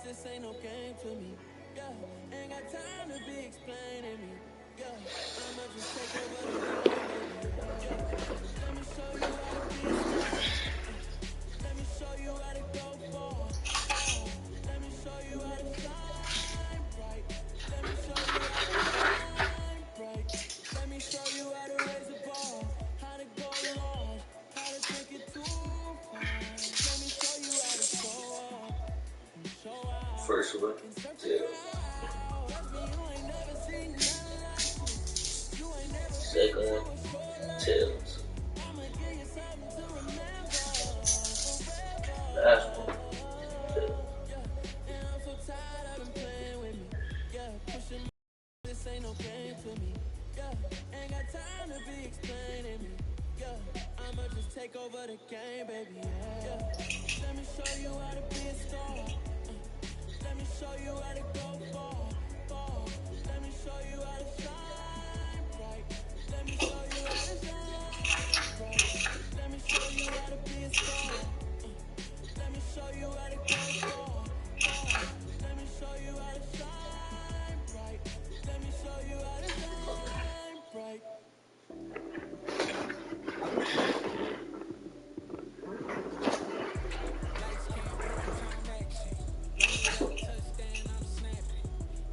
this ain't no game to me. Yeah, ain't got time to be explaining me. Yeah, I'ma just take over the game, baby. Yeah, let me show you how to be a star. Let me show you how to go far. Let me show you how to shine bright. Let me show you how to shine bright. Let me show you how to raise a bar. How to go large. How to take it too far. Let me show you how to show up. Show out. First one, Tails. Second one, Tails. Last one, Tails. This ain't no game to me. Yeah, ain't got time to be explaining me. Yeah, I'ma just take over the game, baby. Yeah, let me show you how to be a star. Let me show you how to go far. Let me show you how to shine bright. Let me show you how to shine bright. Let me show you how to be a star. Let me show you how to go far. Let me show you how to shine bright. Let me show you how to shine bright. Lights, camera, time, action. Touchdown, I'm snapping.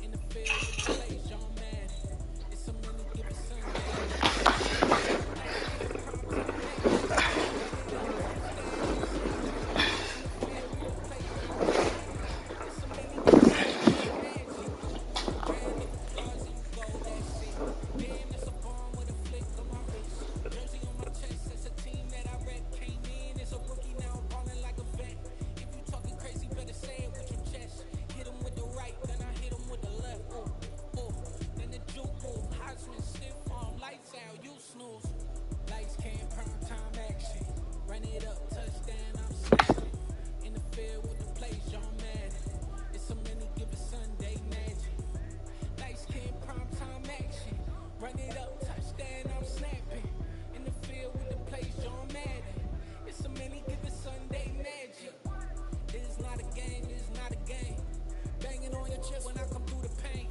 In the field with the play, John Madden. It's a minute, give it Sunday. Lights, cam, prime time action. Run it up, touchdown, I'm snapping. In the field with the play, John Madden. It's a mini, give it Sunday magic. Lights, cam, prime time action. Run it up, touchdown, I'm snapping. In the field with the play, John Madden. It's a mini, give it Sunday magic. It's not a game, it's not a game. Banging on your chest when I come through the pain.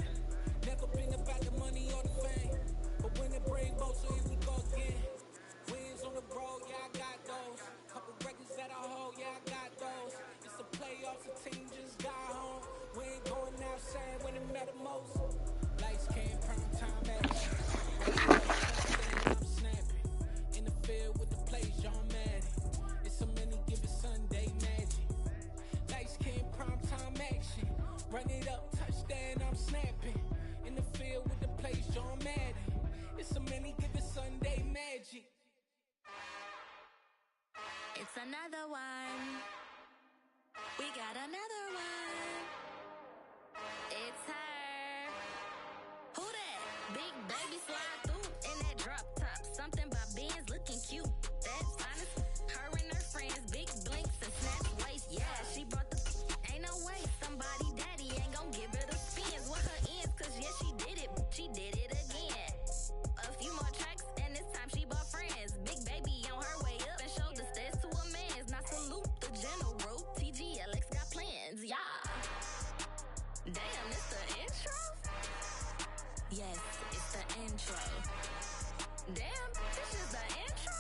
Never been about the money or the fame. But when it bring both, so here we go again. Wins on the road, yeah, I got those. Couple records that I hold, yeah, I got those. It's the playoffs, the team just got home. We ain't going outside when it matter most. Lights, cam, prime time action. I'm snapping. In the field with the plays, John Madden. It's a mini, give it Sunday magic. Lights, cam, prime time action. Run it up, touchdown, I'm snapping. In the field with the plays, John Madden. It's a mini, give it Sunday magic. It's another one. We got another one. It's her. Who that? Big baby slide through in that drop top. Something by Benz looking cute. That's honest. Her and her friends, big blinks and snatch waist. Yeah, she brought the. Ain't no way somebody daddy ain't gon' give her the spins. What her ends, cause yeah, she did it. She did it again. A few more tracks, and this time she bought friends. Big baby on her way up and showed the stairs to a man's. Now salute the general. TGLX got plans, yeah. Damn, it's the intro? Yes, it's the intro. Damn, this is the intro?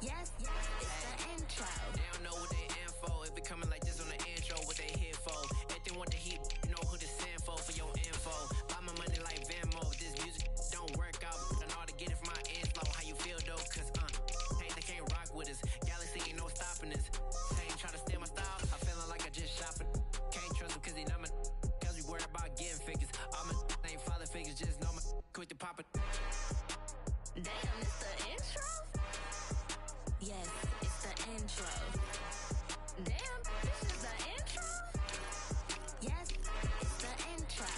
Yes, it's the intro. They don't know what they in for. If it coming like this on the intro, what they here for? If they want the heat, you know who to send for your info. Buy my money like Venmo. If this music don't work out, I know how to get it from my inflow. How you feel though? Cause hey, they can't rock with us. Galaxy ain't no stopping us. They ain't try to steal my style. I'm feeling like I just shopping. Can't trust them cause they not my. Cause we worried about getting figures. All my ain't father figures, just know my quick to pop it. Damn, it's the intro? Yes, it's the intro. Damn, this is the intro? Yes, it's the intro.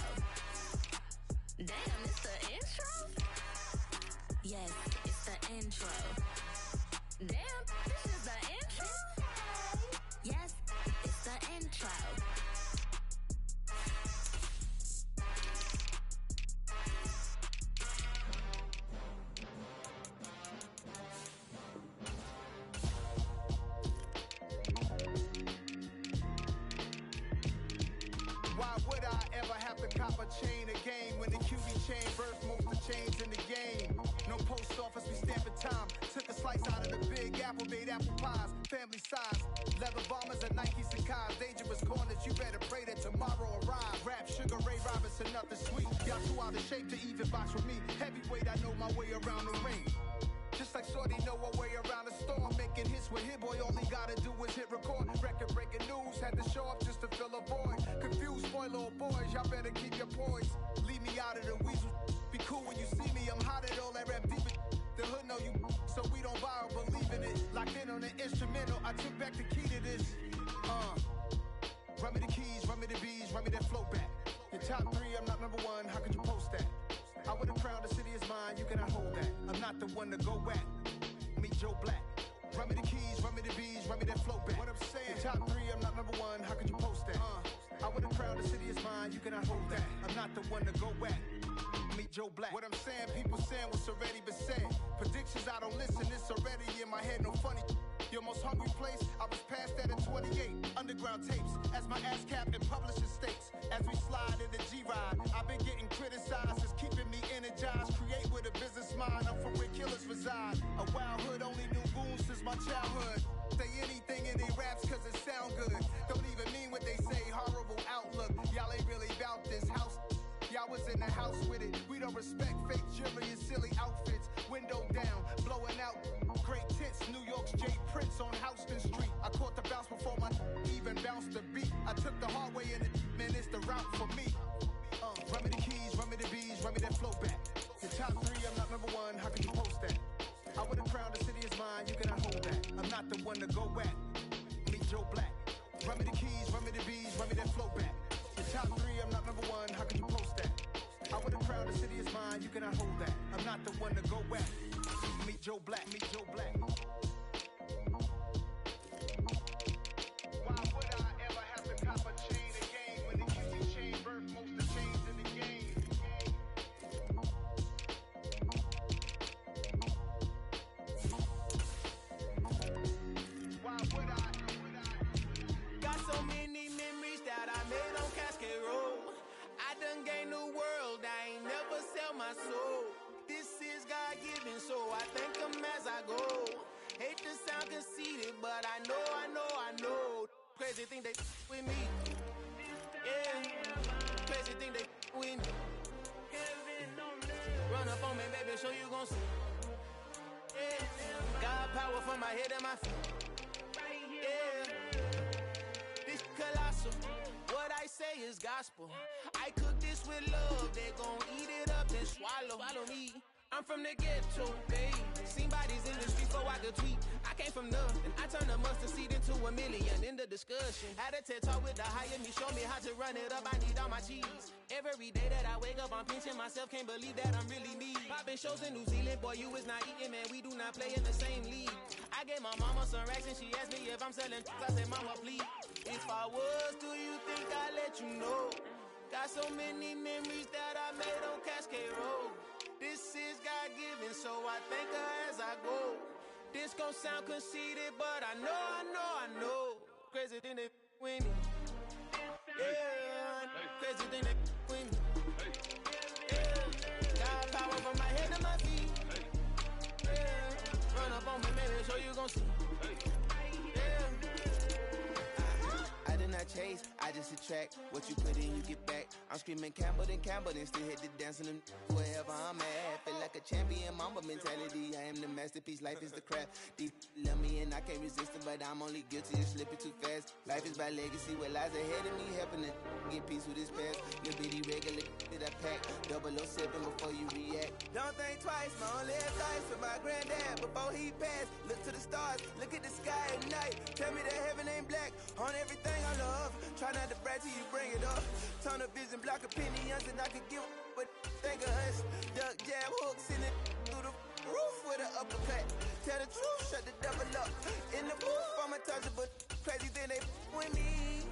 Damn, it's the intro? Yes, it's the intro. Damn, this is the intro? Yes, it's the intro. apple pies, family size. Leather bombers and Nike Sacai's. Dangerous corners, you better pray that tomorrow arrives. Rap, Sugar Ray Robinson, nothing sweet. Y'all too out of shape to even box with me. Heavyweight, I know my way around the ring. Just like Shorty know her way around the storm. Making hits with Hit Boy, all he gotta do is hit record. Record breaking news, had to show up just to fill a void. Confused boy, little boys, y'all better keep your poise. Leave me out of the weasel. Be cool when you see me, I'm hot at all that rap deep. The hood know you, so we don't borrow, believe in it. Locked in on the instrumental, I took back the key to this. Run me the keys, run me the bees, run me that flow back. Your top three, I'm not number one, how could you post that? I would've crowned the city is mine, you cannot hold that. I'm not the one to go back. Meet Joe Black. Run me the keys, run me the bees, run me that flow back. What I'm saying, your top three, I'm not number one, how could you post that? I would've crowned the city is mine, you cannot hold that. I'm not the one to go back. Meet Joe Black. What I'm saying, people saying what's already been said. Predictions, I don't listen, it's already in my head, no funny. Your most hungry place, I was past that at 28. Underground tapes, as my ass cap in publishing states. As we slide in the G-Ride, I've been getting criticized, it's keeping me energized. Create with a business mind, I'm from where killers reside. A wild hood, only knew goons since my childhood. Say anything in they raps cause it sound good. Don't even mean what they say, horrible outlook. Y'all ain't really about this house. Y'all was in the house with it. We don't respect fake jewelry and silly outfits. Window down, blowing out great tits. New York's J. Prince on Houston Street. I caught the bounce before my even bounced the beat. I took the hard way in it, man, it's the route for me. Run me the keys, run me the bees, run me that flow back. The top three, I'm not number one, how can you post that? I would've crowned the city is mine, you cannot hold that. I'm not the one to go back. Meet Joe Black. Run me the keys, run me the bees, run me that flow back. The top three, I'm not number one, how can you post that? I would've crowned the city is mine, you cannot hold that. I'm not the one to go back. Meet Joe Black, meet Joe Black. Why would I ever have to cop a chain again when the QT chain birthed most of the chains in the game? Why would I? Got so many memories that I made on Cascade Road. I done gained the world, I ain't never sell my soul. This is God-given, so I thank him as I go. Hate to sound conceited, but I know. Crazy thing they with me. Yeah, crazy thing they with me. Run up on me, baby, show you gon' see. Yeah, God power from my head and my feet. Yeah, this colossal. What I say is gospel. I cook this with love. They gon' eat it up and swallow. Follow me. I'm from the ghetto, babe. Seen bodies in the street before I could tweet. I came from nothing. I turned a mustard seed into a million. In the discussion, had a TED talk with the higher me. Show me how to run it up. I need all my cheese. Every day that I wake up, I'm pinching myself. Can't believe that I'm really me. Popping shows in New Zealand, boy, you is not eating, man. We do not play in the same league. I gave my mama some racks and she asked me if I'm selling. I said, mama, please. If I was, do you think I'd let you know? Got so many memories that I made on Cascade Road. This is God-given, so I thank her as I go. This gon' sound conceited, but I know. Crazy thing they with me. Yeah, crazy thing they with me. Yeah, got power from my head to my feet. Yeah, run up on me, baby, so you gon' see. I did not chase, I just attract. What you put in, you get back. I'm screaming Campbell, then still hit the dance and wherever I'm at. Feel like a champion, mamba mentality. I am the masterpiece, life is the craft. Deep love me and I can't resist it, but I'm only guilty of slipping too fast. Life is by legacy, what lies ahead of me, helping to get peace with this past. Little bitty regular that I pack, 007 before you react. Don't think twice, my only advice for my granddad before he passed. Look to the stars, look at the sky at night. Tell me that heaven ain't black on everything I love. Try not to brag till you bring it up. Tunnel vision, block opinions, and I could give but think of us. Duck jab hooks in it through the roof with an uppercut. Tell the truth, shut the devil up. In the booth, I'm untouchable. Crazy thing they with me.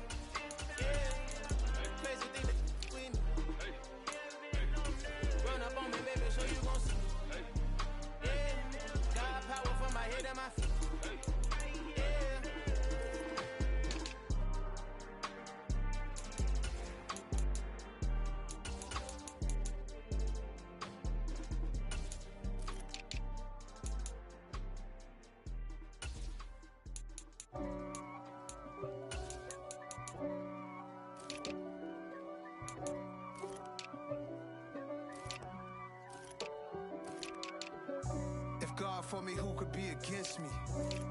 Yeah, crazy thing they with me. Run up on me, baby, so you gon' see. Yeah, God power from my head and my feet. God for me, who could be against me?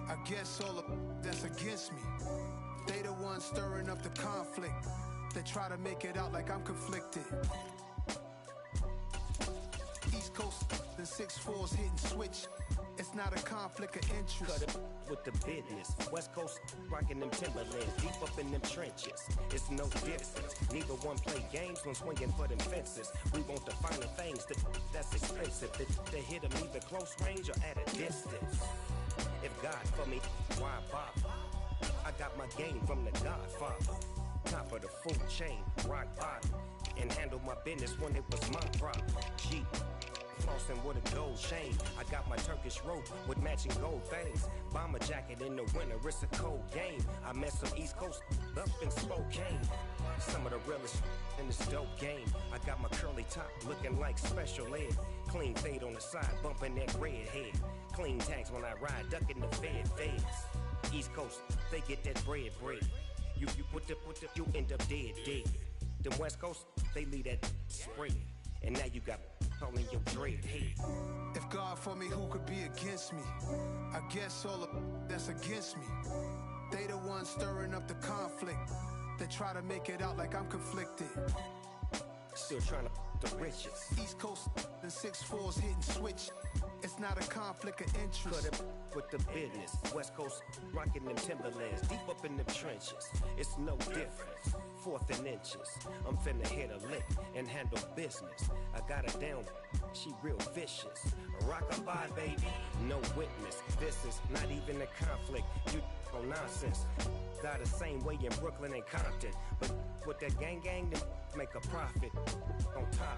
I guess all of that's against me. They the ones stirring up the conflict. They try to make it out like I'm conflicted. East Coast, the 6'4's hitting switch. It's not a conflict of interest. Cut it with the business. West Coast rocking them Timberlands, deep up in them trenches. It's no difference. Neither one play games when swinging for them fences. We want the finer things that's expensive. They hit them either close range or at a distance. If God for me, why bother? I got my game from the Godfather. Top of the food chain, rock bottom. And handle my business when it was my problem. G. Flossing with a gold chain. I got my Turkish rope with matching gold things. Bomber jacket in the winter, it's a cold game. I met some East Coast up in Spokane. Some of the realest in this dope game. I got my curly top looking like special ed. Clean fade on the side, bumping that red head. Clean tags when I ride, ducking the feds. East Coast, they get that bread. You put the, you end up dead. Them West Coast, they leave that spread. And now you got calling your dread head. If God for me, who could be against me? I guess all of that's against me. They the ones stirring up the conflict. They try to make it out like I'm conflicted. Still trying to the riches. East Coast, the 6'4's hitting switch. It's not a conflict of interest. Cut it with the business. West Coast rocking them Timberlands, deep up in them trenches. It's no difference. 4th and inches. I'm finna hit a lick and handle business. I got her down, she real vicious. Rockabye, baby, no witness. This is not even a conflict. You on nonsense. Got the same way in Brooklyn and Compton, but with that gang, then make a profit. On top,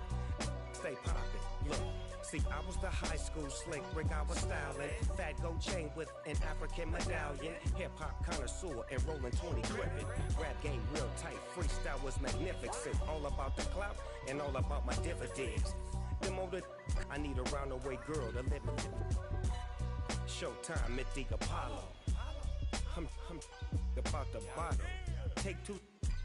stay poppin'. Look. See, I was the high school slick Rick, I was styling. Fat gold chain with an African medallion. Hip-hop connoisseur and rolling 20 crippin'. Rap game real tight, freestyle was magnificent. All about the clout and all about my dividends. Them older, I need a roundaway girl to live in. Showtime, Mythic Apollo. I'm about the bottom. Take 2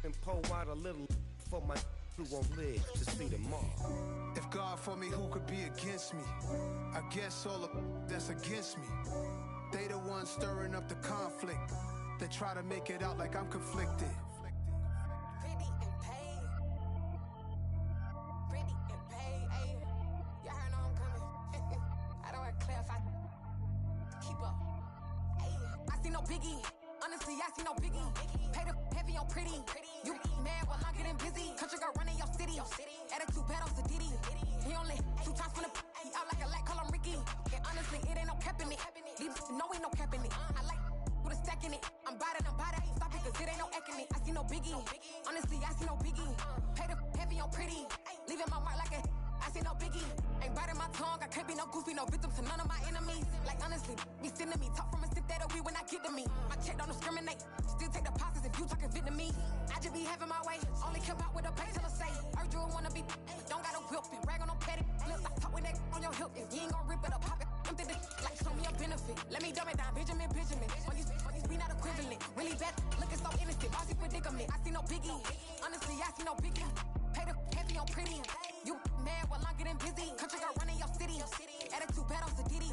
and pour out a little for my who won't live to see tomorrow. If God for me, who could be against me? I guess all of that's against me. They the ones stirring up the conflict. They try to make it out like I'm conflicted. Pretty and paid. Pretty and paid, ayy. Y'all heard know I'm coming. I don't want to clarify. Keep up. Ayy. I see no biggie. Honestly, I see no biggie. Pay the heavy on pretty. You mad while I'm getting busy. Country girl running your city. Attitude bad on Diddy. He only 2 times from the he out like a light, call him Ricky. And honestly, it ain't no cap in it. These no ain't no cap in it. I like with a stack in it. I'm bad it. Stop it, cause it ain't no eck in it. I see no biggie. Honestly, I see no biggie. Pay the heavy on pretty. Leaving my mark like a I see no biggie. Ain't biting my tongue. I can't be no goofy, no victim to none of my enemies. Like honestly, be sending me talk from a sip that we when I get to me. My check don't discriminate. Still take deposits if you talking Vietnamese. I just be having my way. Only come out with a pay till I say. Heard you wanna be. Don't gotta whip it. Rag on no petty. Flips. I talk with that on your hip. If you ain't gon' rip it up, pop it. Empty the like show me a benefit. Let me dumb it down, Benjamin. On these we not equivalent. Really bad. Looking so innocent. Bossy predicament. I see no biggie. Honestly, I see no biggie. Pay the heavy on pretty. You mad while I'm getting busy. Country girl running your city. Attitude bad on Diddy.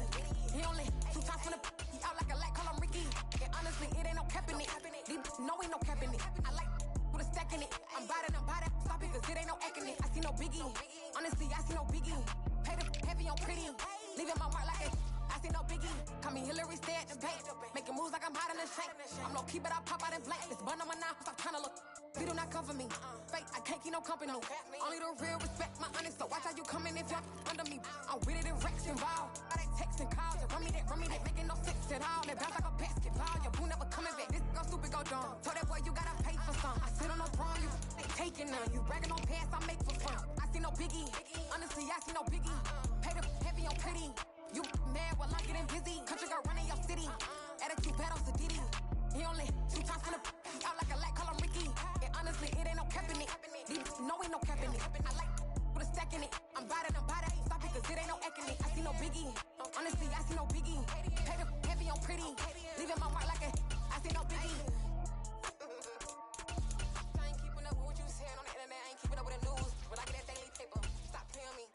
He only 2 times from the he out like a light, call him Ricky. And honestly, it ain't no cap in it. These no ain't no cap in it. I like with a stack in it. I'm bad it. Stop it, cause it ain't no eck in it. I see no biggie. Honestly, I see no biggie. Pay the heavy on pretty. Leaving my mark like a I see no biggie. Call me Hillary, stay at the bank. Making moves like I'm hot in the shank. I'm low key, but I pop out in blank. This bun on my knife, stop trying to look. We do not cover me. Fake, I can't keep no company. Only the real respect my honest. So watch how you coming if you're under me. I'm with it in Rex involved. All that text and calls. You run me that making no sense at all. That bounce like a basketball. Your boo never coming back. This go stupid, go dumb. Told that boy you gotta pay for some. I sit on no throne, you taking none. You bragging on past, I make for fun. I see no biggie. Honestly, I see no biggie. Pay the heavy on pretty. You mad while I'm getting busy. Country girl running your city. Attitude bad on Diddy. He only 2 times from the he out like a light, call him Ricky. And honestly, it ain't no cap in it. These no ain't no cap in it. I like with a stack in it. I'm bad it. Stop it, cause it ain't no eck in it. I see no biggie. Honestly, I see no biggie. Pay the heavy on pretty. Leaving my mark like a I see no biggie. I ain't keeping up with what you saying on the internet. I ain't keeping up with the news. When I get that daily paper, stop playing me.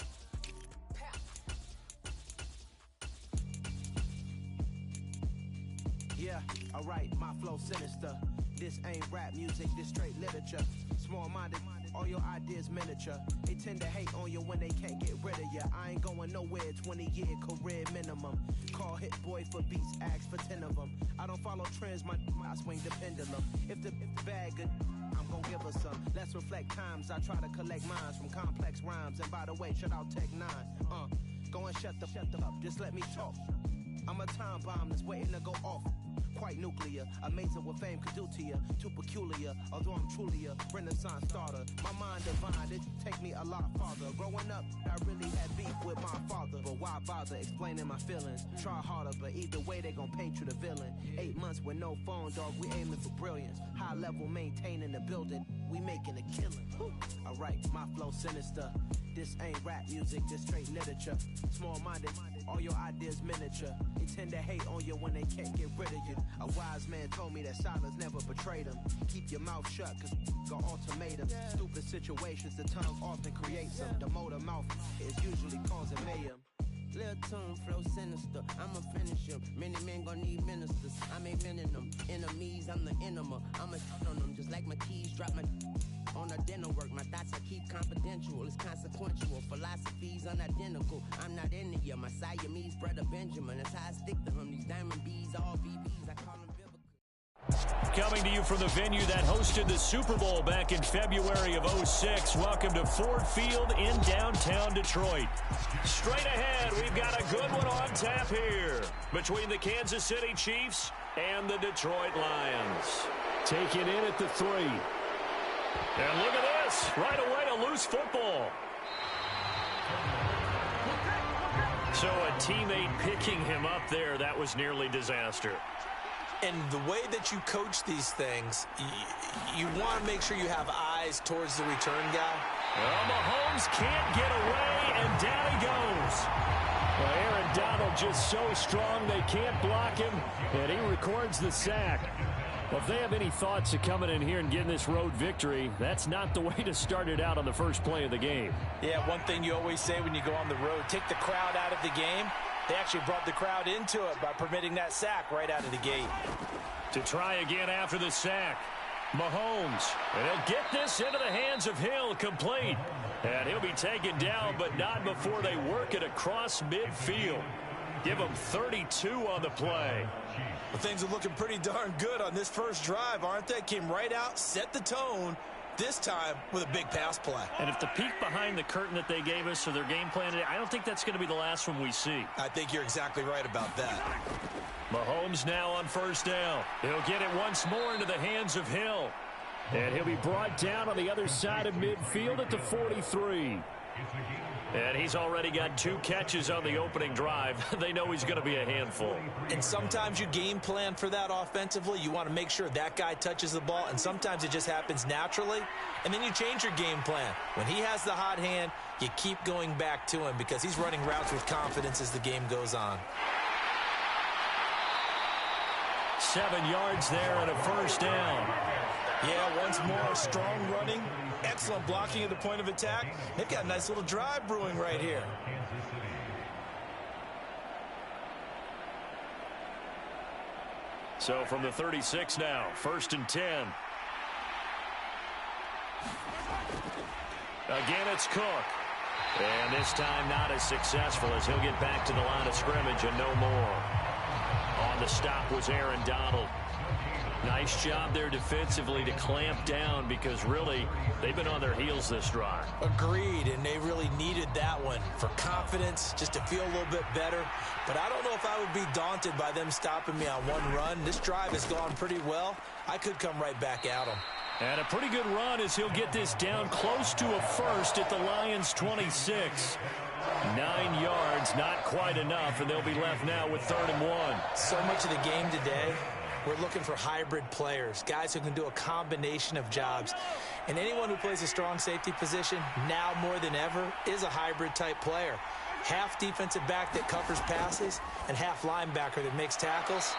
Yeah, alright, my flow sinister. This ain't rap music, this straight literature. Small-minded, all your ideas miniature. They tend to hate on you when they can't get rid of you. I ain't going nowhere, 20-year career minimum. Call Hit Boy for beats, ask for 10 of them. I don't follow trends, I swing the pendulum. If the bag good, I'm gon' give her some. Let's reflect times, I try to collect minds from complex rhymes. And by the way, shout out Tech 9. Go and shut the up, just let me talk. I'm a time bomb that's waiting to go off. Quite nuclear, amazing what fame could do to you. Too peculiar, although I'm truly a renaissance starter. My mind divine, it take me a lot farther. Growing up, I really had beef with my father. But why bother explaining my feelings? Try harder, but either way they gon' paint you the villain. 8 months with no phone, dog, we aiming for brilliance. High level maintaining the building, we making a killing. Alright, my flow sinister. This ain't rap music, this straight literature. Small-minded, all your ideas miniature. They tend to hate on you when they can't get rid of you. A wise man told me that silence never betrayed him. Keep your mouth shut, cause got ultimatums. Stupid situations, the tongue often creates them. The motor mouth is usually causing mayhem. Lil' tune, flow sinister, I'ma finish him. Many men gon' need ministers, I'm inventing them. Enemies, I'm the enema, I'ma shit on them. Just like my keys, drop my on a dinner work. My thoughts I keep confidential, it's consequential. Philosophies unidentical, I'm not into you. My Siamese brother Benjamin, that's how I stick to him. These diamond bees, all BBs, I call them biblical. Coming to you from the venue that hosted the Super Bowl back in February of '06. Welcome to Ford Field in downtown Detroit. Straight ahead, we've got a good one on tap here between the Kansas City Chiefs and the Detroit Lions. Taking in at the 3. And look at this. Right away, a loose football. So a teammate picking him up there, that was nearly disaster. And the way that you coach these things, you want to make sure you have eyes towards the return guy. Well, Mahomes can't get away, and down he goes. Well, Aaron Donald just so strong they can't block him, and he records the sack. Well, if they have any thoughts of coming in here and getting this road victory, that's not the way to start it out on the first play of the game. Yeah, one thing you always say when you go on the road, take the crowd out of the game. They actually brought the crowd into it by permitting that sack right out of the gate. To try again after the sack, Mahomes. And he'll get this into the hands of Hill, complete. And he'll be taken down, but not before they work it across midfield. Give him 32 on the play. Well, things are looking pretty darn good on this first drive, aren't they? Came right out, set the tone, this time with a big pass play. And if the peek behind the curtain that they gave us or their game plan today, I don't think that's going to be the last one we see. I think you're exactly right about that. Mahomes now on first down. He'll get it once more into the hands of Hill. And he'll be brought down on the other side of midfield at the 43. And he's already got 2 catches on the opening drive. They know he's going to be a handful. And sometimes you game plan for that offensively. You want to make sure that guy touches the ball, and sometimes it just happens naturally. And then you change your game plan. When he has the hot hand, you keep going back to him because he's running routes with confidence as the game goes on. 7 yards there and a first down. Yeah, once more, strong running, excellent blocking at the point of attack. They've got a nice little drive brewing right here. So from the 36 now, 1st and 10. Again, it's Cook. And this time not as successful as he'll get back to the line of scrimmage and no more. On the stop was Aaron Donald. Nice job there defensively to clamp down because really they've been on their heels this drive. Agreed, and they really needed that one for confidence, just to feel a little bit better. But I don't know if I would be daunted by them stopping me on one run. This drive has gone pretty well. I could come right back at them. And a pretty good run as he'll get this down close to a first at the Lions' 26. 9 yards, not quite enough, and they'll be left now with 3rd and 1. So much of the game today, we're looking for hybrid players, guys who can do a combination of jobs. And anyone who plays a strong safety position, now more than ever, is a hybrid-type player. Half defensive back that covers passes and half linebacker that makes tackles.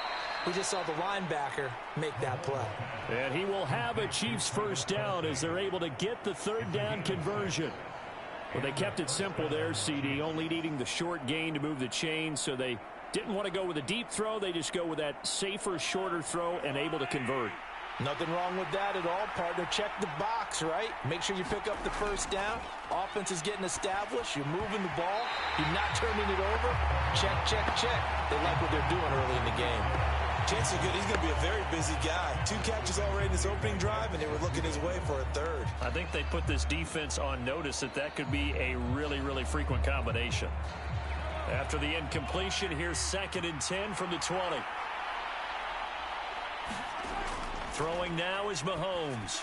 We just saw the linebacker make that play. And he will have a Chiefs first down as they're able to get the 3rd down conversion. Well, they kept it simple there, CD, only needing the short gain to move the chain, so they Didn't want to go with a deep throw. They just go with that safer, shorter throw and able to convert. Nothing wrong with that at all, partner. Check the box, right? Make sure you pick up the first down. Offense is getting established. You're moving the ball. You're not turning it over. Check, check, check. They like what they're doing early in the game. Chances are good. He's going to be a very busy guy. 2 catches already in this opening drive, and they were looking his way for a third. I think they put this defense on notice that could be a really, really frequent combination. After the incompletion, here's 2nd and 10 from the 20. Throwing now is Mahomes.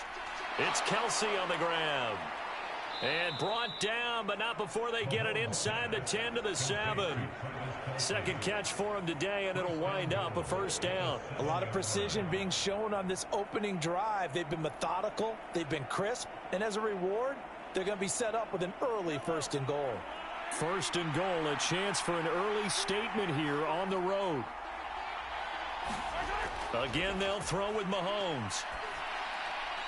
It's Kelsey on the ground. And brought down, but not before they get it inside the 10 to the 7. Second catch for him today, and it'll wind up a first down. A lot of precision being shown on this opening drive. They've been methodical. They've been crisp. And as a reward, they're going to be set up with an early 1st and goal. 1st and goal, a chance for an early statement here on the road. Again, they'll throw with Mahomes.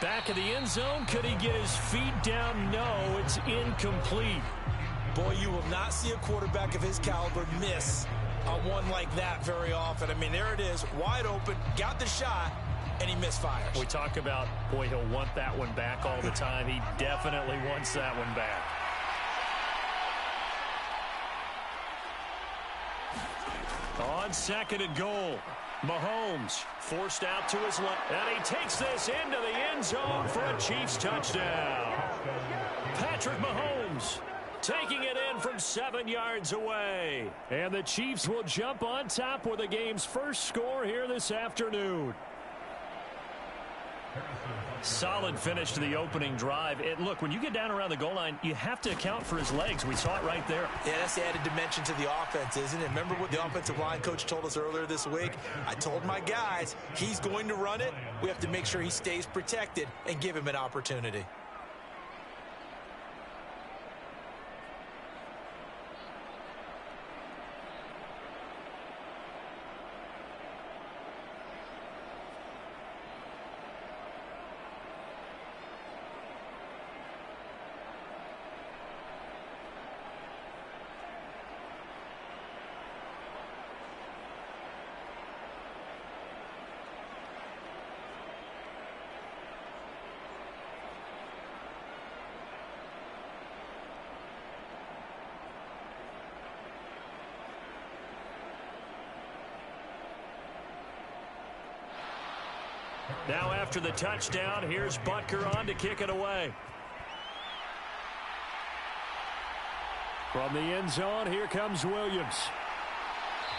Back of the end zone. Could he get his feet down? No, it's incomplete. Boy, you will not see a quarterback of his caliber miss on one like that very often. I mean, there it is, wide open, got the shot, and he misfires. We talk about, boy, he'll want that one back all the time. He definitely wants that one back. On 2nd and goal, Mahomes forced out to his left, and he takes this into the end zone for a Chiefs touchdown. Patrick Mahomes taking it in from 7 yards away. And the Chiefs will jump on top with the game's first score here this afternoon. Solid finish to the opening drive. And look, when you get down around the goal line, you have to account for his legs. We saw it right there. Yeah, that's the added dimension to the offense, isn't it? Remember what the offensive line coach told us earlier this week? I told my guys, he's going to run it. We have to make sure he stays protected and give him an opportunity. Now after the touchdown, here's Butker on to kick it away. From the end zone, here comes Williams.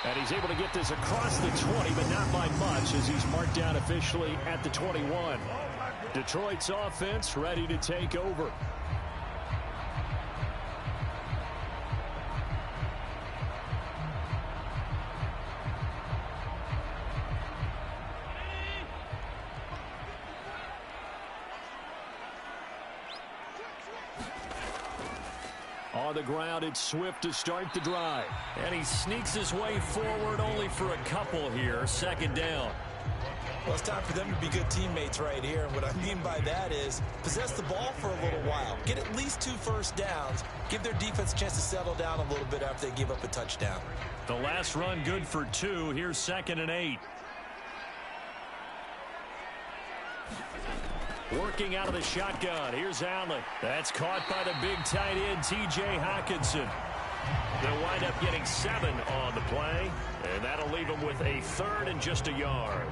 And he's able to get this across the 20, but not by much as he's marked down officially at the 21. Detroit's offense ready to take over. On the ground, it's Swift to start the drive. And he sneaks his way forward only for a couple here. 2nd down. Well, it's time for them to be good teammates right here. And what I mean by that is possess the ball for a little while. Get at least 2 first downs. Give their defense a chance to settle down a little bit after they give up a touchdown. The last run good for 2. Here's 2nd and 8. Working out of the shotgun. Here's Allen. That's caught by the big tight end, T.J. Hockenson. They'll wind up getting 7 on the play, and that'll leave them with a 3rd and just a yard.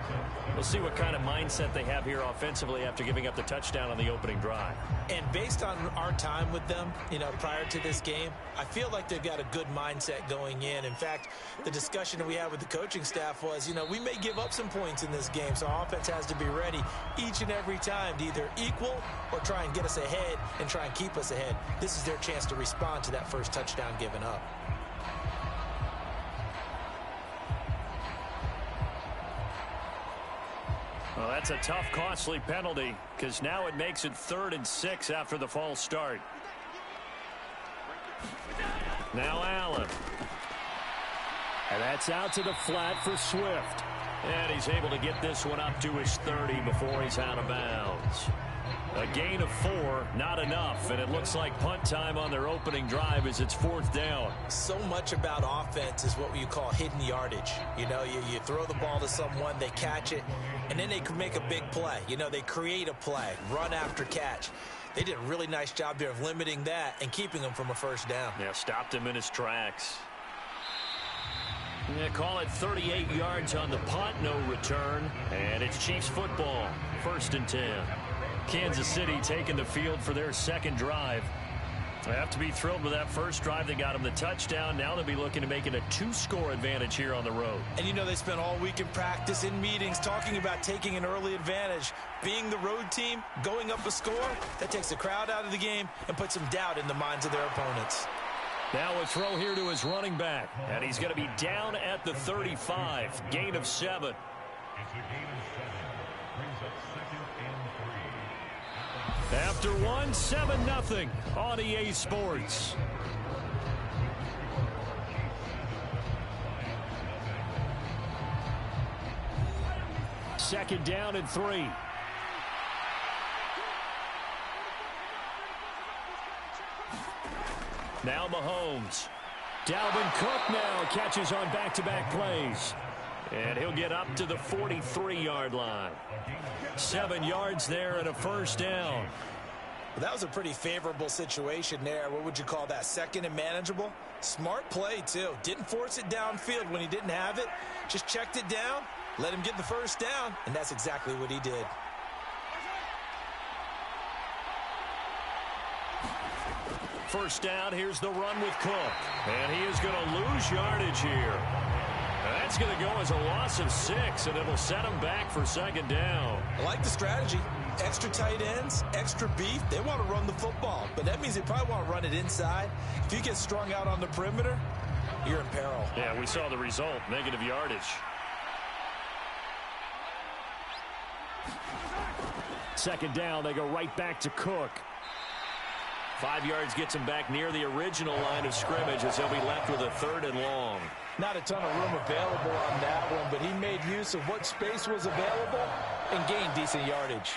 We'll see what kind of mindset they have here offensively after giving up the touchdown on the opening drive. And based on our time with them, prior to this game, I feel like they've got a good mindset going in. In fact, the discussion that we had with the coaching staff was, we may give up some points in this game, so our offense has to be ready each and every time to either equal or try and get us ahead and try and keep us ahead. This is their chance to respond to that first touchdown given up. Well, that's a tough, costly penalty because now it makes it 3rd and 6 after the false start. Now Allen. And that's out to the flat for Swift. And he's able to get this one up to his 30 before he's out of bounds. A gain of 4, not enough, and it looks like punt time on their opening drive as it's 4th down. So much about offense is what you call hidden yardage. You know, you throw the ball to someone, they catch it, and then they can make a big play. You know, they create a play, run after catch. They did a really nice job there of limiting that and keeping him from a first down. Yeah, stopped him in his tracks. Yeah, call it 38 yards on the punt, no return, and it's Chiefs football, 1st and 10. Kansas City taking the field for their second drive. They have to be thrilled with that first drive. They got them the touchdown. Now they'll be looking to make it a 2-score advantage here on the road. And you know, they spent all week in practice, in meetings, talking about taking an early advantage. Being the road team, going up a score, that takes the crowd out of the game and puts some doubt in the minds of their opponents. Now a throw here to his running back. And he's going to be down at the 35. Gain of 7. After 1, 7-0 on EA Sports. Second down and 3. Now Mahomes. Dalvin Cook now catches on back-to-back plays. And he'll get up to the 43-yard line. 7 yards there and a first down. Well, that was a pretty favorable situation there. What would you call that? Second and manageable? Smart play, too. Didn't force it downfield when he didn't have it. Just checked it down, let him get the first down, and that's exactly what he did. First down, here's the run with Cook. And he is going to lose yardage here. That's going to go as a loss of 6, and it'll set him back for second down. I like the strategy. Extra tight ends, extra beef. They want to run the football, but that means they probably want to run it inside. If you get strung out on the perimeter, you're in peril. Yeah, we saw the result, negative yardage. Second down, they go right back to Cook. 5 yards gets him back near the original line of scrimmage as he'll be left with a 3rd and long. Not a ton of room available on that one, but he made use of what space was available and gained decent yardage.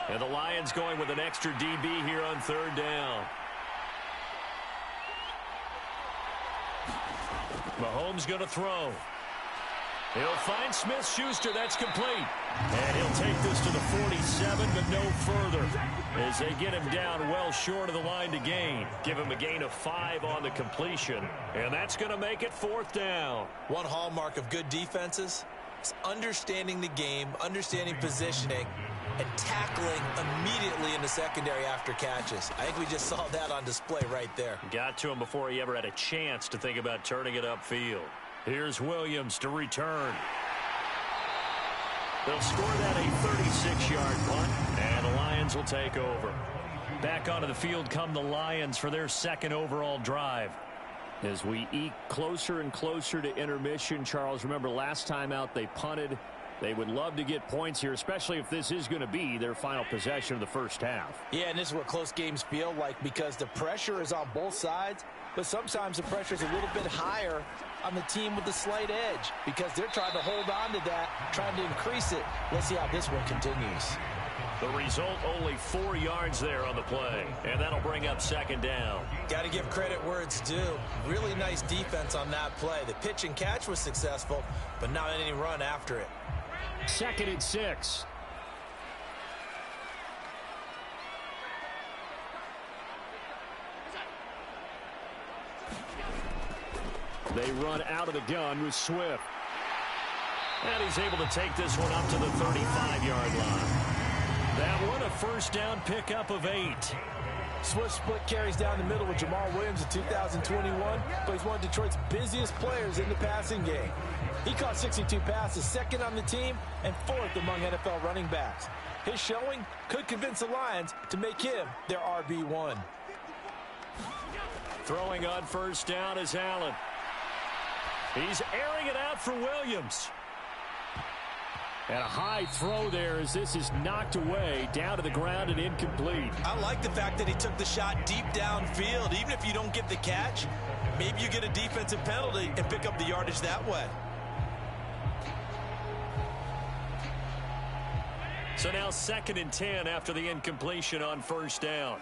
And the Lions going with an extra DB here on 3rd down. Mahomes going to throw. He'll find Smith-Schuster. That's complete. And he'll take this to the 47, but no further as they get him down well short of the line to gain. Give him a gain of 5 on the completion, and that's going to make it 4th down. One hallmark of good defenses is understanding the game, understanding positioning, and tackling immediately in the secondary after catches. I think we just saw that on display right there. Got to him before he ever had a chance to think about turning it upfield. Here's Williams to return. They'll score that a 36-yard punt, and the Lions will take over. Back onto the field come the Lions for their second overall drive. As we eke closer and closer to intermission, Charles, remember last time out they punted. They would love to get points here, especially if this is going to be their final possession of the first half. Yeah, and this is what close games feel like because the pressure is on both sides, but sometimes the pressure is a little bit higher on the team with the slight edge because they're trying to hold on to that, trying to increase it. Let's see how this one continues. The result, only 4 yards there on the play, and that'll bring up second down. Got to give credit where it's due. Really nice defense on that play. The pitch and catch was successful, but not any run after it. 2nd and 6. They run out of the gun with Swift. And he's able to take this one up to the 35-yard line. That one a first down pickup of 8. Swift split carries down the middle with Jamal Williams in 2021, but he's one of Detroit's busiest players in the passing game. He caught 62 passes, 2nd on the team, and 4th among NFL running backs. His showing could convince the Lions to make him their RB1. Throwing on first down is Allen. He's airing it out for Williams. And a high throw there as this is knocked away, down to the ground and incomplete. I like the fact that he took the shot deep downfield. Even if you don't get the catch, maybe you get a defensive penalty and pick up the yardage that way. So now 2nd and 10 after the incompletion on first down.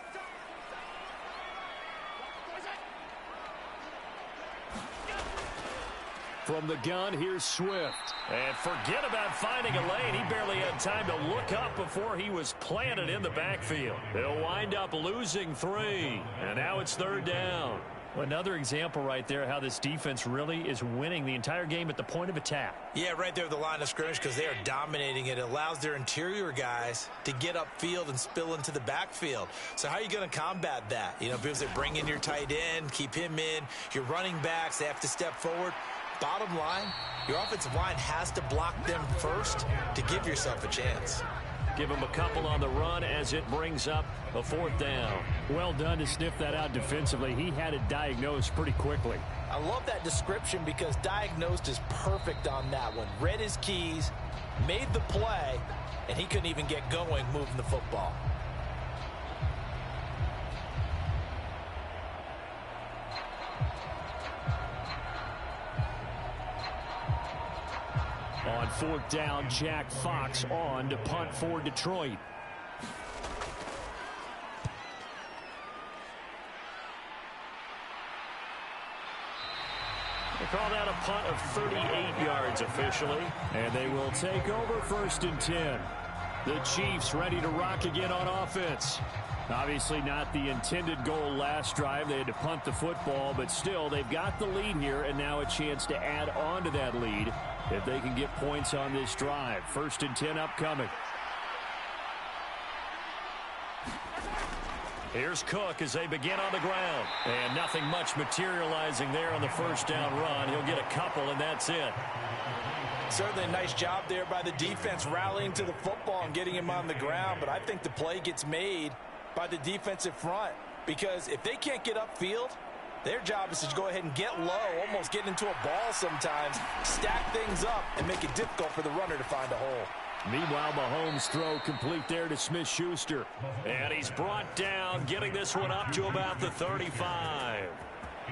From the gun, here's Swift. And forget about finding a lane. He barely had time to look up before he was planted in the backfield. They'll wind up losing 3. And now it's 3rd down. Another example right there how this defense really is winning the entire game at the point of attack. Yeah, right there at the line of scrimmage because they are dominating it. It allows their interior guys to get upfield and spill into the backfield. So how are you going to combat that? You know, because they bring in your tight end, keep him in. Your running backs, they have to step forward. Bottom line, your offensive line has to block them first to give yourself a chance. Give him a couple on the run as it brings up a 4th down. Well done to sniff that out defensively. He had it diagnosed pretty quickly. I love that description because diagnosed is perfect on that one. Read his keys, made the play, and he couldn't even get going moving the football. On 4th down, Jack Fox on to punt for Detroit. They call that a punt of 38 yards officially. And they will take over 1st and 10. The Chiefs ready to rock again on offense. Obviously not the intended goal last drive. They had to punt the football, but still they've got the lead here and now a chance to add on to that lead if they can get points on this drive. 1st and 10 upcoming. Here's Cook as they begin on the ground. And nothing much materializing there on the 1st down run. He'll get a couple, and that's it. Certainly a nice job there by the defense rallying to the football and getting him on the ground. But I think the play gets made by the defensive front because if they can't get upfield, their job is to go ahead and get low, almost get into a ball sometimes, stack things up, and make it difficult for the runner to find a hole. Meanwhile, Mahomes' throw complete there to Smith-Schuster. And he's brought down, getting this one up to about the 35.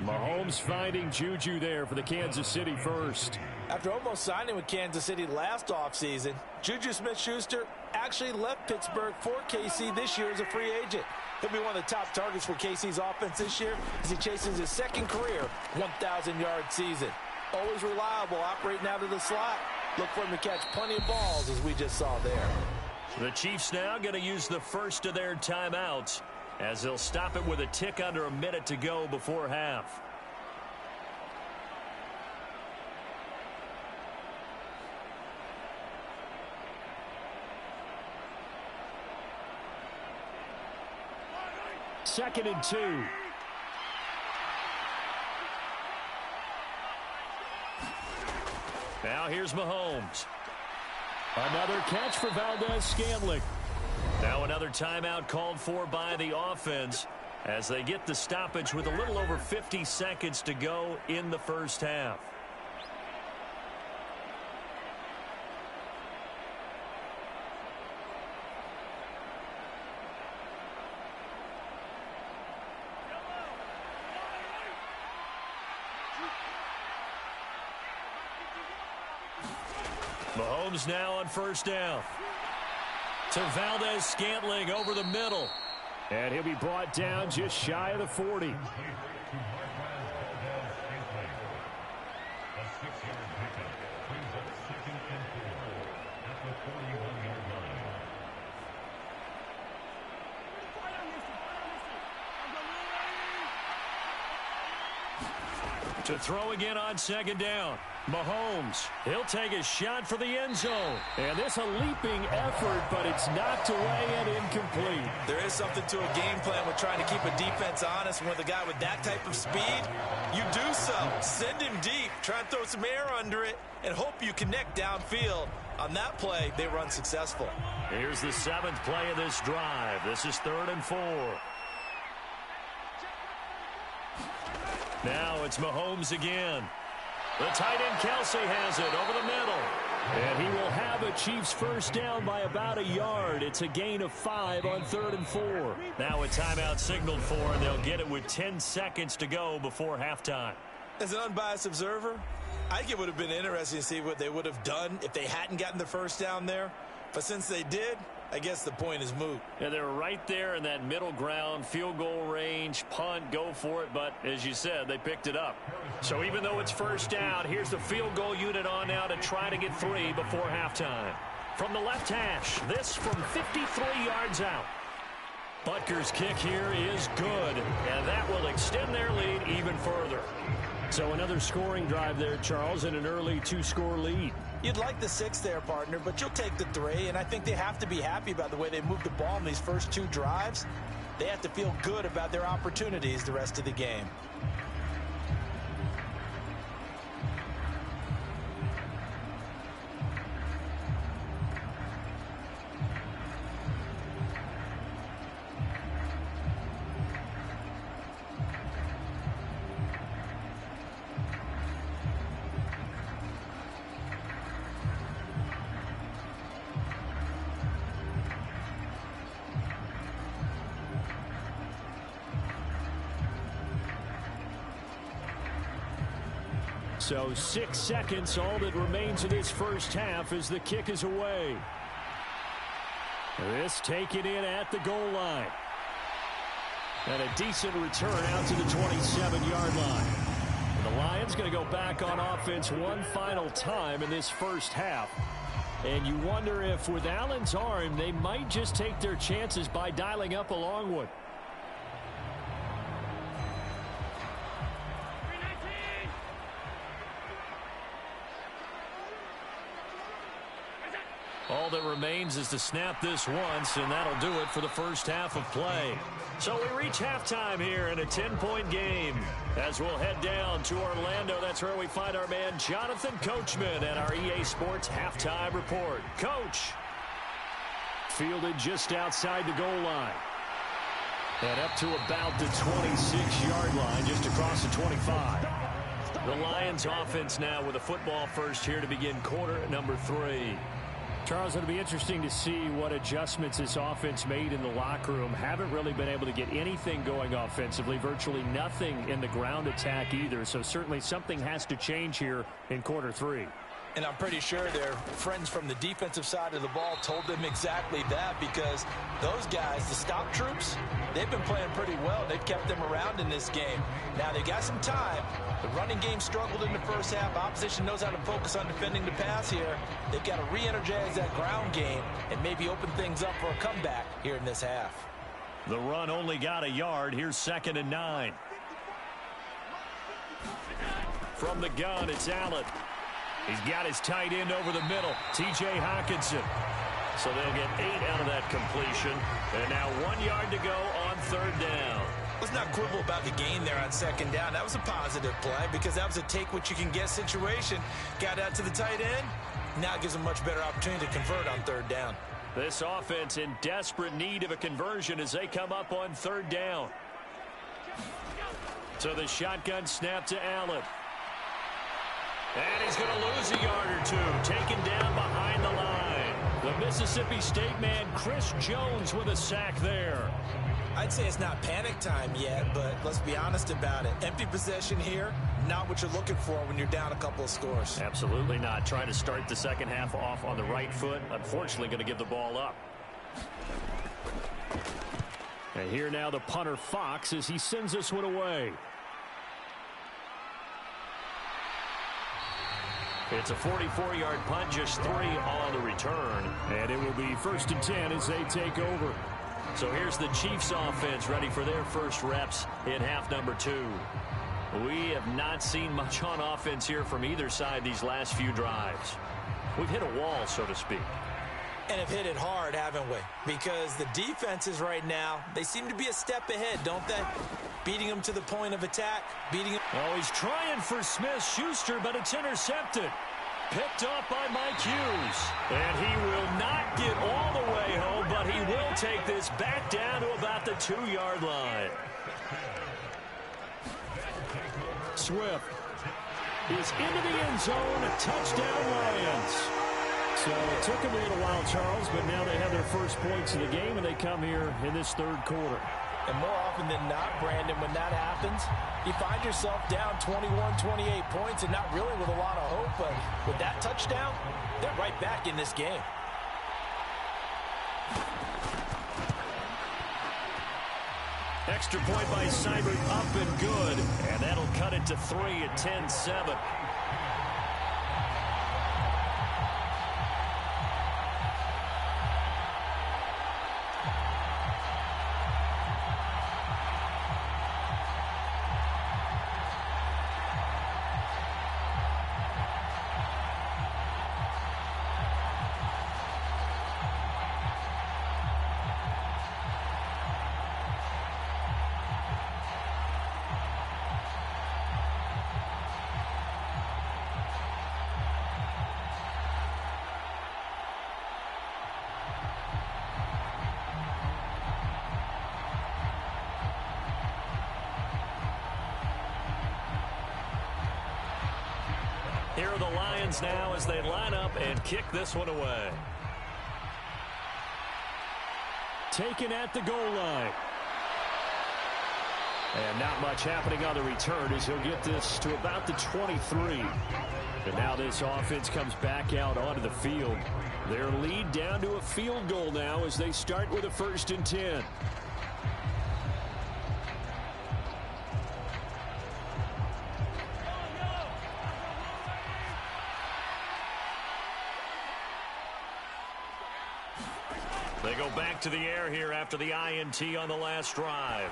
Mahomes finding Juju there for the Kansas City first. After almost signing with Kansas City last offseason, Juju Smith-Schuster actually left Pittsburgh for KC this year as a free agent. He'll be one of the top targets for KC's offense this year as he chases his 2nd career 1,000-yard season. Always reliable, operating out of the slot. Look for him to catch plenty of balls, as we just saw there. The Chiefs now going to use the first of their timeouts as they'll stop it with a tick under a minute to go before half. Second and 2. Now here's Mahomes. Another catch for Valdez-Scantling. Now another timeout called for by the offense as they get the stoppage with a little over 50 seconds to go in the 1st half. Mahomes now on 1st down. To Valdez-Scantling over the middle. And he'll be brought down just shy of the 40. To throw again on 2nd down. Mahomes, he'll take a shot for the end zone. And this a leaping effort, but it's knocked away and incomplete. There is something to a game plan with trying to keep a defense honest. With a guy with that type of speed, you do so. Send him deep, try and throw some air under it, and hope you connect downfield. On that play, they were unsuccessful. Here's the 7th play of this drive. This is 3rd and 4. Now it's Mahomes again. The tight end Kelsey has it over the middle. And he will have a Chiefs first down by about a yard. It's a gain of 5 on 3rd and 4. Now a timeout signaled for, and they'll get it with 10 seconds to go before halftime. As an unbiased observer, I think it would have been interesting to see what they would have done if they hadn't gotten the first down there. But since they did, I guess the point is moot. Yeah, they're right there in that middle ground, field goal range, punt, go for it. But as you said, they picked it up. So even though it's first down, here's the field goal unit on now to try to get 3 before halftime. From the left hash, this from 53 yards out. Butker's kick here is good, and that will extend their lead even further. So another scoring drive there, Charles, and an early 2-score lead. You'd like the 6 there, partner, but you'll take the 3, and I think they have to be happy about the way they moved the ball in these first 2 drives. They have to feel good about their opportunities the rest of the game. So 6 seconds, all that remains of this first half as the kick is away. This taken in at the goal line. And a decent return out to the 27-yard line. And the Lions going to go back on offense one final time in this first half. And you wonder if with Allen's arm, they might just take their chances by dialing up a long one. All that remains is to snap this once, and that'll do it for the first half of play. So we reach halftime here in a 10-point game. As we'll head down to Orlando, that's where we find our man Jonathan Coachman at our EA Sports Halftime Report. Coach, fielded just outside the goal line. And up to about the 26-yard line, just across the 25. The Lions offense now with a football first here to begin quarter number 3. Charles, it'll be interesting to see what adjustments this offense made in the locker room. Haven't really been able to get anything going offensively, virtually nothing in the ground attack either. So certainly something has to change here in quarter 3. And I'm pretty sure their friends from the defensive side of the ball told them exactly that, because those guys, the stop troops, they've been playing pretty well. They've kept them around in this game. Now they got some time. The running game struggled in the first half. Opposition knows how to focus on defending the pass here. They've got to re-energize that ground game and maybe open things up for a comeback here in this half. The run only got a yard. Here's 2nd and 9. From the gun, it's Allen. He's got his tight end over the middle, T.J. Hockenson. So they'll get 8 out of that completion. And now 1 yard to go on 3rd down. Let's not quibble about the gain there on 2nd down. That was a positive play because that was a take-what-you-can-get situation. Got out to the tight end. Now it gives them a much better opportunity to convert on 3rd down. This offense in desperate need of a conversion as they come up on 3rd down. So the shotgun snap to Allen. And he's going to lose a yard or 2, taken down behind the line. The Mississippi State man, Chris Jones, with a sack there. I'd say it's not panic time yet, but let's be honest about it. Empty possession here, not what you're looking for when you're down a couple of scores. Absolutely not. Trying to start the second half off on the right foot. Unfortunately, going to give the ball up. And here now the punter, Fox, as he sends this one away. It's a 44-yard punt, just 3 on the return. And it will be 1st and 10 as they take over. So here's the Chiefs offense ready for their first reps in half number 2. We have not seen much on offense here from either side these last few drives. We've hit a wall, so to speak. And have hit it hard, haven't we? Because the defenses right now, they seem to be a step ahead, don't they? Beating them to the point of attack, beating them. Oh, he's trying for Smith-Schuster, but it's intercepted. Picked off by Mike Hughes. And he will not get all the way home, but he will take this back down to about the 2-yard line. Swift is into the end zone. A touchdown, Lions. So it took them a little while, Charles, but now they have their first points of the game, and they come here in this third quarter. And more often than not, Brandon, when that happens, you find yourself down 21, 28 points, and not really with a lot of hope, but with that touchdown, they're right back in this game. Extra point by Seibert, up and good, and that'll cut it to 3 at 10-7. Here are the Lions now as they line up and kick this one away. Taken at the goal line. And not much happening on the return as he'll get this to about the 23. And now this offense comes back out onto the field. Their lead down to a field goal now as they start with a 1st and 10. They go back to the air here after the INT on the last drive.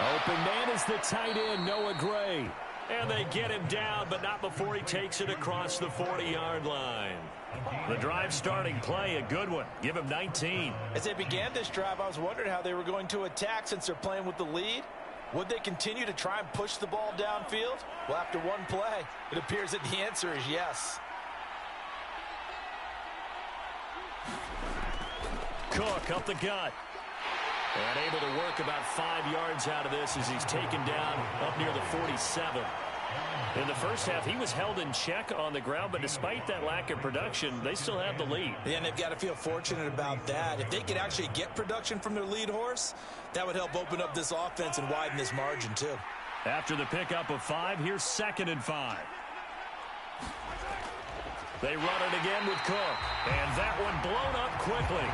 Open man is the tight end, Noah Gray. And they get him down, but not before he takes it across the 40-yard line. The drive starting play, a good one. Give him 19. As they began this drive, I was wondering how they were going to attack since they're playing with the lead. Would they continue to try and push the ball downfield? Well, after one play, it appears that the answer is yes. Cook up the gut. And able to work about 5 yards out of this as he's taken down up near the 47. In the first half, he was held in check on the ground, but despite that lack of production, they still have the lead. Yeah, and they've got to feel fortunate about that. If they could actually get production from their lead horse, that would help open up this offense and widen this margin, too. After the pickup of 5, here's 2nd and 5. They run it again with Cook. And that one blown up quickly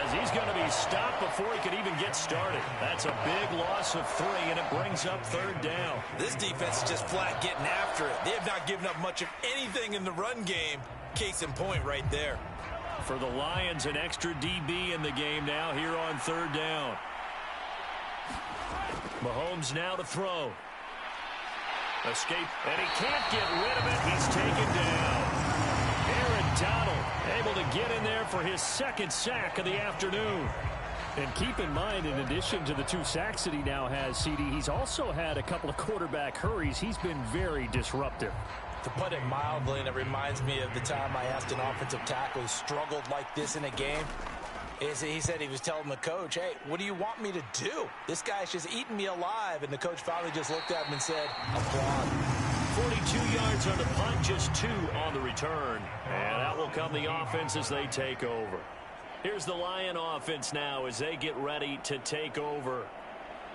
as he's going to be stopped before he could even get started. That's a big loss of 3, and it brings up 3rd down. This defense is just flat getting after it. They have not given up much of anything in the run game. Case in point right there. For the Lions, an extra DB in the game now here on 3rd down. Mahomes now to throw. Escape, and he can't get rid of it. He's taken down. Aaron Donald able to get in there for his 2nd sack of the afternoon. And keep in mind, in addition to the 2 sacks that he now has, CD, he's also had a couple of quarterback hurries. He's been very disruptive. To put it mildly, and it reminds me of the time I asked an offensive tackle who struggled like this in a game. He said he was telling the coach, hey, what do you want me to do? This guy's just eating me alive. And the coach finally just looked at him and said, applaud. 42 yards on the punt, just 2 on the return. And out will come the offense as they take over. Here's the Lion offense now as they get ready to take over.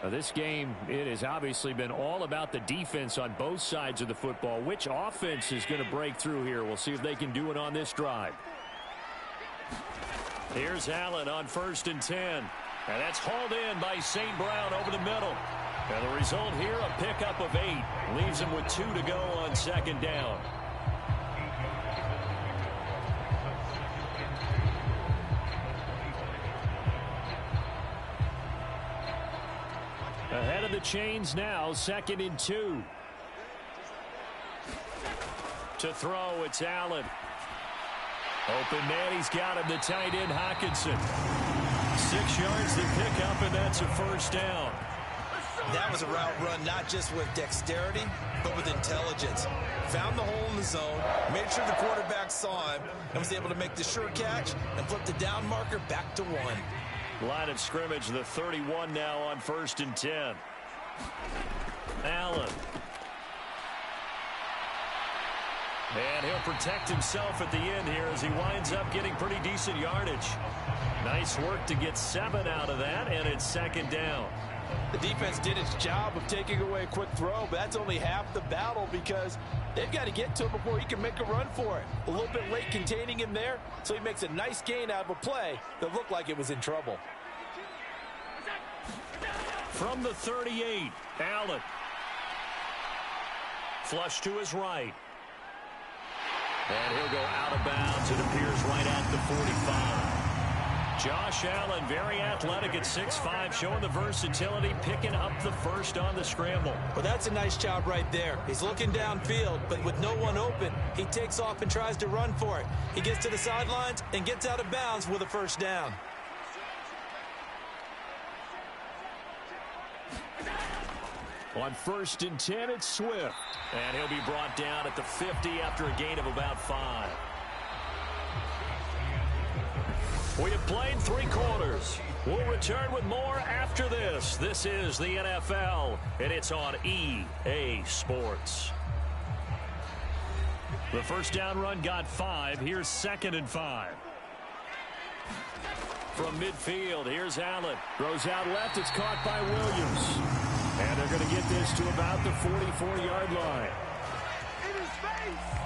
This game, it has obviously been all about the defense on both sides of the football. Which offense is going to break through here? We'll see if they can do it on this drive. Here's Allen on 1st and 10. And that's hauled in by St. Brown over the middle. And the result here, a pickup of 8. Leaves him with 2 to go on 2nd down. Ahead of the chains now, 2nd and 2. To throw, it's Allen. Open man, he's got him, the tight end, Hockenson. 6 yards to pick up, and that's a 1st down. That was a route run not just with dexterity, but with intelligence. Found the hole in the zone, made sure the quarterback saw him, and was able to make the sure catch and flip the down marker back to 1. Line of scrimmage, the 31 now on 1st and 10. Allen. And he'll protect himself at the end here as he winds up getting pretty decent yardage. Nice work to get 7 out of that, and it's second down. The defense did its job of taking away a quick throw, but that's only half the battle because they've got to get to him before he can make a run for it. A little bit late containing him there, so he makes a nice gain out of a play that looked like it was in trouble. From the 38, Allen. Flush to his right. And he'll go out of bounds. It appears right at the 45. Josh Allen, very athletic at 6'5", showing the versatility, picking up the first on the scramble. Well, that's a nice job right there. He's looking downfield, but with no one open, he takes off and tries to run for it. He gets to the sidelines and gets out of bounds with a first down. On 1st and 10, it's Swift. And he'll be brought down at the 50 after a gain of about 5. We have played 3 quarters. We'll return with more after this. This is the NFL, and it's on EA Sports. The first down run got 5. Here's 2nd and 5. From midfield, here's Allen. Throws out left. It's caught by Williams. And they're going to get this to about the 44-yard line. In his face!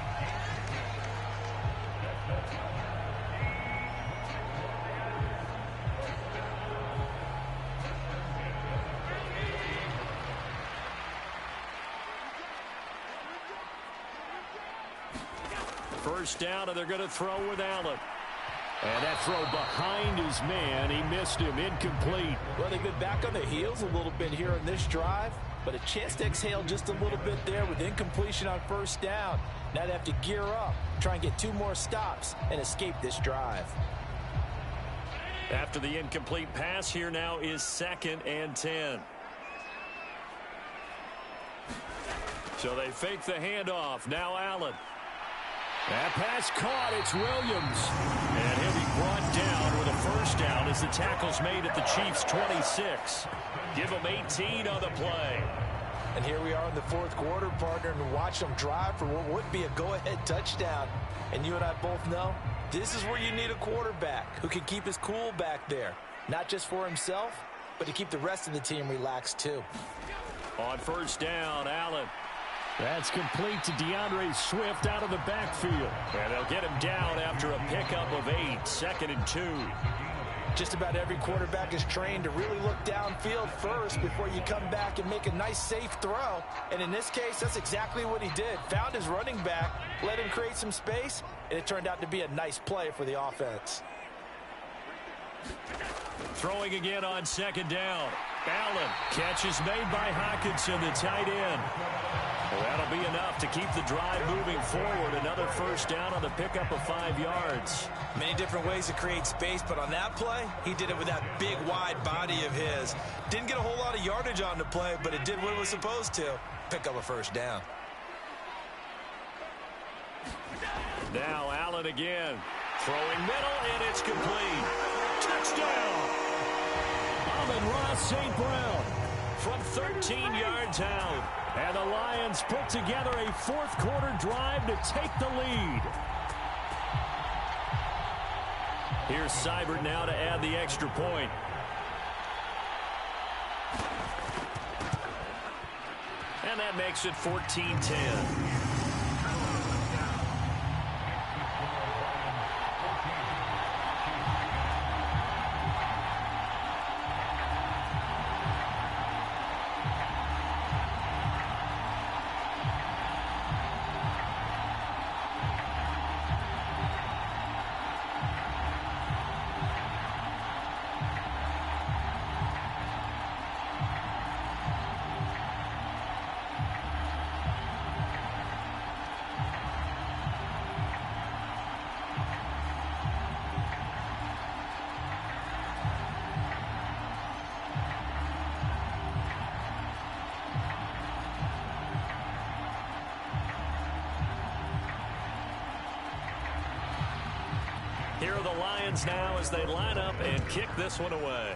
First down, and they're going to throw with Allen. And that throw behind his man. He missed him. Incomplete. Well, they've been back on their heels a little bit here on this drive, but a chance to exhale just a little bit there with incompletion on first down. Now they have to gear up, try and get 2 more stops, and escape this drive. After the incomplete pass, here now is 2nd and 10. So they fake the handoff. Now Allen. That pass caught. It's Williams. And he'll be brought down with a first down as the tackle's made at the Chiefs' 26. Give them 18 on the play. And here we are in the 4th quarter, partner, and watch them drive for what would be a go-ahead touchdown. And you and I both know this is where you need a quarterback who can keep his cool back there. Not just for himself, but to keep the rest of the team relaxed too. On first down, Allen. That's complete to DeAndre Swift out of the backfield. And they'll get him down after a pickup of 8. 2nd and 2. Just about every quarterback is trained to really look downfield first before you come back and make a nice, safe throw. And in this case, that's exactly what he did. Found his running back, let him create some space, and it turned out to be a nice play for the offense. Throwing again on 2nd down. Allen. Catch is made by Hockenson, the tight end. Well, that'll be enough to keep the drive moving forward. Another first down on the pickup of 5 yards. Many different ways to create space, but on that play, he did it with that big, wide body of his. Didn't get a whole lot of yardage on the play, but it did what it was supposed to. Pick up a first down. Now Allen again. Throwing middle, and it's complete. Touchdown! Amon-Ra St. Brown from 13 yards out. And the Lions put together a 4th quarter drive to take the lead. Here's Seibert now to add the extra point. And that makes it 14-10. Here are the Lions now as they line up and kick this one away.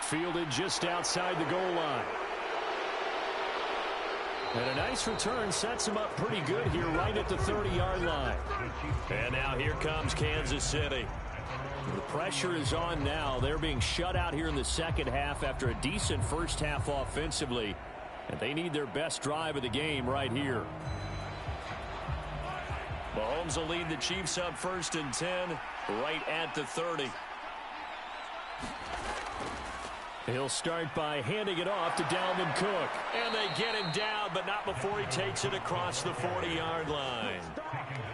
Fielded just outside the goal line. And a nice return sets them up pretty good here right at the 30-yard line. And now here comes Kansas City. The pressure is on now. They're being shut out here in the second half after a decent first half offensively. And they need their best drive of the game right here. Mahomes will lead the Chiefs up 1st and 10 right at the 30. He'll start by handing it off to Dalvin Cook. And they get him down, but not before he takes it across the 40-yard line.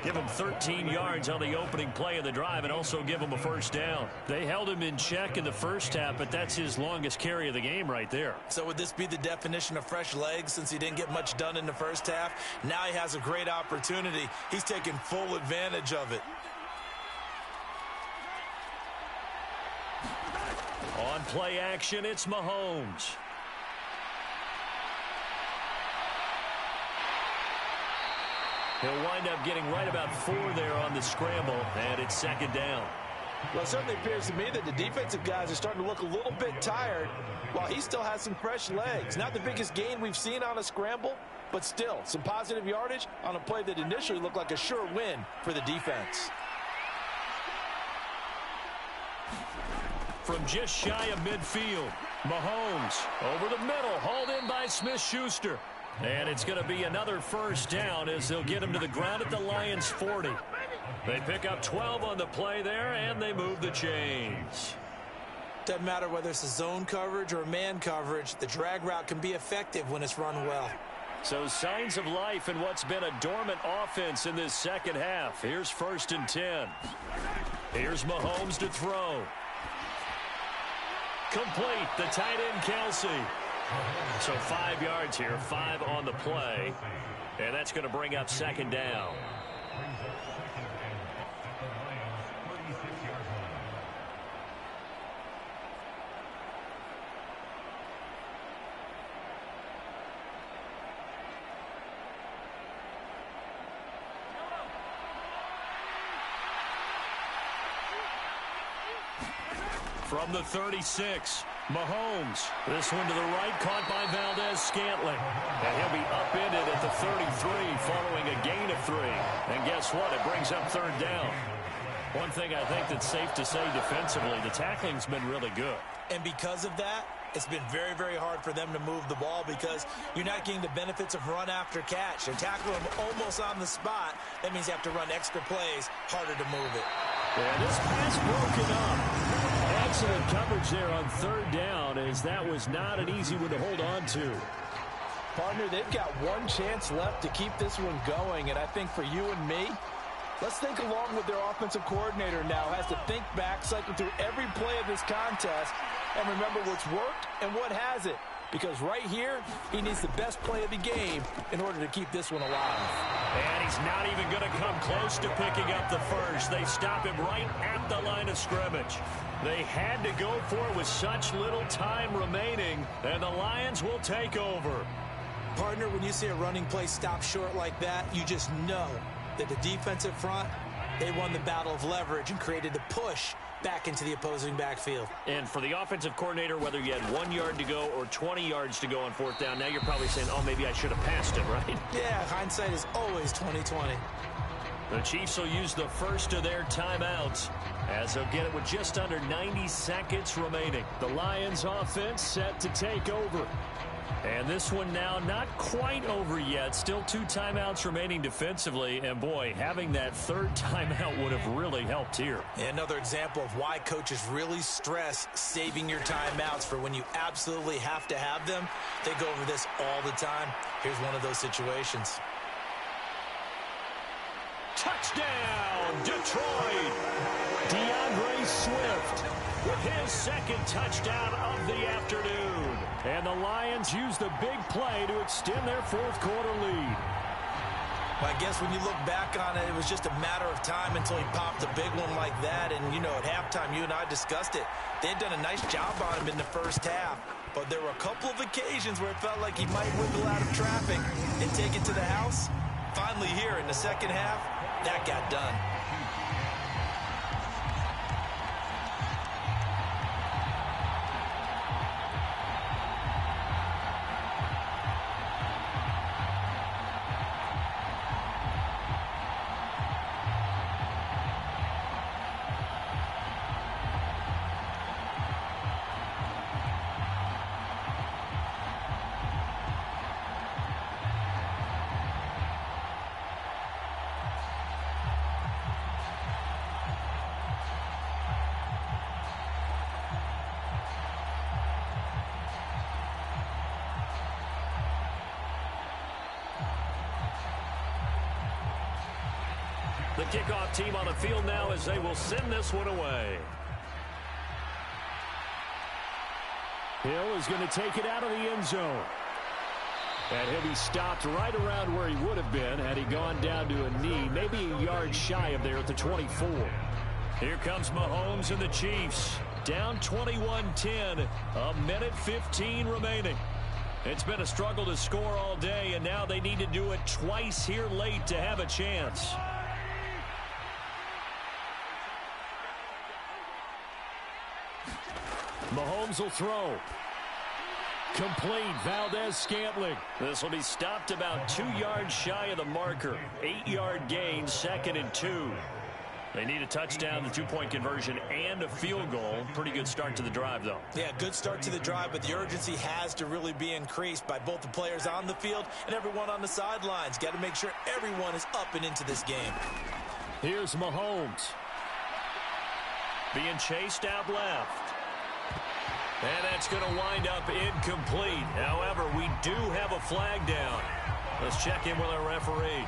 Give him 13 yards on the opening play of the drive and also give him a first down. They held him in check in the first half, but that's his longest carry of the game right there. So would this be the definition of fresh legs since he didn't get much done in the first half? Now he has a great opportunity. He's taking full advantage of it. On play action, it's Mahomes. He'll wind up getting right about 4 there on the scramble, and it's 2nd down. Well, it certainly appears to me that the defensive guys are starting to look a little bit tired while he still has some fresh legs. Not the biggest gain we've seen on a scramble, but still some positive yardage on a play that initially looked like a sure win for the defense. From just shy of midfield, Mahomes over the middle, hauled in by Smith-Schuster. And it's going to be another first down as they'll get him to the ground at the Lions' 40. They pick up 12 on the play there, and they move the chains. Doesn't matter whether it's a zone coverage or man coverage, the drag route can be effective when it's run well. So signs of life in what's been a dormant offense in this second half. Here's 1st and 10. Here's Mahomes to throw. Complete, the tight end Kelsey. So 5 yards here, 5 on the play. And that's going to bring up 2nd down. From the 36, Mahomes. This one to the right, caught by Valdez-Scantling. And he'll be upended at the 33 following a gain of 3. And guess what? It brings up 3rd down. One thing I think that's safe to say defensively, the tackling's been really good. And because of that, it's been very, very hard for them to move the ball because you're not getting the benefits of run after catch. They're tackling them almost on the spot. That means you have to run extra plays, harder to move it. Yeah, this pass broken up. Excellent coverage there on 3rd down, as that was not an easy one to hold on to. Partner, they've got one chance left to keep this one going, and I think for you and me, let's think along with their offensive coordinator now. Has to think back, cycle through every play of this contest, and remember what's worked and what hasn't. Because right here, he needs the best play of the game in order to keep this one alive. And he's not even going to come close to picking up the first. They stop him right at the line of scrimmage. They had to go for it with such little time remaining, and the Lions will take over. Partner, when you see a running play stop short like that, you just know that the defensive front, they won the battle of leverage and created the push back into the opposing backfield. And for the offensive coordinator, whether you had 1 yard to go or 20 yards to go on 4th down, now you're probably saying, oh, maybe I should have passed it, right? Yeah, hindsight is always 20/20. The Chiefs will use the first of their timeouts as they'll get it with just under 90 seconds remaining. The Lions offense set to take over. And this one now not quite over yet. Still 2 timeouts remaining defensively. And, boy, having that 3rd timeout would have really helped here. Another example of why coaches really stress saving your timeouts for when you absolutely have to have them. They go over this all the time. Here's one of those situations. Touchdown, Detroit! DeAndre Swift with his 2nd touchdown of the afternoon. And the Lions use the big play to extend their 4th quarter lead. I guess when you look back on it, it was just a matter of time until he popped a big one like that. And, you know, at halftime, you and I discussed it. They had done a nice job on him in the first half. But there were a couple of occasions where it felt like he might wiggle out of traffic and take it to the house. Finally here in the second half, that got done. kickoff team on the field now as they will send this one away. Hill is going to take it out of the end zone. And he'll be stopped right around where he would have been had he gone down to a knee, maybe a yard shy of there at the 24. Here comes Mahomes and the Chiefs. Down 21-10, a minute 15 remaining. It's been a struggle to score all day, and now they need to do it twice here late to have a chance. Mahomes will throw. Complete. Valdez-Scantling. This will be stopped about 2 yards shy of the marker. 8-yard gain, 2nd and 2. They need a touchdown, the 2-point conversion, and a field goal. Pretty good start to the drive, though. Yeah, good start to the drive, but the urgency has to really be increased by both the players on the field and everyone on the sidelines. Got to make sure everyone is up and into this game. Here's Mahomes. Being chased out left. And that's going to wind up incomplete. However, we do have a flag down. Let's check in with our referee.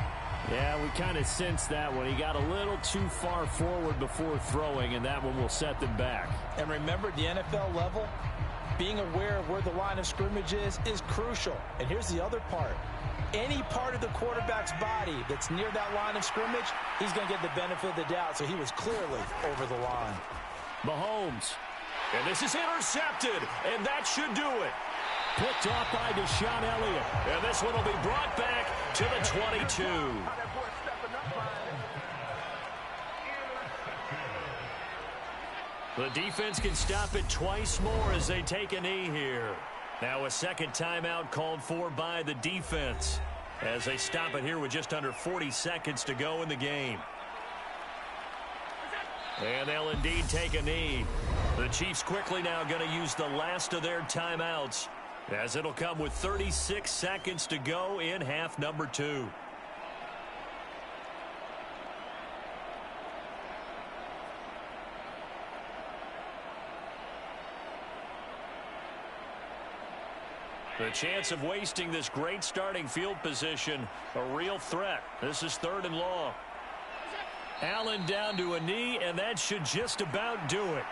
Yeah, we kind of sensed that one. He got a little too far forward before throwing, and that one will set them back. And remember, at the NFL level, being aware of where the line of scrimmage is crucial. And here's the other part. Any part of the quarterback's body that's near that line of scrimmage, he's going to get the benefit of the doubt. So he was clearly over the line. Mahomes. And this is intercepted, and that should do it. Picked off by Deshaun Elliott. And this one will be brought back to the 22. The defense can stop it twice more as they take a knee here. Now a second timeout called for by the defense as they stop it here with just under 40 seconds to go in the game. And they'll indeed take a knee. The Chiefs quickly now going to use the last of their timeouts, as it'll come with 36 seconds to go in half number 2. The chance of wasting this great starting field position, a real threat. This is 3rd and long. Allen down to a knee, and that should just about do it.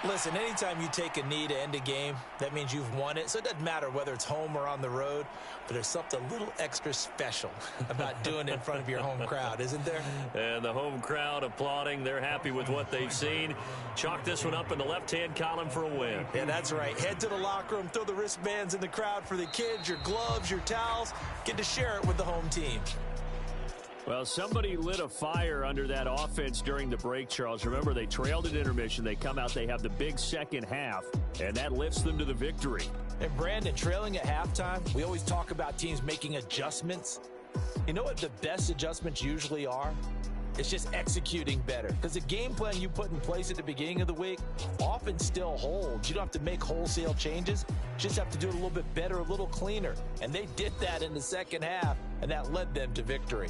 Listen, anytime you take a knee to end a game, that means you've won it. So it doesn't matter whether it's home or on the road, but there's something a little extra special about doing it in front of your home crowd, isn't there? And the home crowd applauding. They're happy with what they've seen. Chalk this one up in the left-hand column for a win. Yeah, that's right. Head to the locker room, throw the wristbands in the crowd for the kids, your gloves, your towels. Get to share it with the home team. Well, somebody lit a fire under that offense during the break, Charles. Remember, they trailed at intermission. They come out, they have the big second half, and that lifts them to the victory. And, Brandon, trailing at halftime, we always talk about teams making adjustments. You know what the best adjustments usually are? It's just executing better. Because the game plan you put in place at the beginning of the week often still holds. You don't have to make wholesale changes. You just have to do it a little bit better, a little cleaner. And they did that in the second half, and that led them to victory.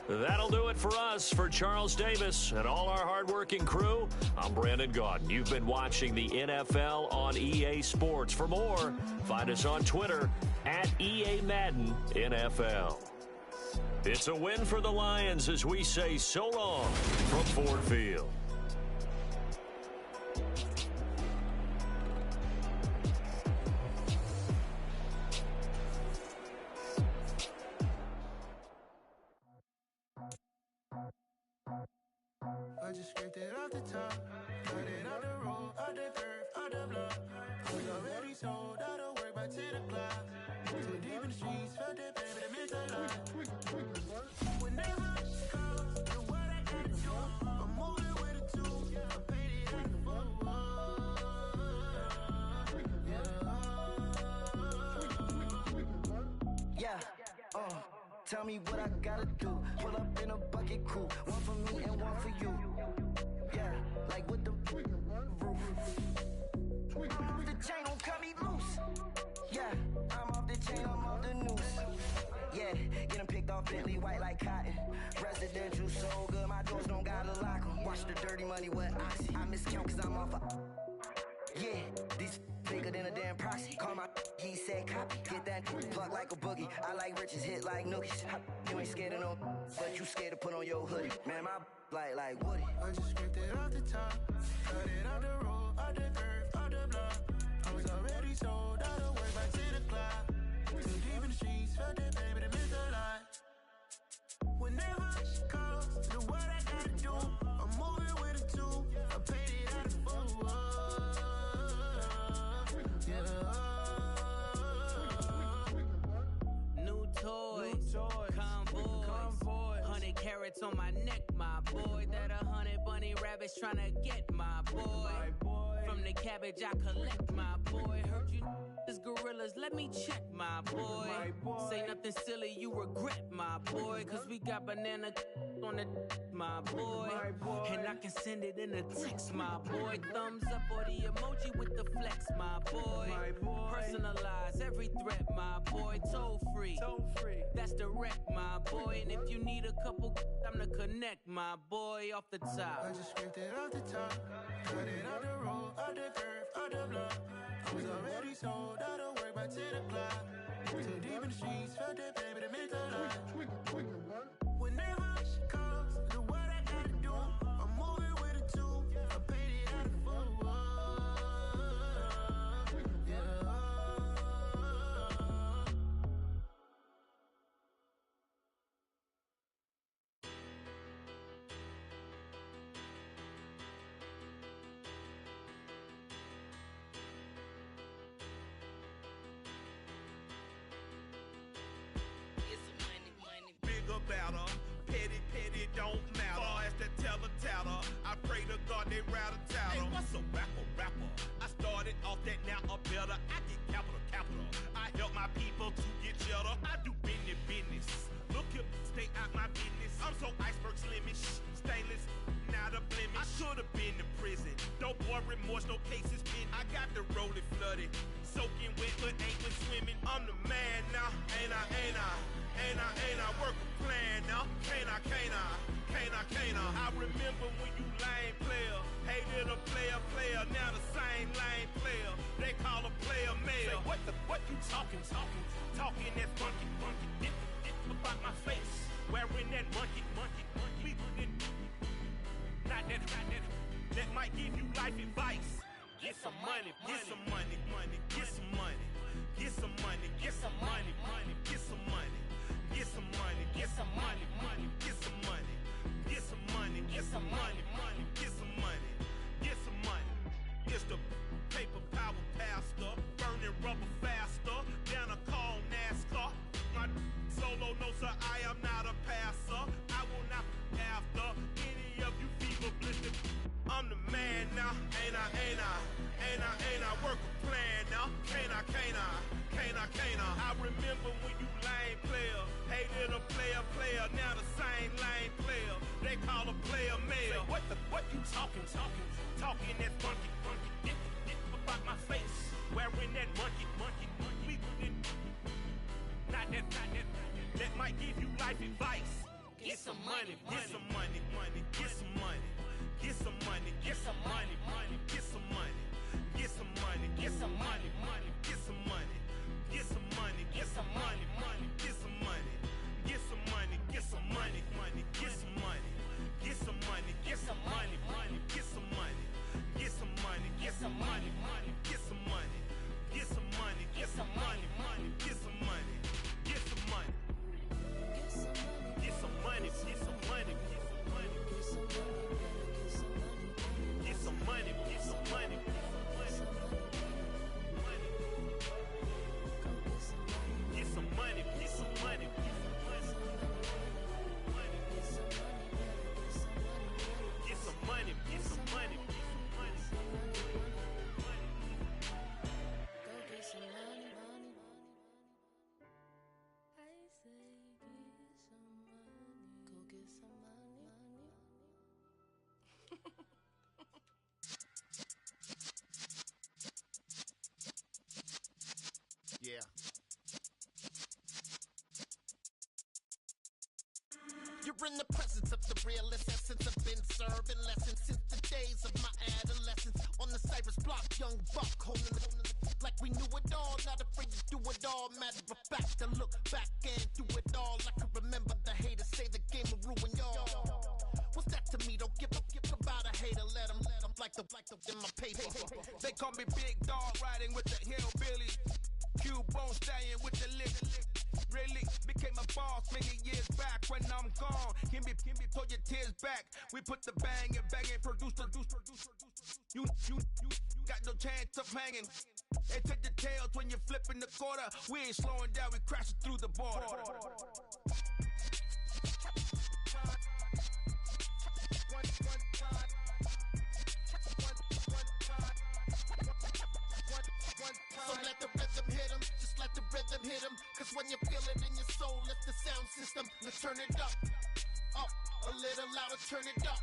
That'll do it for us. For Charles Davis and all our hardworking crew, I'm Brandon Gaudin. You've been watching the NFL on EA Sports. For more, find us on Twitter at EA Madden NFL. It's a win for the Lions as we say so long from Ford Field. I just scraped it off the top, cut it off the road, out the curve, out the block. We already sold, out of work by 10 o'clock. Too deep in the streets, felt that baby, that meant a lot. Whenever she calls, the what I gotta do, I'm moving with a two, I paid it at the tell me what I gotta do. Pull up in a bucket crew, one for me and one for you. Yeah, like with the roof. The chain don't cut me loose. off Bentley, white like cotton. Residential so good, my doors don't gotta lock 'em. Watch the dirty money with Oxy. I miscount cause I'm off a... Yeah, these bigger than a damn proxy. Call my he said copy. Get that plug like a boogie. I like riches, hit like nookies. You ain't scared of no, but you scared to put on your hoodie. Man, my like Woody. I just scraped it off the top, cut it off the road, off the curve, off the block. I was already sold out of work by 10 o'clock. Too deep in the streets, felt that baby, that meant a lot. Whenever she calls, do what I gotta do. I'm moving with a two, I paid it out of full. New toys, convoys, 100 carats on my neck, my boy. That 100 bunny rabbits tryna get my boy. From the cabbage I collect, my boy. Heard you is gorillas, let me check, my boy. Say nothing silly, you regret, my boy. Cause we got banana on the my boy. And I can send it in a text, my boy. Thumbs up or the emoji with the flex, my boy. Personalize every threat, my boy. Toll free, that's direct, my boy. And if you need a couple, I'm to connect, my boy, off the top. I just scraped it off the top, cut it off the road, off the curve, off the block. I was already sold out of work by 10 o'clock. Too deep in the streets, felt that baby, that meant a lot. Whenever she calls, do what I gotta do. I'm moving with a two, I paid it out of full. Better, petty don't matter. Far as the teller, I pray to God they rattle tattle. Hey, what's a rapper? I started off that, now I'm better. I get capital. I help my people to get cheddar. I do business. Look here, stay out my business. I'm so iceberg slimish, stainless, not a blemish. I should have been to prison. No boy remorse, no cases pinned. I got the rolling flooded, soaking wet, but ain't been swimming. I'm the man now, ain't I? Work a plan now, can't I? I remember when you lame player, hated a player, now the same lame player. They call a player mayor. Say, what you talking that funky, dip about my face, wearing that monkey. Not that, that might give you life advice. Get some money, get some money, get some money. Get some money, get some money, get some money. Get some money, get some money, get some money. Get some money, get some money, get some money. Get some money. It's the paper power pastor, burning rubber faster. Down a call NASCAR. My solo, no sir, I am not a passer. I will not after any of you fever blistered. I'm the man now, ain't I? Work a plan now, can't I? I remember when you lame player, hated a player, now the same lame player. They call a player mayor. Say, what you talking that funky, dip about my face, wearing that monkey. Not that, that might give you life advice. Get some money, get some money, get some money. Get some money, get some money, get some money. Get some money, get some money, get some money. Get some money, get some money, get some money. Get some money, get some money, get some money. Get some money, get some money, get some money. Get some money, get some money, get some money. Get some money, get some money, get some money. Get some money. Get some money, get some money. in the presence of the realest essence. I've been serving lessons since the days of my adolescence. On the Cypress block, young buck, holding like we knew it all. Not afraid to do it all. Matter of fact, I look back and do it all. I can remember the haters say the game will ruin y'all. What's that to me? Don't give about a hater. Let them like the in my paper. They call me Big Dog, riding with the hillbilly. Q-Bone stallion with the lick. Really became a boss many years back. When I'm gone, can be pull your tears back. We put the bang and produce. You got no chance of hanging. They take the tails when you're flipping the quarter. We ain't slowing down, we crashing through the border. So let the rhythm hit him, just let the rhythm hit him. Cause when you feel it in your soul, lift the sound system. Let's turn it up, a little louder, turn it up,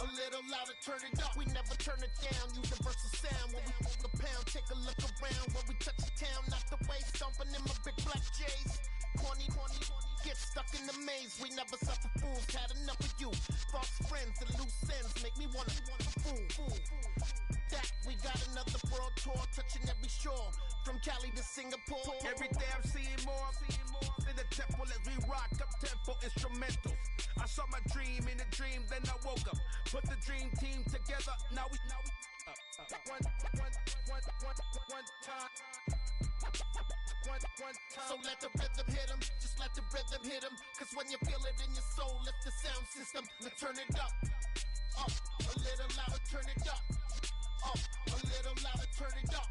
a little louder, turn it up. We never turn it down, universal sound. When we move the pound, take a look around. When we touch the town, not the way, stomping in my big black J's. Corny, get stuck in the maze. We never suffer fools, had enough of you. False friends and loose ends make me wanna fool. That we got another world tour, touching every shore, from Cali to Singapore. Every day I'm seeing more in the temple as we rock up tempo instrumentals. I saw my dream in a dream, then I woke up. Put the dream team together, now we one time. So let the rhythm hit him, just let the rhythm hit him. Cause when you feel it in your soul, lift the sound system. Let's turn it up, a little louder, turn it up, a little louder, turn it up.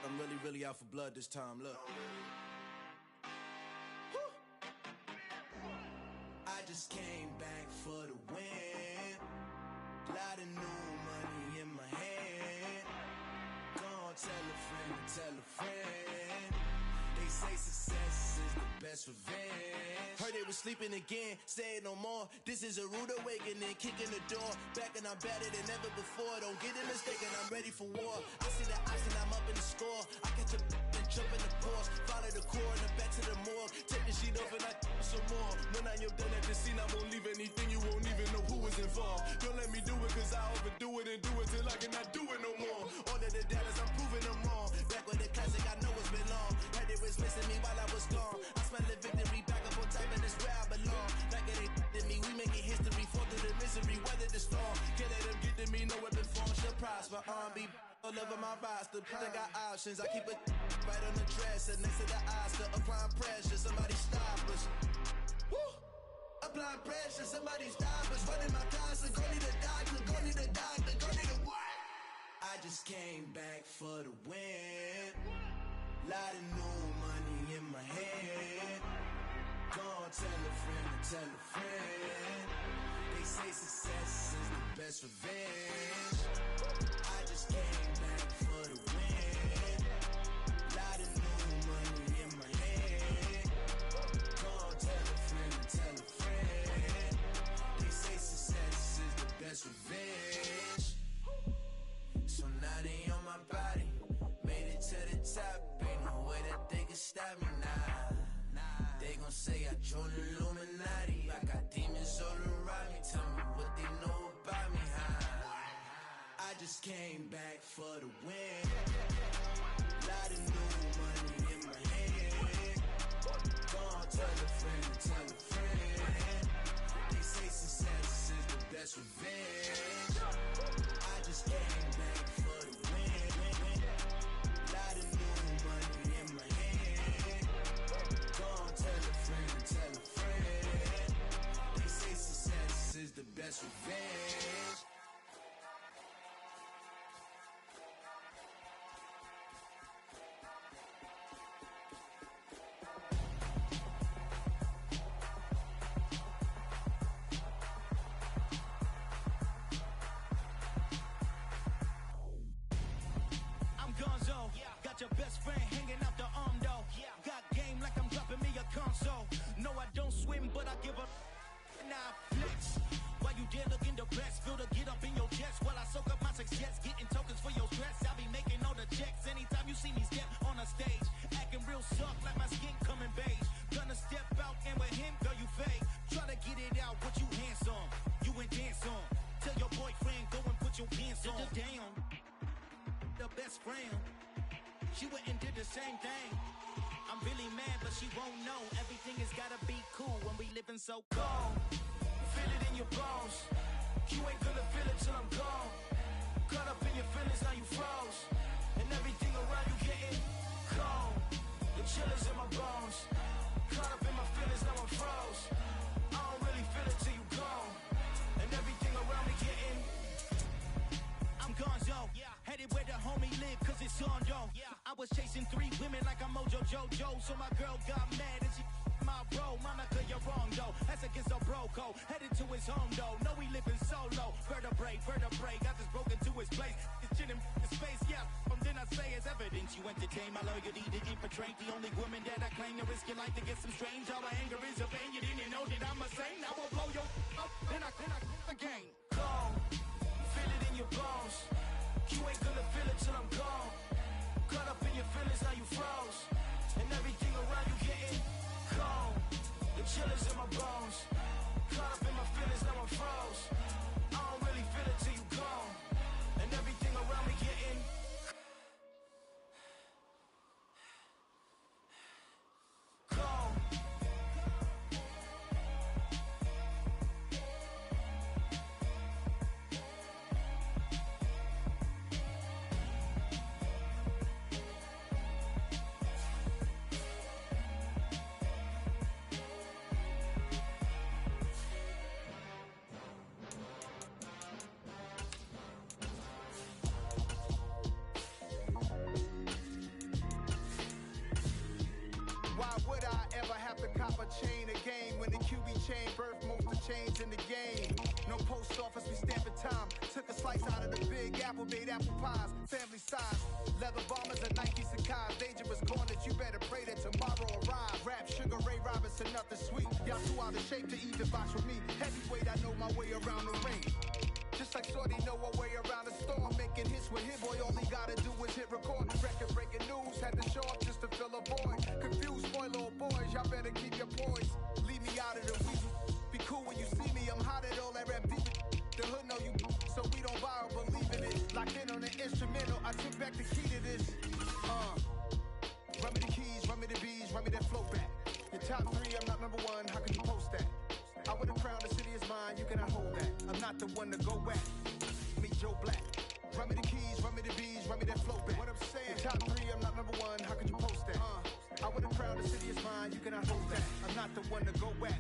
I'm really out for blood this time, look. I just came back for the win. Lot of new money in my hand. Gonna tell a friend. They say success is the best revenge. Heard they was sleeping again, say it no more. This is a rude awakening, kicking the door. Back and I'm better than ever before. Don't get it mistaken, I'm ready for war. I see the ice and I'm up in the score. I catch a and jump in the course. Follow the core and the back to the morgue. Take the sheet off and I some more. When I am done at the scene, I won't leave anything. You won't even know who was involved. Don't let me do it cause I overdo it and do it till I cannot do it no more. All of the doubters, I'm proving them wrong. Back with the classic, I know it's been long. Heard they was missing me while I was gone. I smell the victory back up on time and it's where I belong. Like it ain't to me, we making history. Fall through the misery, weather the storm. Can't let them get to me, no weapon form shall prosper. R&B all over my roster. I got options, I keep it right on the dresser. Next to the Oscar, applying pressure. Somebody stop us. Woo! Applying pressure, somebody stop us. Running my closet, go need a doctor, go need a doctor, go need a what? I just came back for the win. Lot of new money in my hand. Gonna tell a friend. They say success is the best revenge. I just came back for the win. Lot of new money in my hand. Gonna tell a friend. They say success is the best revenge. So now they on my body. Made it to the top. Ain't no way that they can stop me now. They gon' say I joined the Illuminati. I got demons all around me. Tell me what they know about me, huh? I just came back for the win. Lot of new money in my hand. Gonna tell a friend. They say success is the best revenge. I just came back for the win. Lot of new money in my hand. Gonna tell a friend. They say success is the best revenge. I'm Gonzo, got your best friend hanging out the arm though. Got game like I'm dropping me a console. No, I don't swim, but I give up. Instagram. She went and did the same thing. I'm really mad, but she won't know. Everything has gotta be cool when we living so cold. Feel it in your bones. You ain't gonna feel it till I'm gone. Caught up in your feelings, now you froze. And everything around you getting cold. The chill is in my bones. Caught up in my feelings, now I'm froze. I don't really feel it till you gone. And everything around me getting I'm gonzo. Headed where the homie live, cause it's on, yo. I was chasing 3 women like I'm Mojo Jojo. So my girl got mad and she my bro. Monica, you're wrong, though. That's against a bro code. Headed to his home, though. No, we living solo. Vertebrae. Got this broken to his place. It's chin in his face, yeah. Then I say it's evidence. You entertain my loyalty to infiltrate. The only woman that I claim to risk your life to get some strange. All my anger is a pain. You didn't know that I'm a saint. I will blow your up. Then I again. Go. Feel it in your bones. You ain't gonna feel it till I'm gone. Caught up in your feelings, now you froze. And everything around you getting cold. The chill is in my bones. Caught up in my feelings, now I'm froze. I don't really feel it till you gone. And everything around me getting cold. Why would I ever have to cop a chain again when the QB chain birthed most of the chains in the game? No post office, we stamping time. Took a slice out of the big apple, made apple pies, family size. Leather bombers and Nike Sacai's. Dangerous corners, you better pray that tomorrow arrive. Rap, Sugar Ray Robinson, nothing sweet. Y'all too out of shape to even box with me. Heavyweight, I know my way around the ring. Just like Shorty know her way around the storm. Making hits with Hit Boy, all he gotta do is hit record. Record breaking news, had to show up just to fill a void. Confused boy, little boys, y'all better keep your poise. Leave me out of the weasel. Be cool when you see me, I'm hot at all that rap deep. The hood know you, so we don't borrow, believe in it. Locked in on the instrumental, I took back the key to this. Run me the keys, run me the bees, run me that flow back. Your top 3, I'm not number 1, how can you post that? I would have crowned the city is mine, you cannot hold that. I'm not the one to go back. Meet Joe Black. Run me the keys, run me the bees, run me that flow back. What I'm saying, top 3, I'm not number 1, how could you post that? I would have crowned the city is mine, you cannot hold that. I'm not the one to go back.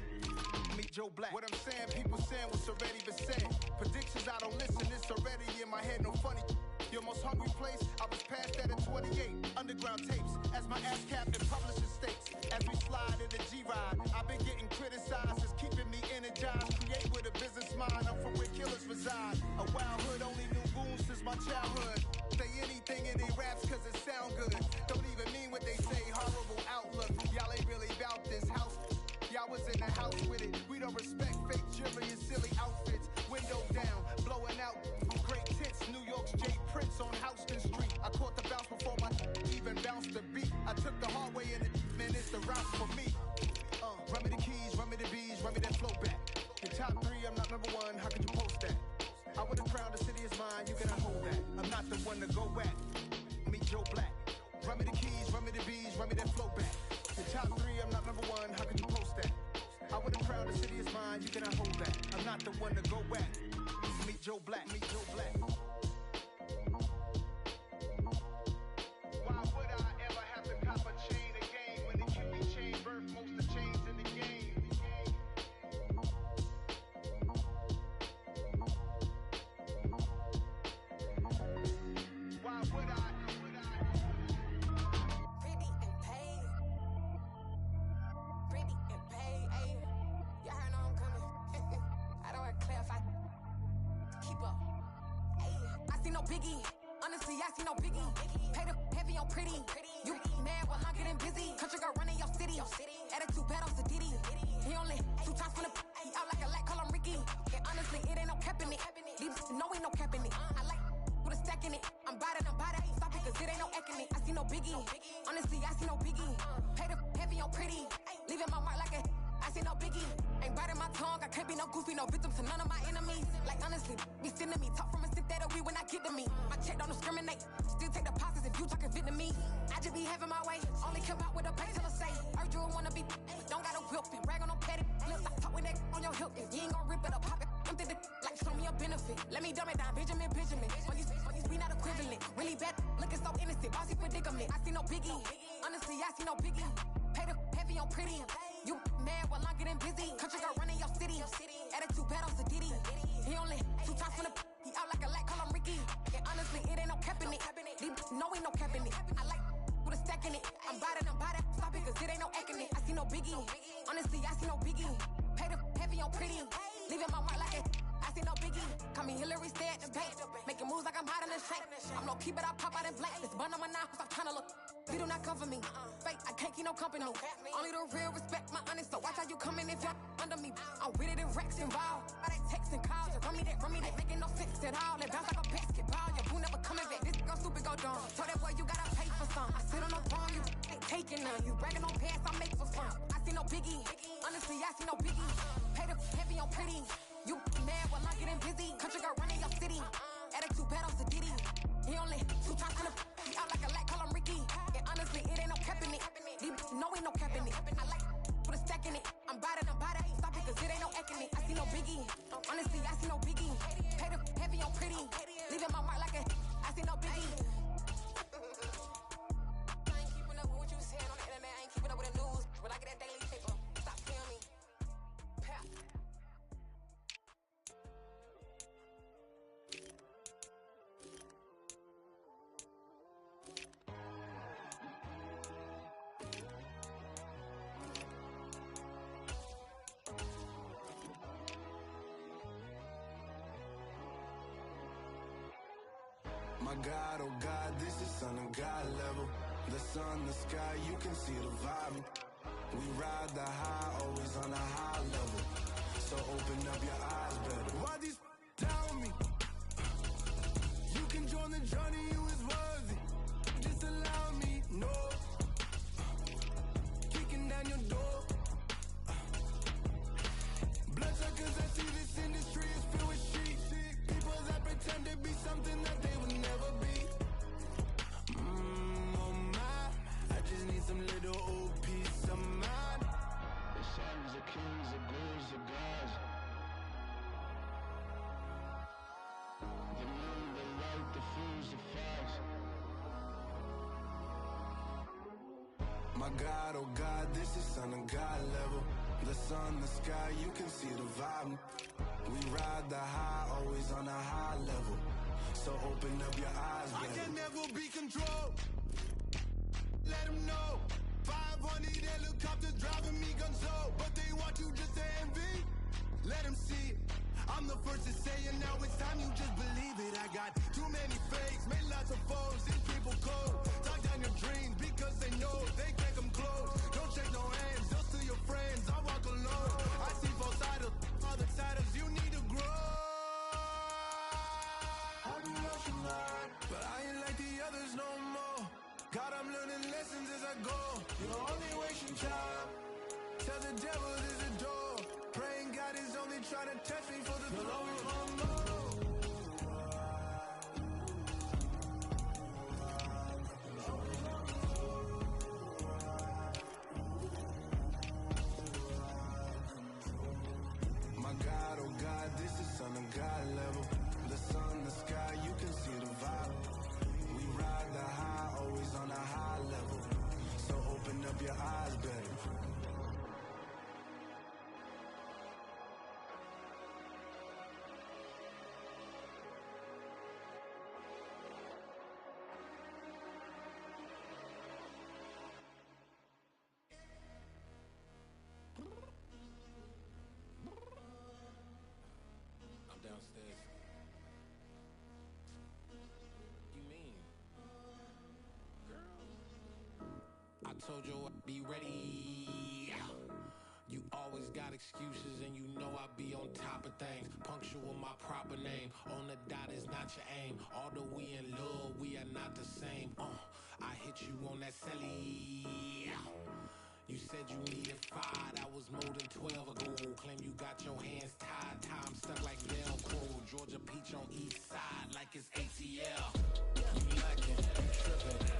Meet Joe Black. What I'm saying, people saying what's already been said. Predictions, I don't listen, it's already in my head, no funny. Your most hungry place, I was past that at 28. Underground tapes, as my ass cap in publishing states. As we slide in the G-Ride, I've been getting criticized, it's keeping me energized. Create with a business mind, I'm from where killers reside. A wild hood, only knew goons since my childhood. Say anything in they raps cause it sound good. Don't even mean what they say, horrible outlook. Y'all ain't really about this house. Y'all was in the house with it. We don't respect fake jewelry and silly outfits. Window down, blowing out great tits. New York's J. Prince on Houston Street. I caught the bounce before my even bounced the beat. I took the hard way in it, man, it's the route for me. Run me the keys, run me the bees, run me that flow back. Your top 3, I'm not number 1, how can you post that? I would have crowned the city is mine, you cannot hold that. I'm not the one to go back. Meet Joe Black. Run me the keys, run me the bees, run me that flow back. Your top 3, I'm not number 1, how can you post that? I would have crowned the city is mine, you cannot hold that. I'm not the one to go back. Meet Joe Black, meet Joe Black. Why would I ever have to cop a chain again when the QB chain birthed most of the chains in the game? Why would I? Pretty and paid. Pretty and paid, ayy. Y'all heard know I'm coming. I don't want to clarify. Keep up. Ayy. I see no biggie. Honestly, I see no biggie. Paid up heavy on pretty. You mad while I'm getting busy. Country girl running your city. Attitude bad on Sadiddy. He only 2 times from the he out like a lack, call him Ricky. And honestly, it ain't no cap in it. These know ain't no cap in it. I like with a stack in it. I'm by that, stop it, cause it ain't no acting it. I see no biggie. Honestly, I see no biggie. Paid up heavy on pretty. Leaving my mark like a I see no biggie. Ain't biting my tongue, I can't be no goofy, no victim to none of my enemies. Like honestly, be sending me talk from a synthetic we when I get to me. My check don't discriminate. Still take deposits You talking Vietnamese? I just be having my way. Only care about what the pay teller say. Heard you wanna be, don't gotta whip it. Brag on no petty lips. I talk with that on your hip. If you ain't gon' rip it up, pop it. I'm thinking like show me a benefit. Let me dumb it down, Benjamin. We not equivalent. Really bad, looking so innocent. Bossy predicament. I see no biggie. Honestly, I see no biggie. Pay the heavy on pretty. You mad while I'm getting busy. Country girl running your city. Attitude bad on Sadiddy. He only 2 times from the. He out like a light, call him Ricky. And honestly, it ain't no cap in it. No, ain't no cap in it. I like with a stack in it. I'm by that. Stop it, cause it ain't no acting it. I see no biggie. Honestly, I see no biggie. Pay the heavy on pretty. Leaving my mark like it. I see no biggie. Call me Hillary, stay at the bank. Making moves like I'm hiding in shank. I'm low key, but I pop out in blank. This bun on my knife, stop trying to look. They do not come for me. Fake, I can't keep no company. Only the real respect my honest. So watch how you coming if you're under me. I'm with it in Rex involved. I they text and calls. Just run me that. Making no sense at all. They bounce like a basketball. Your boo never coming back. This go stupid, go dumb. Told that boy you gotta pay for some. I sit on no throne, you ain't taking none. You bragging on past, I make for fun. I see no biggie. Honestly, I see no biggie. Pay the heavy on pretty. You mad while I'm getting busy. Country girl running your city. Attitude bad on Sadiddy. He only 2 times from the. He out like a light, call him Ricky. And honestly, it ain't no cap in it. No, ain't no cap in it. I like put a stack in it. I'm by that. Stop it, cause it ain't no acting it. I see no biggie. Honestly, I see no biggie. Pay the heavy on pretty. Leaving my mark like a. I see no biggie. I ain't keeping up with what you saying on the internet. I ain't keeping up with the news. But I get that daily paper. Stop paying me. Pap. My God, oh God, this is son of God level. The sun, the sky, you can see the vibe. We ride the high, always on a high level. So open up your eyes better. Why these tell me? You can join the journey, you is worthy. Just allow me, no. Kicking down your door. Bloodsuckers, I see this industry is filled with sheep. People that pretend to be something that they will never be. Oh my, I just need some little old peace of mind. The sons of kings, the gurus, the gods. The moon, the light, the fools, the facts. My God, oh God, this is son of God level. The sun, the sky, you can see the vibe. We ride the high, always on a high level. So open up your eyes, baby. I can never be controlled. Let them know. 500 helicopters driving me gunso. But they want you just to envy. Let them see it. I'm the first to say it, now it's time you just believe it. I got too many fakes, made lots of foes. These people cold. Talk down your dreams because they know they can't come close. Don't shake no hands, just to your friends. I walk alone. I see both sides, other siders. You need to grow. I'm emotional, but I ain't like the others no more. God, I'm learning lessons as I go. You're only wasting time. Tell the devil there's a door. Praying God is only trying to test me for the glory of my Lord. My God, oh God, this is son of God level. The sun, the sky, you can see the vibe. We ride the high, always on a high level. So open up your eyes, baby. I'm downstairs. You mean? Girl. I told you I'd be ready. You always got excuses and you know I be on top of things. Punctual my proper name. On the dot is not your aim. Although we in love, we are not the same. I hit you on that celly. You said you needed 5, that was more than 12 ago. Claim you got your hands tied, time stuck like Velcro. Georgia Peach on east side like it's ATL. You lacking, you tripping.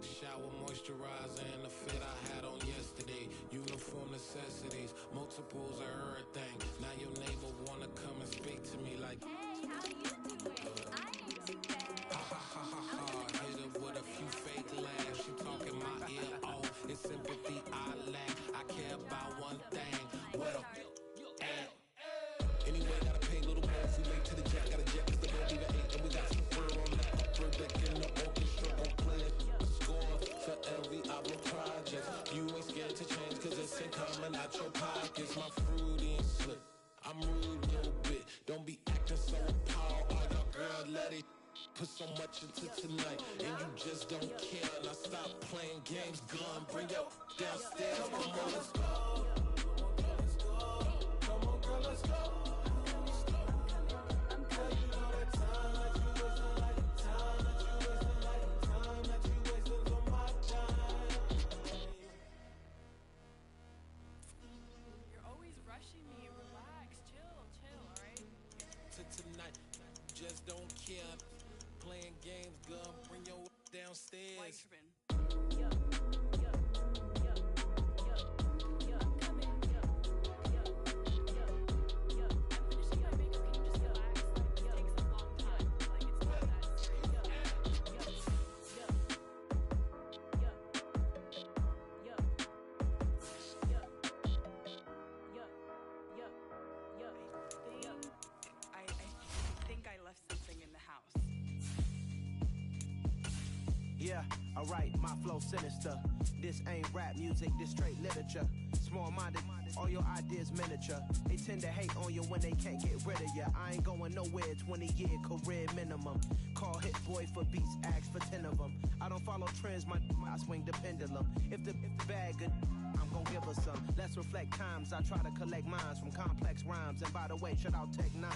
Shower moisturizer and the fit I had on yesterday. Uniform necessities, multiples of everything. Now your neighbor wanna come and speak to me like, hey, how you doing? I ain't too bad. Ha ha ha ha ha. Hit her with a few fake laughs. She talking my ear off. It's sympathy I lack. I care about one thing. Well, anyway, gotta pay a little more if we late to the jack. Got a jet cause the don't even ate. And we got some fur on that upper deck in the orchestra. Gon' play it. Score for every album project. You ain't scared to change cause it's ain't coming out your pockets. My fruity and slip. I'm rude a little bit. Don't be acting so appalled. Oh, your girl, let it put so much into tonight. And you just don't care. Now stop playing games. Gun, bring your downstairs. Come on, let's go. Come on, girl, let's go. Just don't care. Playing games, gun, bring your downstairs. Yeah, alright, my flow sinister. This ain't rap music, this straight literature. Small-minded, all your ideas miniature. They tend to hate on you when they can't get rid of you. I ain't going nowhere, 20-year career minimum. Call Hit Boy for beats, ask for 10 of them. I don't follow trends, I swing the pendulum. If the bag good, I'm gon' give her some. Let's reflect times, I try to collect minds from complex rhymes. And by the way, shout out Tech 9.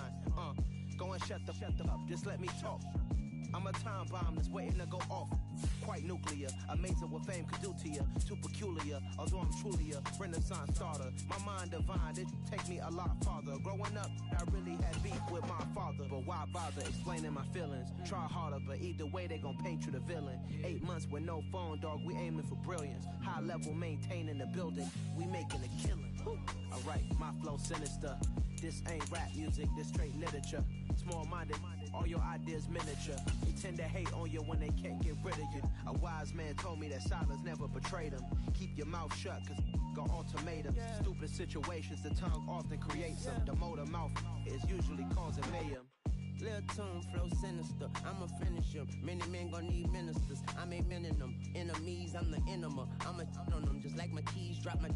Go and shut the up, just let me talk. I'm a time bomb that's waiting to go off. Quite nuclear, amazing what fame could do to you. Too peculiar, although I'm truly a renaissance starter. My mind divine, it take me a lot farther. Growing up, I really had beef with my father. But why bother explaining my feelings? Try harder, but either way they gon' paint you the villain. 8 months with no phone, dog, we aiming for brilliance. High level maintaining the building, we making a killing. Alright, my flow sinister. This ain't rap music, this straight literature. Small-minded, all your ideas miniature. They tend to hate on you when they can't get rid of you. A wise man told me that silence never betrayed him. Keep your mouth shut, cause got ultimatums. Stupid situations, the tongue often creates them. The motor mouth is usually causing mayhem. Lil' tune, flow sinister, I'ma finish him. Many men gon' need ministers, I'm aiming them. Enemies, I'm the enema, I'ma on them. Just like my keys, drop my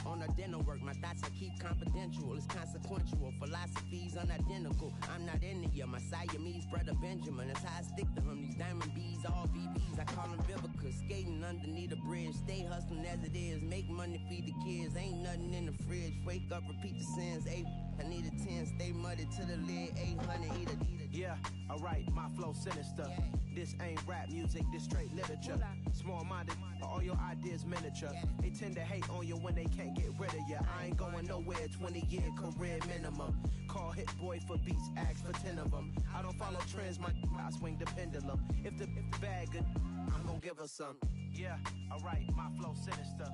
on a dinner work. My thoughts I keep confidential, it's consequential. Philosophies unidentical, I'm not into you. My Siamese brother Benjamin, that's how I stick to him. These diamond bees, all VBs, I call them Vivica. Skating underneath a bridge, stay hustling as it is. Make money, feed the kids, ain't nothing in the fridge. Wake up, repeat the sins, I need a 10, stay muddy to the lid, 800, eat a. Yeah, alright, my flow sinister. This ain't rap music, this straight literature. Small-minded, all your ideas miniature. They tend to hate on you when they can't get rid of you. I ain't going nowhere, 20-year career minimum. Call Hit Boy for beats, ask for 10 of them. I don't follow trends, I swing the pendulum. If the bag good, I'm gon' give her some. Yeah, alright, my flow sinister.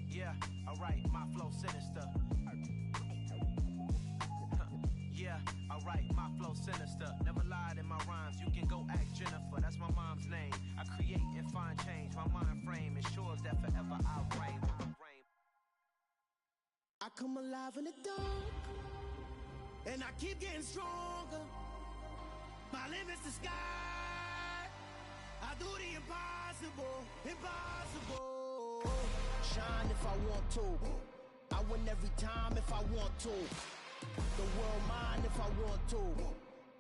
Yeah, alright, my flow sinister. Yeah, alright, my flow sinister. Never lied in my rhymes, you can go ask Jennifer, that's my mom's name. I create and find change, my mind frame ensures that forever I reign. I come alive in the dark, and I keep getting stronger. My limit's the sky, I do the impossible, impossible. Shine if I want to, I win every time if I want to. The world mine if I want to.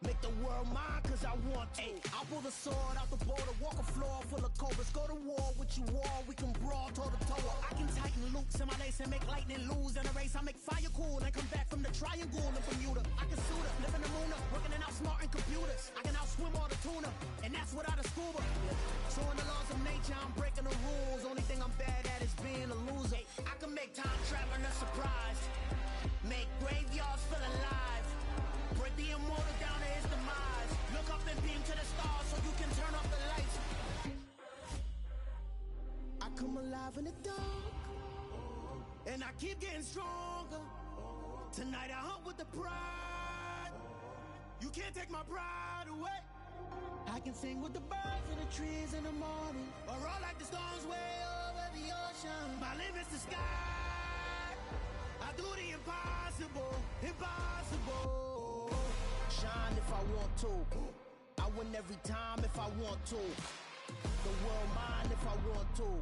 Make the world mine cause I want to. I'll pull the sword out the border, walk a floor full of cobras. Go to war with you war, we can brawl toe to toe. I can tighten loops in my lace and make lightning lose in a race. I make fire cool and come back from the triangle in Bermuda. I can suit up, live in the moon up, working and outsmarting computers. I can outswim all the tuna, and that's without a scuba. So in the laws of nature, I'm breaking the rules. Only thing I'm bad at is being a loser. I can make time traveling a surprise. Make graveyards feel alive. Break the immortal down to his demise. Look up and beam to the stars so you can turn keep getting stronger. Tonight I hunt with the pride. You can't take my pride away. I can sing with the birds and the trees in the morning, or roll like the storms way over the ocean. My limit's the sky. I do the impossible, impossible. Shine if I want to. I win every time if I want to. The world mine if I want to.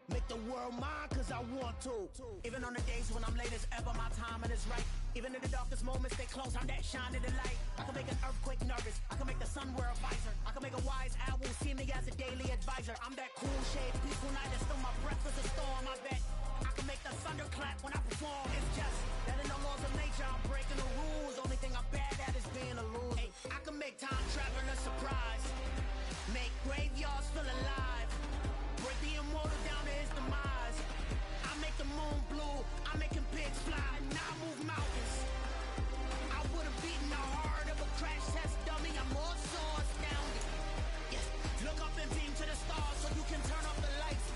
Make the world mine cause I want to. Even on the days when I'm late as ever, my timing is right. Even in the darkest moments, stay close, I'm that shining the light. I can make an earthquake nervous, I can make the sun wear a visor. I can make a wise owl see me as a daily advisor. I'm that cool shade, peaceful night, and still my breath is a storm, I bet. I can make the thunder clap when I perform. It's just that in the laws of nature, I'm breaking the rules. Only thing I'm bad at is being a loser. Hey, I can make time travel a surprise. Make graveyards feel alive. Break the immortal down to his demise. I make the moon blue, I'm making pigs fly. Now I move mountains. I would've beaten the heart of a crash test dummy. I'm more so astounded. Yeah, look up and beam to the stars so you can turn off the lights.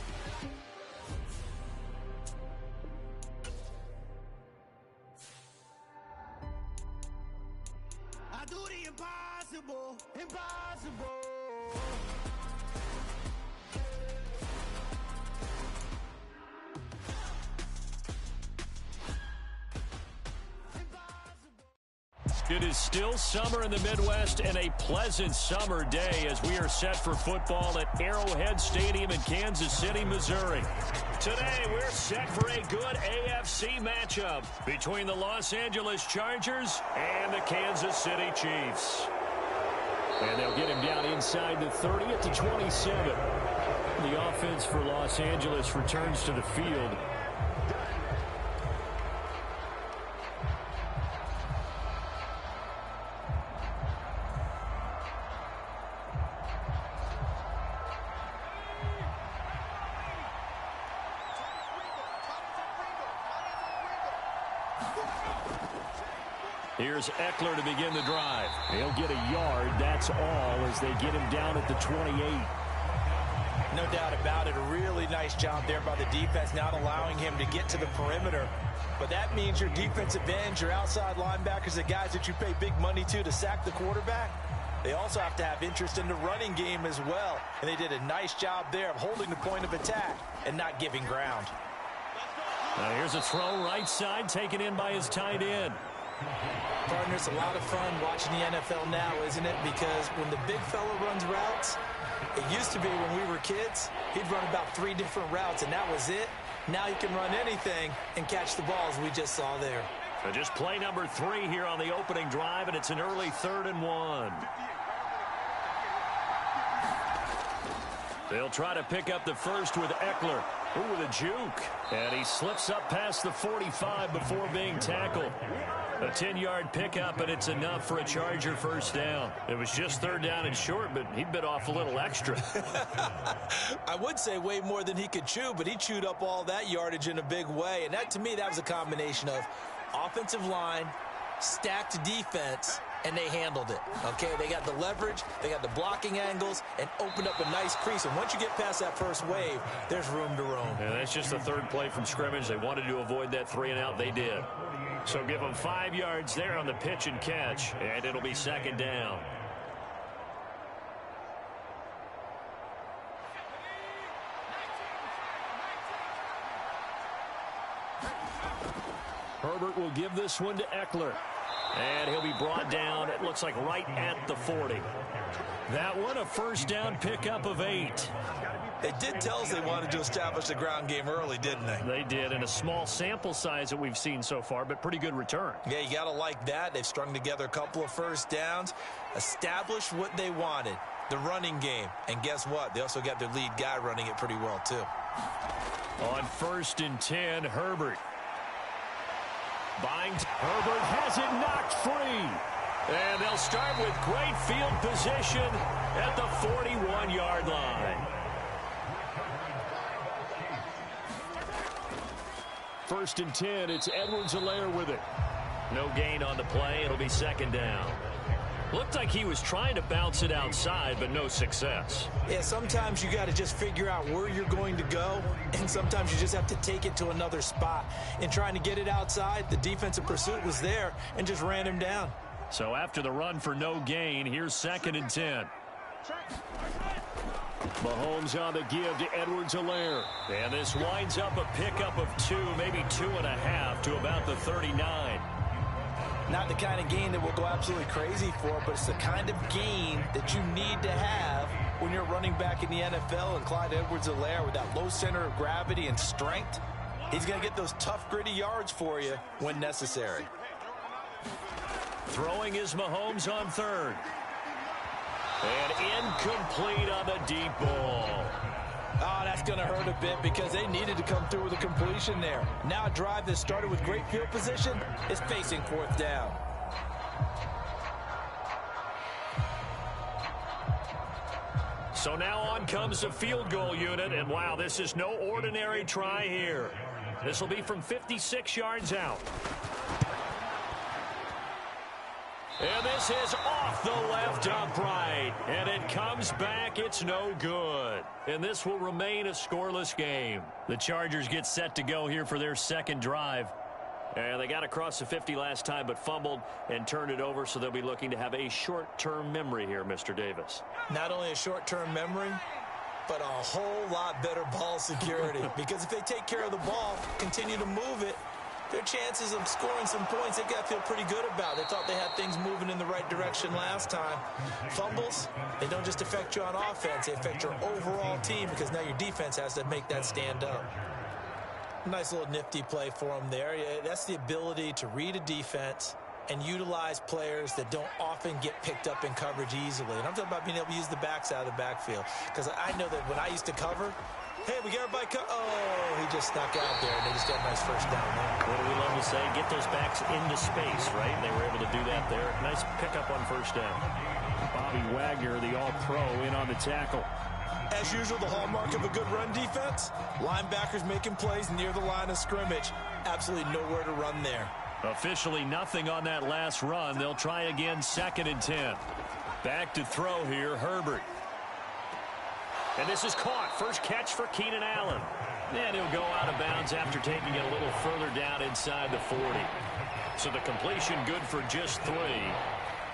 I do the impossible, impossible. It is still summer in the Midwest and a pleasant summer day as we are set for football at Arrowhead Stadium in Kansas City, Missouri. Today, we're set for a good AFC matchup between the Los Angeles Chargers and the Kansas City Chiefs. And they'll get him down inside the 30 at the 27. The offense for Los Angeles returns to the field. Here's Eckler to begin the drive. He'll get a yard, that's all, as they get him down at the 28. No doubt about it. A really nice job there by the defense, not allowing him to get to the perimeter. But that means your defensive ends, your outside linebackers, the guys that you pay big money to sack the quarterback, they also have to have interest in the running game as well. And they did a nice job there of holding the point of attack and not giving ground. Now here's a throw right side, taken in by his tight end. Partner, it's a lot of fun watching the NFL now, isn't it? Because when the big fella runs routes, it used to be when we were kids, he'd run about 3 different routes, and that was it. Now he can run anything and catch the balls we just saw there. So just play number 3 here on the opening drive, and it's an early 3rd and 1. They'll try to pick up the first with Eckler. Ooh, with a juke. And he slips up past the 45 before being tackled. A 10-yard pickup, and it's enough for a Charger first down. It was just 3rd down and short, but he bit off a little extra. I would say way more than he could chew, but he chewed up all that yardage in a big way. And that, to me, that was a combination of offensive line, stacked defense, and they handled it. Okay, they got the leverage, they got the blocking angles, and opened up a nice crease. And once you get past that first wave, there's room to roam. And that's just the 3rd play from scrimmage. They wanted to avoid that 3-and-out. They did. So give them 5 yards there on the pitch and catch, and it'll be 2nd down. Herbert will give this one to Eckler. And he'll be brought down, it looks like right at the 40. That one, a first down pickup of 8. They did tell us they wanted to establish the ground game early, didn't they? They did, in a small sample size that we've seen so far, but pretty good return. Yeah, you got to like that. They've strung together a couple of first downs, established what they wanted, the running game. And guess what? They also got their lead guy running it pretty well, too. On 1st and 10, Herbert. Herbert has it knocked free. And they'll start with great field position at the 41-yard line. 1st and 10, it's Edwards-Helaire with it. No gain on the play, it'll be 2nd down. Looked like he was trying to bounce it outside, but no success. Yeah, sometimes you got to just figure out where you're going to go, and sometimes you just have to take it to another spot. In trying to get it outside, the defensive pursuit was there and just ran him down. So after the run for no gain, here's 2nd and 10. Mahomes on the give to Edwards-Helaire. And this winds up a pickup of 2, maybe 2.5 to about the 39. Not the kind of gain that we'll go absolutely crazy for, but it's the kind of gain that you need to have when you're running back in the NFL. And Clyde Edwards-Helaire, with that low center of gravity and strength, he's going to get those tough, gritty yards for you when necessary. Throwing is Mahomes on 3rd. And incomplete on the deep ball. Oh, that's going to hurt a bit because they needed to come through with a completion there. Now a drive that started with great field position is facing 4th down. So now on comes the field goal unit, and wow, this is no ordinary try here. This will be from 56 yards out. And this is off the left upright. And it comes back. It's no good. And this will remain a scoreless game. The Chargers get set to go here for their 2nd drive. And they got across the 50 last time but fumbled and turned it over, so they'll be looking to have a short-term memory here, Mr. Davis. Not only a short-term memory, but a whole lot better ball security. Because if they take care of the ball, continue to move it, their chances of scoring some points, they got to feel pretty good about. They thought they had things moving in the right direction last time. Fumbles, they don't just affect you on offense. They affect your overall team because now your defense has to make that stand up. Nice little nifty play for them there. Yeah, that's the ability to read a defense and utilize players that don't often get picked up in coverage easily. And I'm talking about being able to use the backs out of the backfield. Because I know that when I used to cover, hey, we get everybody oh, he just snuck out there, and they just got a nice first down there. What do we love to say? Get those backs into space, right? They were able to do that there. Nice pickup on first down. Bobby Wagner, the all-pro, in on the tackle. As usual, the hallmark of a good run defense, linebackers making plays near the line of scrimmage. Absolutely nowhere to run there. Officially nothing on that last run. They'll try again, 2nd and 10. Back to throw here, Herbert. And this is caught. First catch for Keenan Allen. And he'll go out of bounds after taking it a little further down inside the 40. So the completion good for just 3.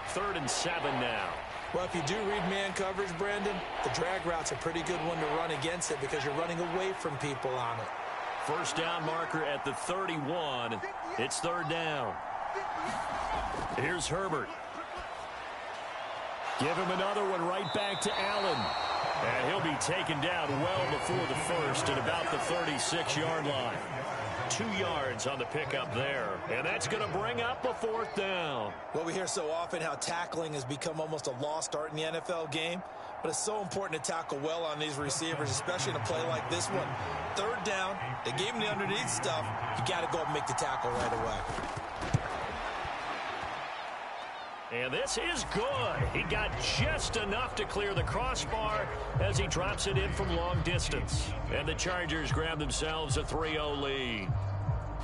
3rd and 7 now. Well, if you do read man coverage, Brandon, the drag route's a pretty good one to run against it because you're running away from people on it. First down marker at the 31. It's 3rd down. Here's Herbert. Give him another one right back to Allen. And he'll be taken down well before the first at about the 36-yard line. 2 yards on the pickup there. And that's going to bring up a 4th down. Well, we hear so often how tackling has become almost a lost art in the NFL game. But it's so important to tackle well on these receivers, especially in a play like this one. 3rd down, they gave him the underneath stuff. You got to go up and make the tackle right away. And this is good. He got just enough to clear the crossbar as he drops it in from long distance. And the Chargers grab themselves a 3-0 lead.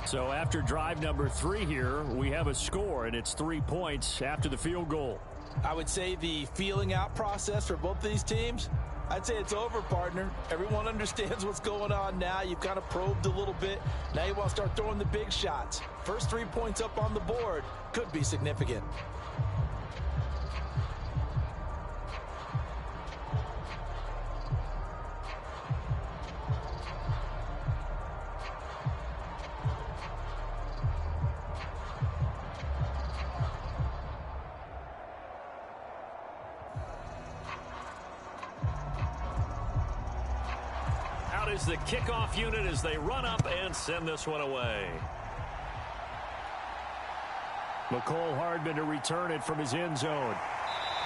So after drive number 3 here, we have a score, and it's 3 points after the field goal. I would say the feeling out process for both these teams, I'd say it's over, partner. Everyone understands what's going on now. You've kind of probed a little bit. Now you want to start throwing the big shots. First 3 points up on the board could be significant. Is the kickoff unit as they run up and send this one away. McCole Hardman to return it from his end zone.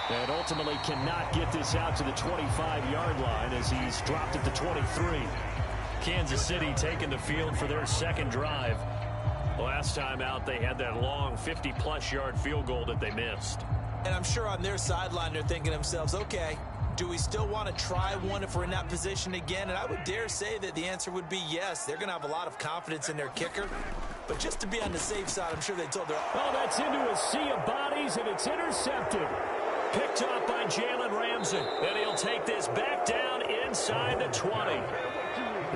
And ultimately cannot get this out to the 25-yard line as he's dropped at the 23. Kansas City taking the field for their 2nd drive. Last time out, they had that long 50-plus yard field goal that they missed. And I'm sure on their sideline they're thinking to themselves, okay, do we still want to try one if we're in that position again? And I would dare say that the answer would be yes. They're going to have a lot of confidence in their kicker. But just to be on the safe side, I'm sure they told their... Oh, that's into a sea of bodies, and it's intercepted. Picked up by Jalen Ramsey. And he'll take this back down inside the 20.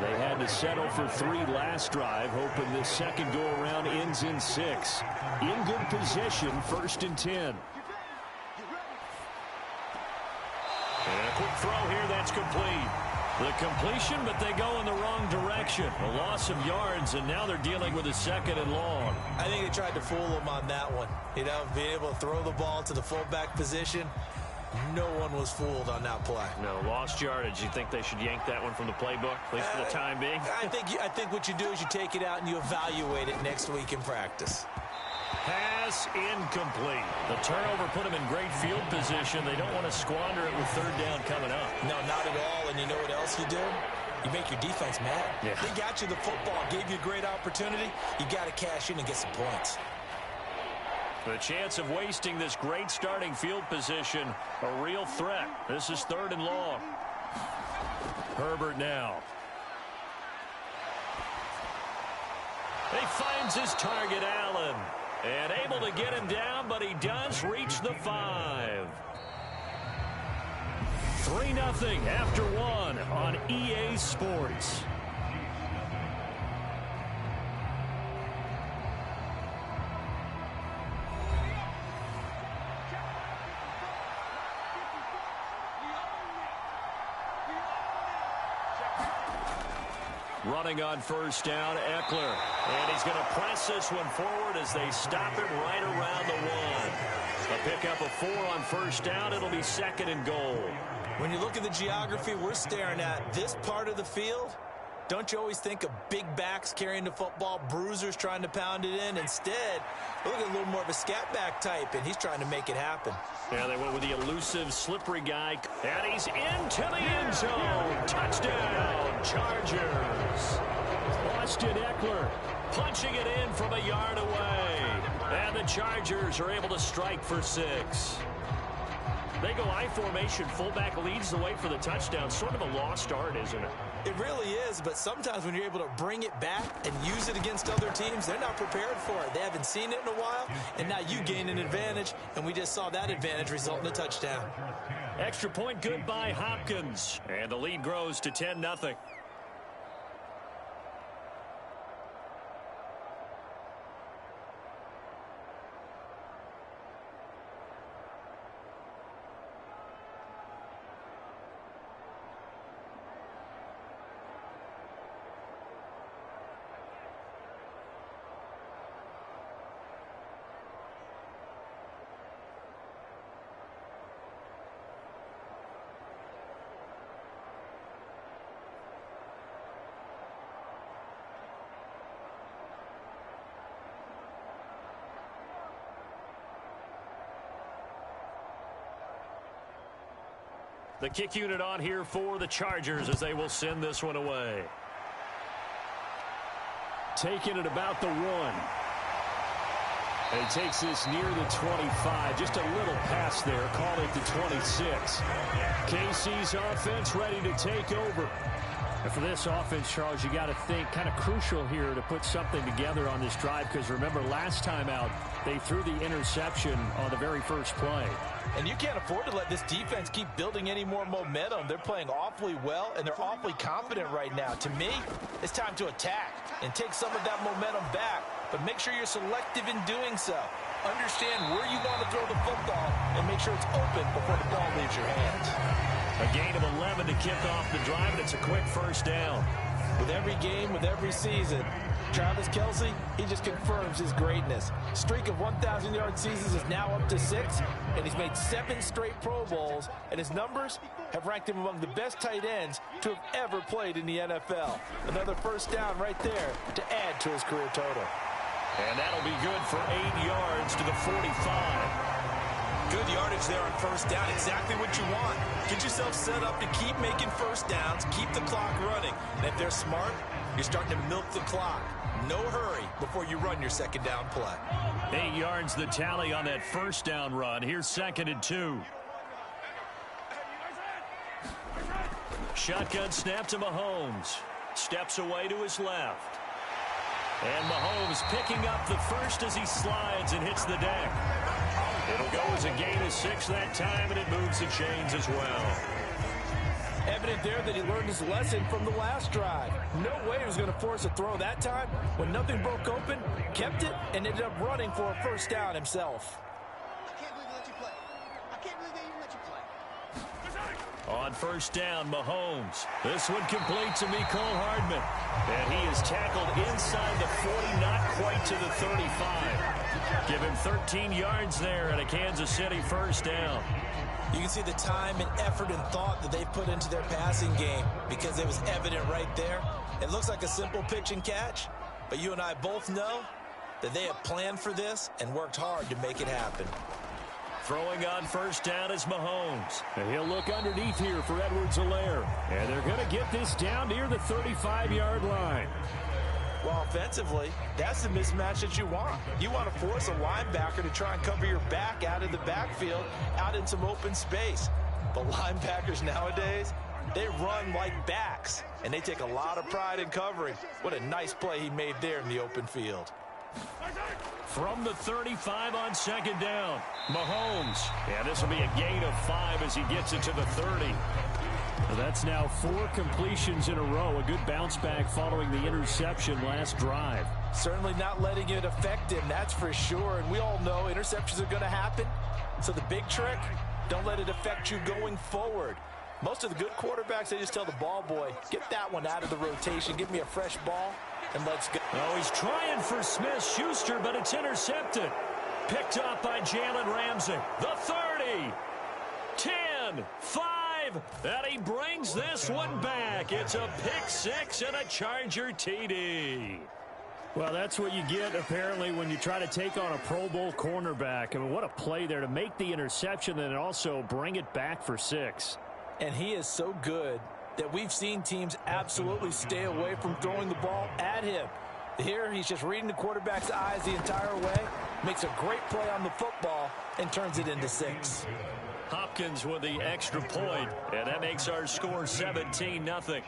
They had to settle for 3 last drive, hoping this second go-around ends in 6. In good position, 1st and 10. And a quick throw here, that's complete. The completion, but they go in the wrong direction. A loss of yards, and now they're dealing with a 2nd and long. I think they tried to fool him on that one. You know, being able to throw the ball to the fullback position. No one was fooled on that play. No, lost yardage. You think they should yank that one from the playbook, at least for the time being? I think what you do is you take it out and you evaluate it next week in practice. Pass incomplete. The turnover put them in great field position. They don't want to squander it with 3rd down coming up. No, not at all. And you know what else you do? You make your defense mad. Yeah. They got you the football, gave you a great opportunity. You got to cash in and get some points. The chance of wasting this great starting field position, a real threat. This is 3rd and long. Herbert now. He finds his target, Allen. And able to get him down, but he does reach the 5. 3-0 after 1 on EA Sports. Running on 1st down, Eckler. And he's going to press this one forward as they stop him right around the 1. A pickup of 4 on 1st down. It'll be 2nd and goal. When you look at the geography we're staring at, this part of the field, don't you always think of big backs carrying the football, bruisers trying to pound it in? Instead, look at a little more of a scat back type, and he's trying to make it happen. Yeah, they went with the elusive, slippery guy. And he's into the end zone. Touchdown, Chargers. Austin Eckler punching it in from a yard away. And the Chargers are able to strike for 6. They go I formation. Fullback leads the way for the touchdown. Sort of a lost art, isn't it? It really is, but sometimes when you're able to bring it back and use it against other teams, they're not prepared for it. They haven't seen it in a while, and now you gain an advantage, and we just saw that advantage result in a touchdown. Extra point good by Hopkins, and the lead grows to 10-0. The kick unit on here for the Chargers as they will send this one away. Taking it about the 1. And he takes this near the 25. Just a little pass there. Call it the 26. KC's offense ready to take over. And for this offense, Charles, you got to think kind of crucial here to put something together on this drive, because remember last time out they threw the interception on the very first play. And you can't afford to let this defense keep building any more momentum. They're playing awfully well, and they're awfully confident right now. To me, it's time to attack and take some of that momentum back, but make sure you're selective in doing so. Understand where you want to throw the football and make sure it's open before the ball leaves your hands. A gain of 11 to kick off the drive, and it's a quick 1st down. With every game, with every season, Travis Kelce, he just confirms his greatness. Streak of 1,000-yard seasons is now up to 6, and he's made 7 straight Pro Bowls, and his numbers have ranked him among the best tight ends to have ever played in the NFL. Another 1st down right there to add to his career total. And that'll be good for 8 yards to the 45. Good yardage there on 1st down. Exactly what you want. Get yourself set up to keep making 1st downs, keep the clock running. And if they're smart, you're starting to milk the clock. No hurry before you run your 2nd down play. 8 yards the tally on that 1st down run. Here's 2nd and 2. Shotgun snap to Mahomes. Steps away to his left. And Mahomes picking up the 1st as he slides and hits the deck. It'll go as a gain of 6 that time, and it moves the chains as well. Evident there that he learned his lesson from the last drive. No way he was going to force a throw that time. When nothing broke open, kept it, and ended up running for a first down himself. I can't believe they let you play. I can't believe they even let you play. On first down, Mahomes. This one complete to Mecole Hardman. And he is tackled inside the 40, not quite to the 35. Give him 13 yards there and a Kansas City first down. You can see the time and effort and thought that they put into their passing game because it was evident right there. It looks like a simple pitch and catch, but you and I both know that they have planned for this and worked hard to make it happen. Throwing on first down is Mahomes. And he'll look underneath here for Edwards-Helaire. And they're going to get this down near the 35-yard line. Well, offensively, that's the mismatch that you want. You want to force a linebacker to try and cover your back out of the backfield, out in some open space. But linebackers nowadays, they run like backs, and they take a lot of pride in covering. What a nice play he made there in the open field. From the 35 on second down, Mahomes. And this will be a gain of 5 as he gets it to the 30. That's now 4 completions in a row. A good bounce back following the interception last drive. Certainly not letting it affect him, that's for sure. And we all know interceptions are going to happen. So the big trick, don't let it affect you going forward. Most of the good quarterbacks, they just tell the ball boy, get that one out of the rotation, give me a fresh ball, and let's go. Oh, he's trying for Smith-Schuster, but it's intercepted. Picked up by Jalen Ramsey. The 30, 10, 5. And he brings this one back. It's a pick 6 and a Charger TD. Well, that's what you get, apparently, when you try to take on a Pro Bowl cornerback. I mean, what a play there to make the interception and also bring it back for 6. And he is so good that we've seen teams absolutely stay away from throwing the ball at him. Here, he's just reading the quarterback's eyes the entire way, makes a great play on the football, and turns it into 6. Hopkins with the extra point, and that makes our score 17-0.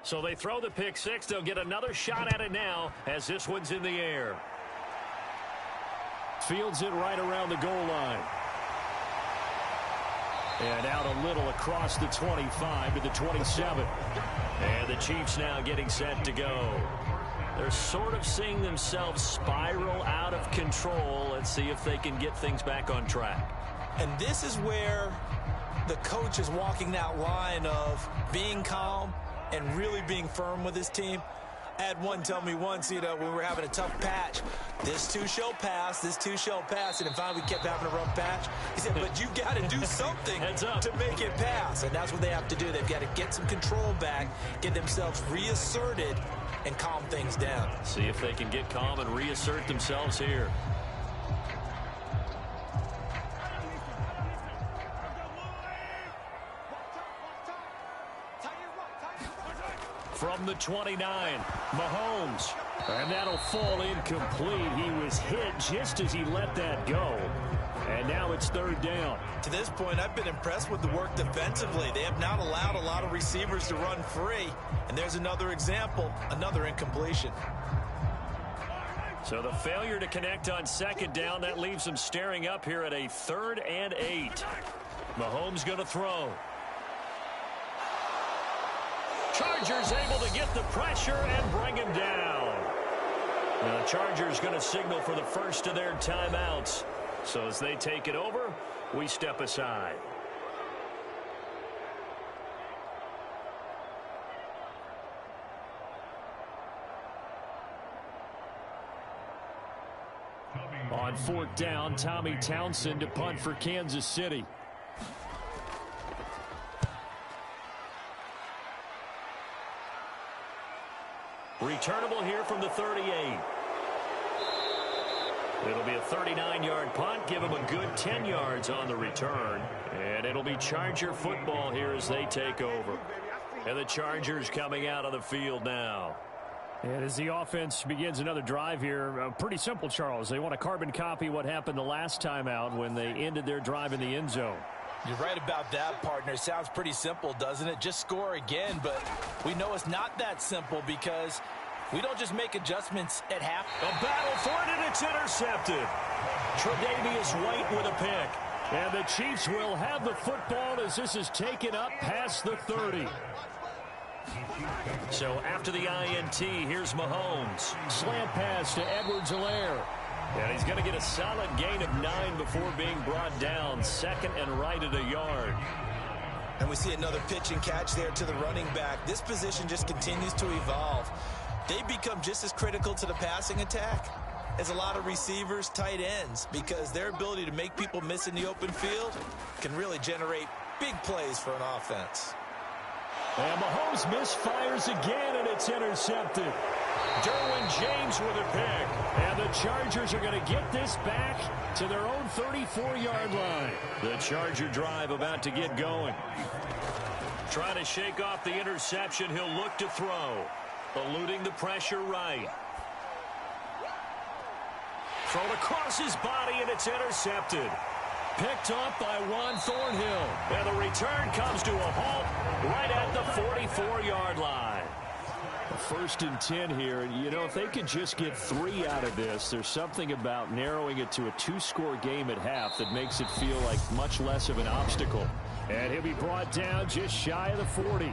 So they throw the pick 6. They'll get another shot at it now as this one's in the air. Fields it right around the goal line. And out a little across the 25 to the 27. And the Chiefs now getting set to go. They're sort of seeing themselves spiral out of control. Let's see if they can get things back on track. And this is where the coach is walking that line of being calm and really being firm with his team. I had one tell me once, when we were having a tough patch, this too shall pass, this too shall pass, and finally we kept having a rough patch. He said, but you got to do something to make it pass, and that's what they have to do. They've got to get some control back, get themselves reasserted, and calm things down. See if they can get calm and reassert themselves here. From the 29, Mahomes. And that'll fall incomplete. He was hit just as he let that go. And now it's third down. To this point, I've been impressed with the work defensively. They have not allowed a lot of receivers to run free. And there's another example, another incompletion. So the failure to connect on second down, that leaves them staring up here at a 3rd and 8. Mahomes going to throw. Chargers able to get the pressure and bring him down. Now the Chargers going to signal for the first of their timeouts. So as they take it over, we step aside. On 4th down. Tommy Townsend to punt for Kansas City. Returnable here from the 38. It'll be a 39-yard punt. Give them a good 10 yards on the return. And it'll be Charger football here as they take over. And the Chargers coming out on the field now. And as the offense begins another drive here, pretty simple, Charles. They want to carbon copy what happened the last time out when they ended their drive in the end zone. You're right about that, partner. It sounds pretty simple, doesn't it? Just score again, but we know it's not that simple because we don't just make adjustments at half. A battle for it, and it's intercepted. Tre'Davious White with a pick. And the Chiefs will have the football as this is taken up past the 30. So after the INT, here's Mahomes. Slant pass to Edwards-Helaire. And he's going to get a solid gain of 9 before being brought down. 2nd and right at a yard. And we see another pitch and catch there to the running back. This position just continues to evolve. They become just as critical to the passing attack as a lot of receivers, tight ends, because their ability to make people miss in the open field can really generate big plays for an offense. And Mahomes misfires again, and it's intercepted. Derwin James with a pick. And the Chargers are going to get this back to their own 34-yard line. The Charger drive about to get going. Trying to shake off the interception. He'll look to throw. Eluding the pressure right. Thrown across his body, and it's intercepted. Picked off by Juan Thornhill. And the return comes to a halt right at the 44-yard line. 1st and 10 here. You know, if they could just get 3 out of this, there's something about narrowing it to a 2-score game at half that makes it feel like much less of an obstacle. And he'll be brought down just shy of the 40.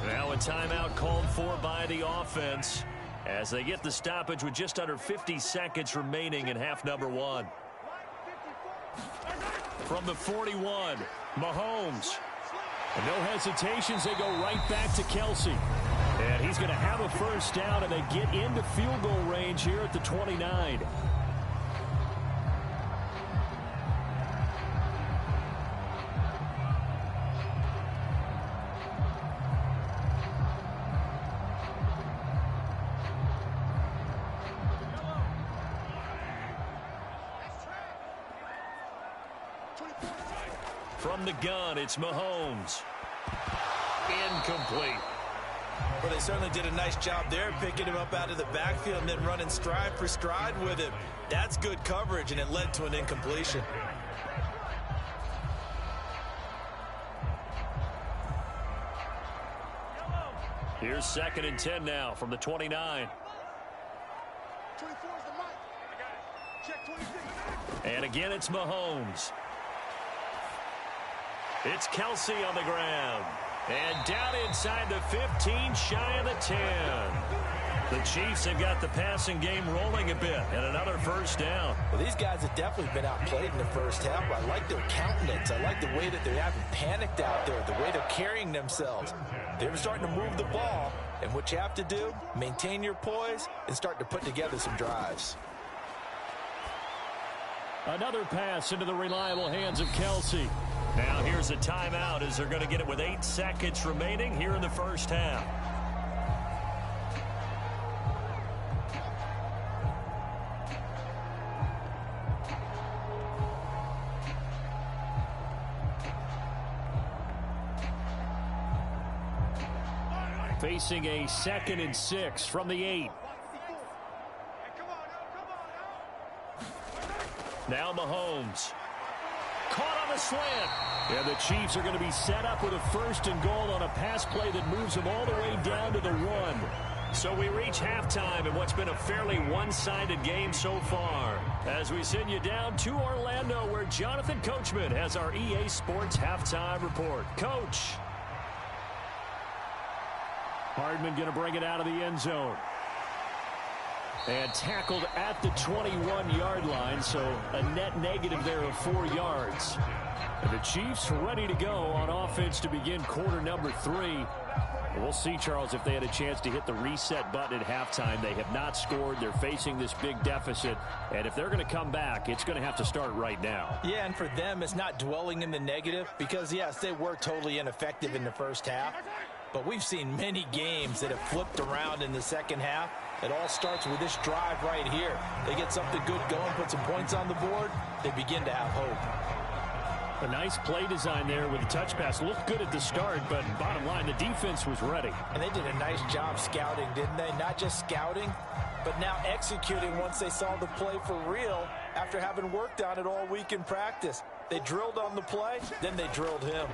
Now a timeout called for by the offense as they get the stoppage with just under 50 seconds remaining in half number 1. From the 41, Mahomes. And no hesitations, they go right back to Kelce. And he's going to have a 1st down, and they get into field goal range here at the 29. From the gun, it's Mahomes. Incomplete. Well, they certainly did a nice job there, picking him up out of the backfield and then running stride for stride with him. That's good coverage, and it led to an incompletion. Here's 2nd and 10 now from the 29. And again, it's Mahomes. It's Kelce on the ground. And down inside the 15, shy of the 10. The Chiefs have got the passing game rolling a bit, and another 1st down. Well, these guys have definitely been outplayed in the 1st half. I like their countenance. I like the way that they haven't panicked out there, the way they're carrying themselves. They're starting to move the ball, and what you have to do, maintain your poise and start to put together some drives. Another pass into the reliable hands of Kelce. Now here's a timeout as they're going to get it with 8 seconds remaining here in the 1st half. Facing a 2nd and 6 from the 8. Now Mahomes. Caught on the slant. And the Chiefs are going to be set up with a 1st and goal on a pass play that moves them all the way down to the 1. So we reach halftime in what's been a fairly one-sided game so far. As we send you down to Orlando, where Jonathan Coachman has our EA Sports halftime report. Coach. Hardman going to bring it out of the end zone. And tackled at the 21-yard line, so a net negative there of 4 yards. And the Chiefs ready to go on offense to begin quarter number 3. We'll see, Charles, if they had a chance to hit the reset button at halftime. They have not scored. They're facing this big deficit. And if they're going to come back, it's going to have to start right now. Yeah, and for them, it's not dwelling in the negative because, yes, they were totally ineffective in the first half. But we've seen many games that have flipped around in the second half. It all starts with this drive right here. They get something good going, put some points on the board, they begin to have hope. A nice play design there with a touch pass. Looked good at the start, but bottom line, the defense was ready. And they did a nice job scouting, didn't they? Not just scouting, but now executing once they saw the play for real after having worked on it all week in practice. They drilled on the play, then they drilled him.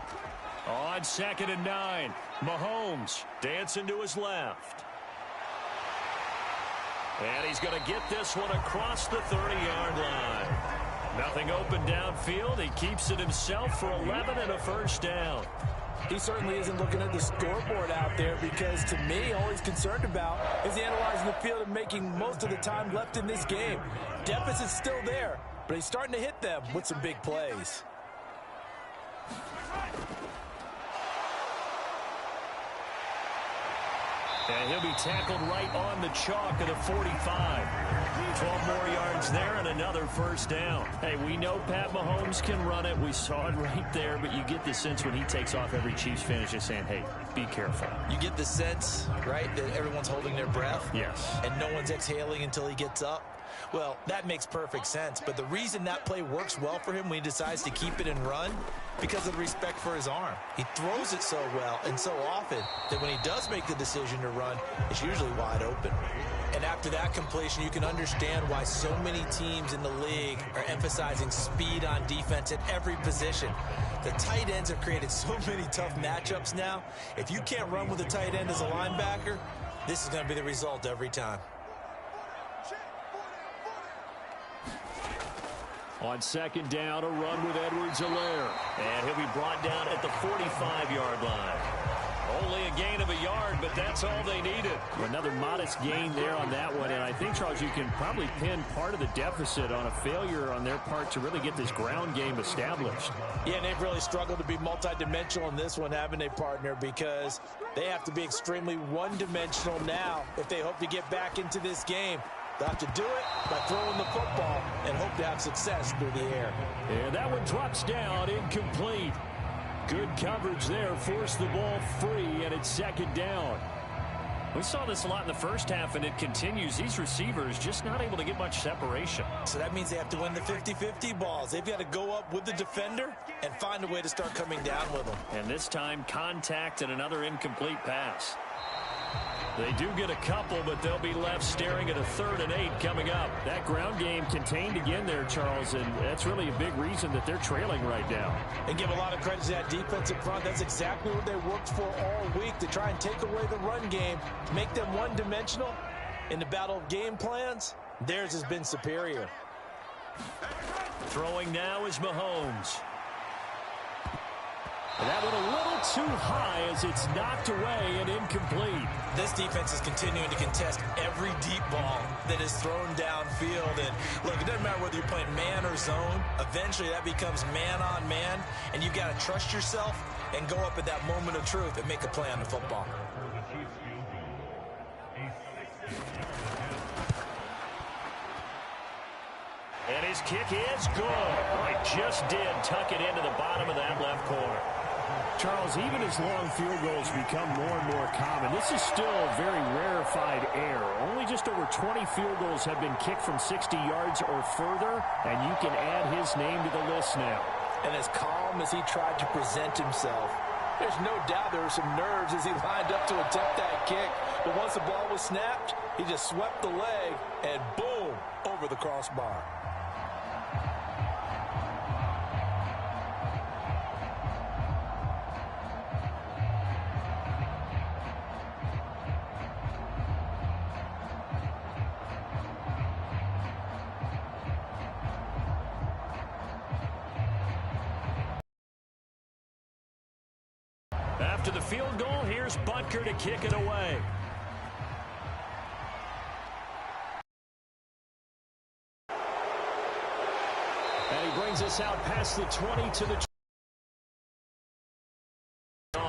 On 2nd and 9, Mahomes dancing to his left. And he's going to get this one across the 30-yard line. Nothing open downfield. He keeps it himself for 11 and a first down. He certainly isn't looking at the scoreboard out there because, to me, all he's concerned about is analyzing the field and making most of the time left in this game. Deficit's still there, but he's starting to hit them with some big plays. And he'll be tackled right on the chalk of the 45. 12 more yards there and another first down. Hey, we know Pat Mahomes can run it. We saw it right there, but you get the sense when he takes off, every Chiefs fan is just saying, hey, be careful. You get the sense, right, that everyone's holding their breath? Yes. And no one's exhaling until he gets up? Well, that makes perfect sense. But the reason that play works well for him when he decides to keep it and run, because of the respect for his arm. He throws it so well and so often that when he does make the decision to run, it's usually wide open. And after that completion, you can understand why so many teams in the league are emphasizing speed on defense at every position. The tight ends have created so many tough matchups now. If you can't run with a tight end as a linebacker, this is going to be the result every time. On 2nd down, a run with Edwards-Helaire. And he'll be brought down at the 45-yard line. Only a gain of a yard, but that's all they needed. Another modest gain there on that one. And I think, Charles, you can probably pin part of the deficit on a failure on their part to really get this ground game established. Yeah, and they've really struggled to be multidimensional in this one, haven't they, partner? Because they have to be extremely one-dimensional now if they hope to get back into this game. They'll have to do it by throwing the football and hope to have success through the air. And that one drops down, incomplete. Good coverage there, forced the ball free, and it's 2nd down. We saw this a lot in the first half, and it continues. These receivers just not able to get much separation. So that means they have to win the 50-50 balls. They've got to go up with the defender and find a way to start coming down with them. And this time, contact and another incomplete pass. They do get a couple, but they'll be left staring at a 3rd and 8 coming up. That ground game contained again there, Charles, and that's really a big reason that they're trailing right now. And give a lot of credit to that defensive front. That's exactly what they worked for all week, to try and take away the run game, make them one-dimensional. In the battle of game plans, theirs has been superior. Throwing now is Mahomes. And that one a little too high as it's knocked away and incomplete. This defense is continuing to contest every deep ball that is thrown downfield. And look, it doesn't matter whether you're playing man or zone. Eventually that becomes man on man, and you've got to trust yourself and go up at that moment of truth and make a play on the football. And his kick is good. Oh, he just did tuck it into the bottom of that left corner. Charles, even as long field goals become more and more common, this is still very rarefied air. Only just over 20 field goals have been kicked from 60 yards or further, and you can add his name to the list now. And as calm as he tried to present himself, there's no doubt there were some nerves as he lined up to attempt that kick. But once the ball was snapped, he just swept the leg and boom, over the crossbar. After the field goal, here's Butker to kick it away. And he brings us out past the 20 to the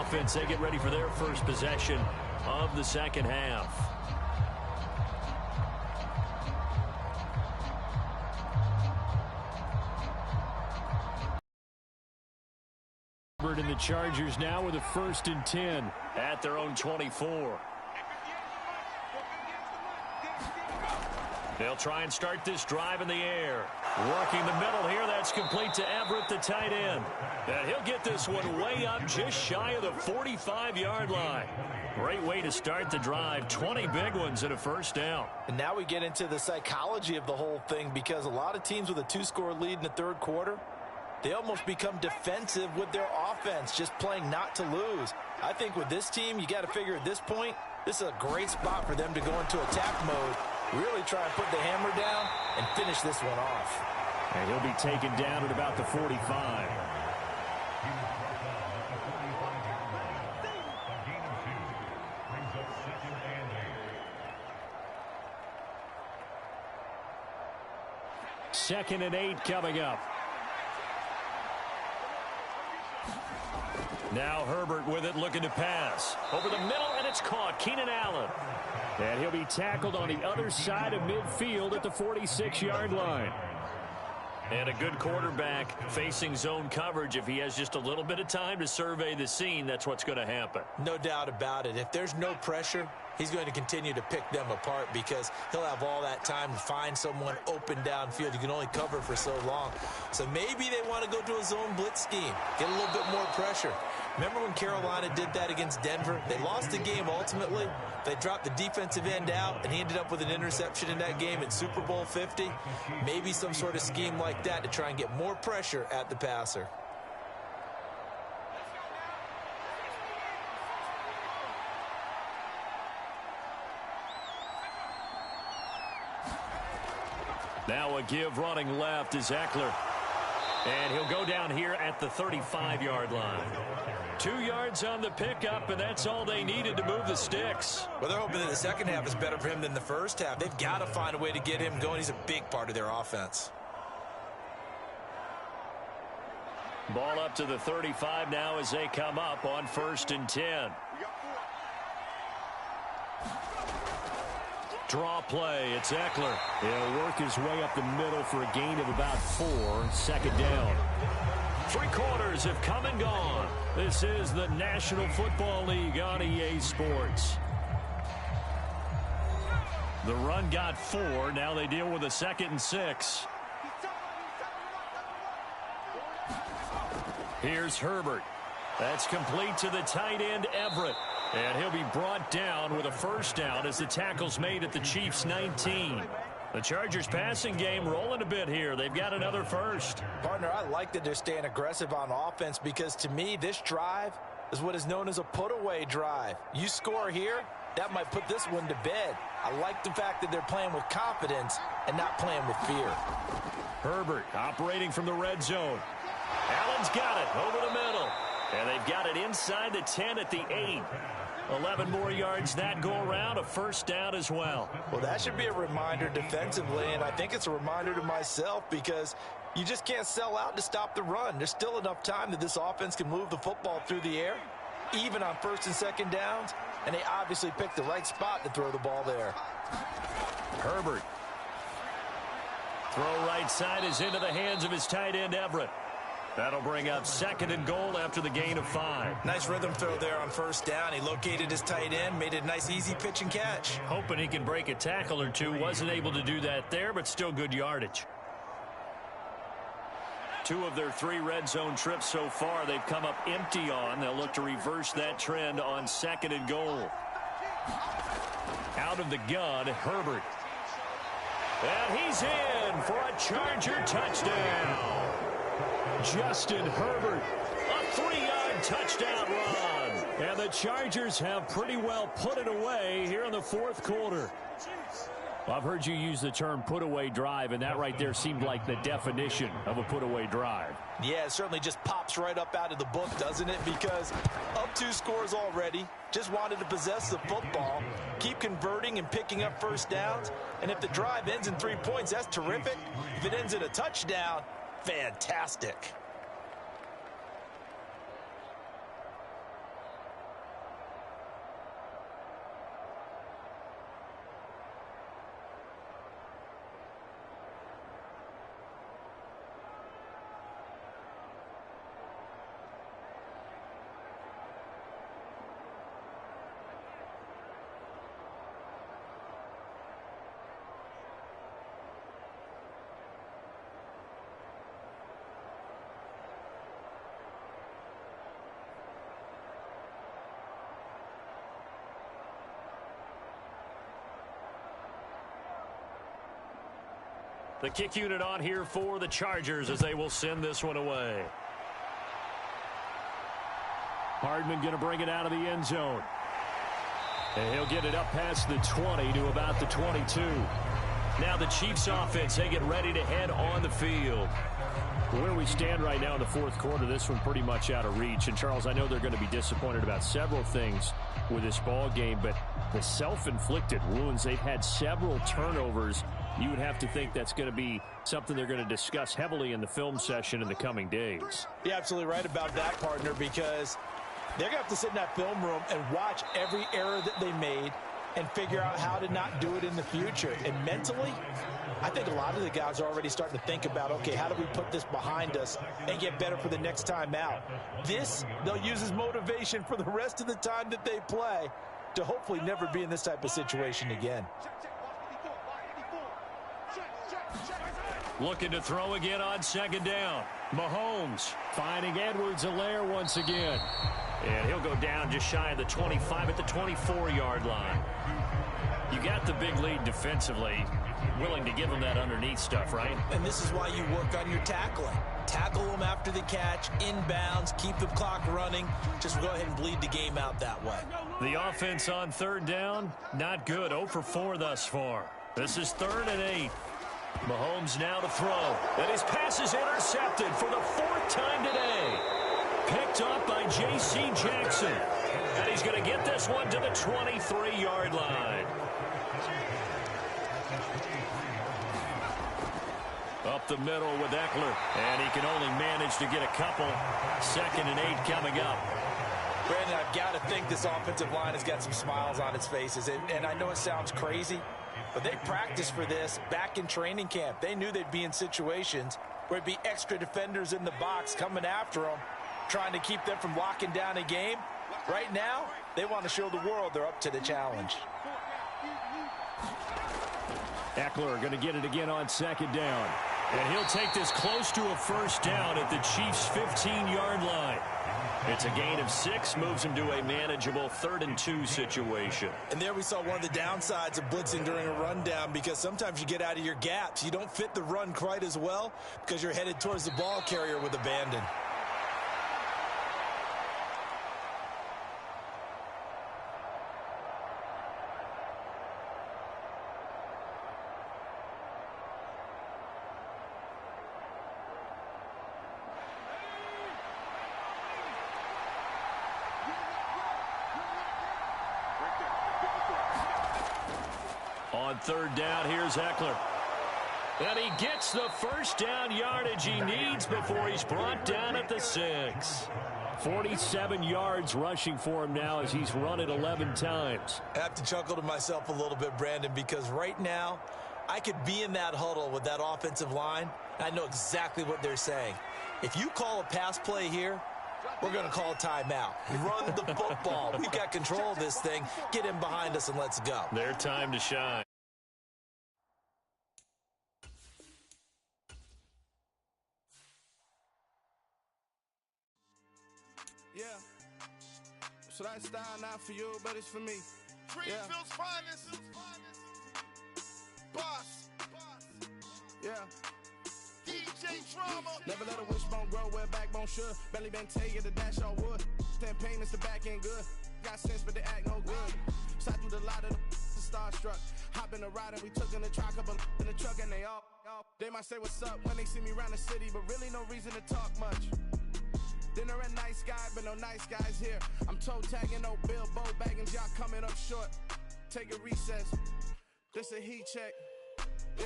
offense, they get ready for their first possession of the second half. And the Chargers now with a 1st and 10 at their own 24. They'll try and start this drive in the air. Working the middle here. That's complete to Everett, the tight end. And he'll get this one way up just shy of the 45-yard line. Great way to start the drive. 20 big ones and a first down. And now we get into the psychology of the whole thing, because a lot of teams with a 2-score lead in the third quarter, they almost become defensive with their offense, just playing not to lose. I think with this team, you got to figure at this point, this is a great spot for them to go into attack mode, really try and put the hammer down and finish this one off. And he'll be taken down at about the 45. Second and 8 coming up. Now Herbert with it, looking to pass. Over the middle, and it's caught. Keenan Allen. And he'll be tackled on the other side of midfield at the 46-yard line. And a good quarterback facing zone coverage. If he has just a little bit of time to survey the scene, that's what's going to happen. No doubt about it. If there's no pressure, he's going to continue to pick them apart, because he'll have all that time to find someone open downfield. You can only cover for so long. So maybe they want to go to a zone blitz scheme, get a little bit more pressure. Remember when Carolina did that against Denver? They lost the game ultimately. They dropped the defensive end out, and he ended up with an interception in that game in Super Bowl 50. Maybe some sort of scheme like that to try and get more pressure at the passer. Now a give running left is Eckler. And he'll go down here at the 35-yard line. 2 yards on the pickup, and that's all they needed to move the sticks. Well, they're hoping that the second half is better for him than the first half. They've got to find a way to get him going. He's a big part of their offense. Ball up to the 35 now as they come up on 1st and 10. Draw play. It's Eckler. He'll work his way up the middle for a gain of about 4. 2nd down. 3 quarters have come and gone. This is the National Football League on EA Sports. The run got 4. Now they deal with a 2nd and 6. Here's Herbert. That's complete to the tight end, Everett. And he'll be brought down with a first down as the tackle's made at the Chiefs' 19. The Chargers passing game rolling a bit here. They've got another first. Partner, I like that they're staying aggressive on offense, because to me, this drive is what is known as a put-away drive. You score here, that might put this one to bed. I like the fact that they're playing with confidence and not playing with fear. Herbert operating from the red zone. Allen's got it over the middle. And they've got it inside the 10 at the 8. 11 more yards that go around, a first down as well. Well, that should be a reminder defensively, and I think it's a reminder to myself, because you just can't sell out to stop the run. There's still enough time that this offense can move the football through the air, even on 1st and 2nd downs, and they obviously picked the right spot to throw the ball there. Herbert. Throw right side is into the hands of his tight end, Everett. That'll bring up 2nd and goal after the gain of 5. Nice rhythm throw there on 1st down. He located his tight end, made it a nice, easy pitch and catch. Hoping he can break a tackle or two. Wasn't able to do that there, but still good yardage. 2 of their 3 red zone trips so far, they've come up empty on. They'll look to reverse that trend on 2nd and goal. Out of the gun, Herbert. And he's in for a Charger touchdown. Justin Herbert, a 3-yard touchdown run. And the Chargers have pretty well put it away here in the 4th quarter. Well, I've heard you use the term put-away drive, and that right there seemed like the definition of a put-away drive. Yeah, it certainly just pops right up out of the book, doesn't it? Because up 2 scores already, just wanted to possess the football, keep converting and picking up first downs. And if the drive ends in 3 points, that's terrific. If it ends in a touchdown, fantastic. The kick unit on here for the Chargers as they will send this one away. Hardman going to bring it out of the end zone. And he'll get it up past the 20 to about the 22. Now the Chiefs offense, they get ready to head on the field. Where we stand right now in the fourth quarter, this one pretty much out of reach. And, Charles, I know they're going to be disappointed about several things with this ball game, but the self-inflicted wounds, they've had several turnovers. You would have to think that's going to be something they're going to discuss heavily in the film session in the coming days. You're absolutely right about that, partner, because they're going to have to sit in that film room and watch every error that they made and figure out how to not do it in the future. And mentally, I think a lot of the guys are already starting to think about, okay, how do we put this behind us and get better for the next time out? This, they'll use as motivation for the rest of the time that they play to hopefully never be in this type of situation again. Looking to throw again on second down. Mahomes finding Edwards-Helaire once again. And he'll go down just shy of the 25 at the 24-yard line. You got the big lead defensively. Willing to give them that underneath stuff, right? And this is why you work on your tackling. Tackle them after the catch, inbounds, keep the clock running. Just go ahead and bleed the game out that way. The offense on third down, not good. 0 for 4 thus far. This is 3rd and 8. Mahomes now to throw. And his pass is intercepted for the 4th time today. Picked up by J.C. Jackson. And he's going to get this one to the 23-yard line. Up the middle with Eckler. And he can only manage to get a couple. 2nd and 8 coming up. Brandon, I've got to think this offensive line has got some smiles on its faces. And I know it sounds crazy, but they practiced for this back in training camp. They knew they'd be in situations where it'd be extra defenders in the box coming after them, trying to keep them from locking down a game. Right now, they want to show the world they're up to the challenge. Eckler going to get it again on second down. And he'll take this close to a first down at the Chiefs' 15-yard line. It's a gain of 6, moves him to a manageable 3rd and 2 situation. And there we saw one of the downsides of blitzing during a rundown, because sometimes you get out of your gaps. You don't fit the run quite as well because you're headed towards the ball carrier with abandon. On third down, here's Eckler. And he gets the first down yardage he needs before he's brought down at the 6. 47 yards rushing for him now as he's run it 11 times. I have to chuckle to myself a little bit, Brandon, because right now I could be in that huddle with that offensive line. I know exactly what they're saying. If you call a pass play here, we're going to call a timeout. Run the football. We've got control of this thing. Get in behind us and let's go. Their time to shine. Yeah. So that style not for you, but it's for me. Greenfield's finest. Boss. Yeah. DJ Drama. Never let a wishbone grow where a backbone should. Belly been taken to dash all wood. 10 payments to back end good. Got sense but they act no good. Shot through the lot of the starstruck. Hop in the ride and we took in the truck up in the truck and they all. They might say what's up when they see me around the city, but really no reason to talk much. Dinner a nice guy, but no nice guys here. I'm toe tagging, no Bilbo bagging, y'all coming up short. Take a recess. This a heat check. Yeah.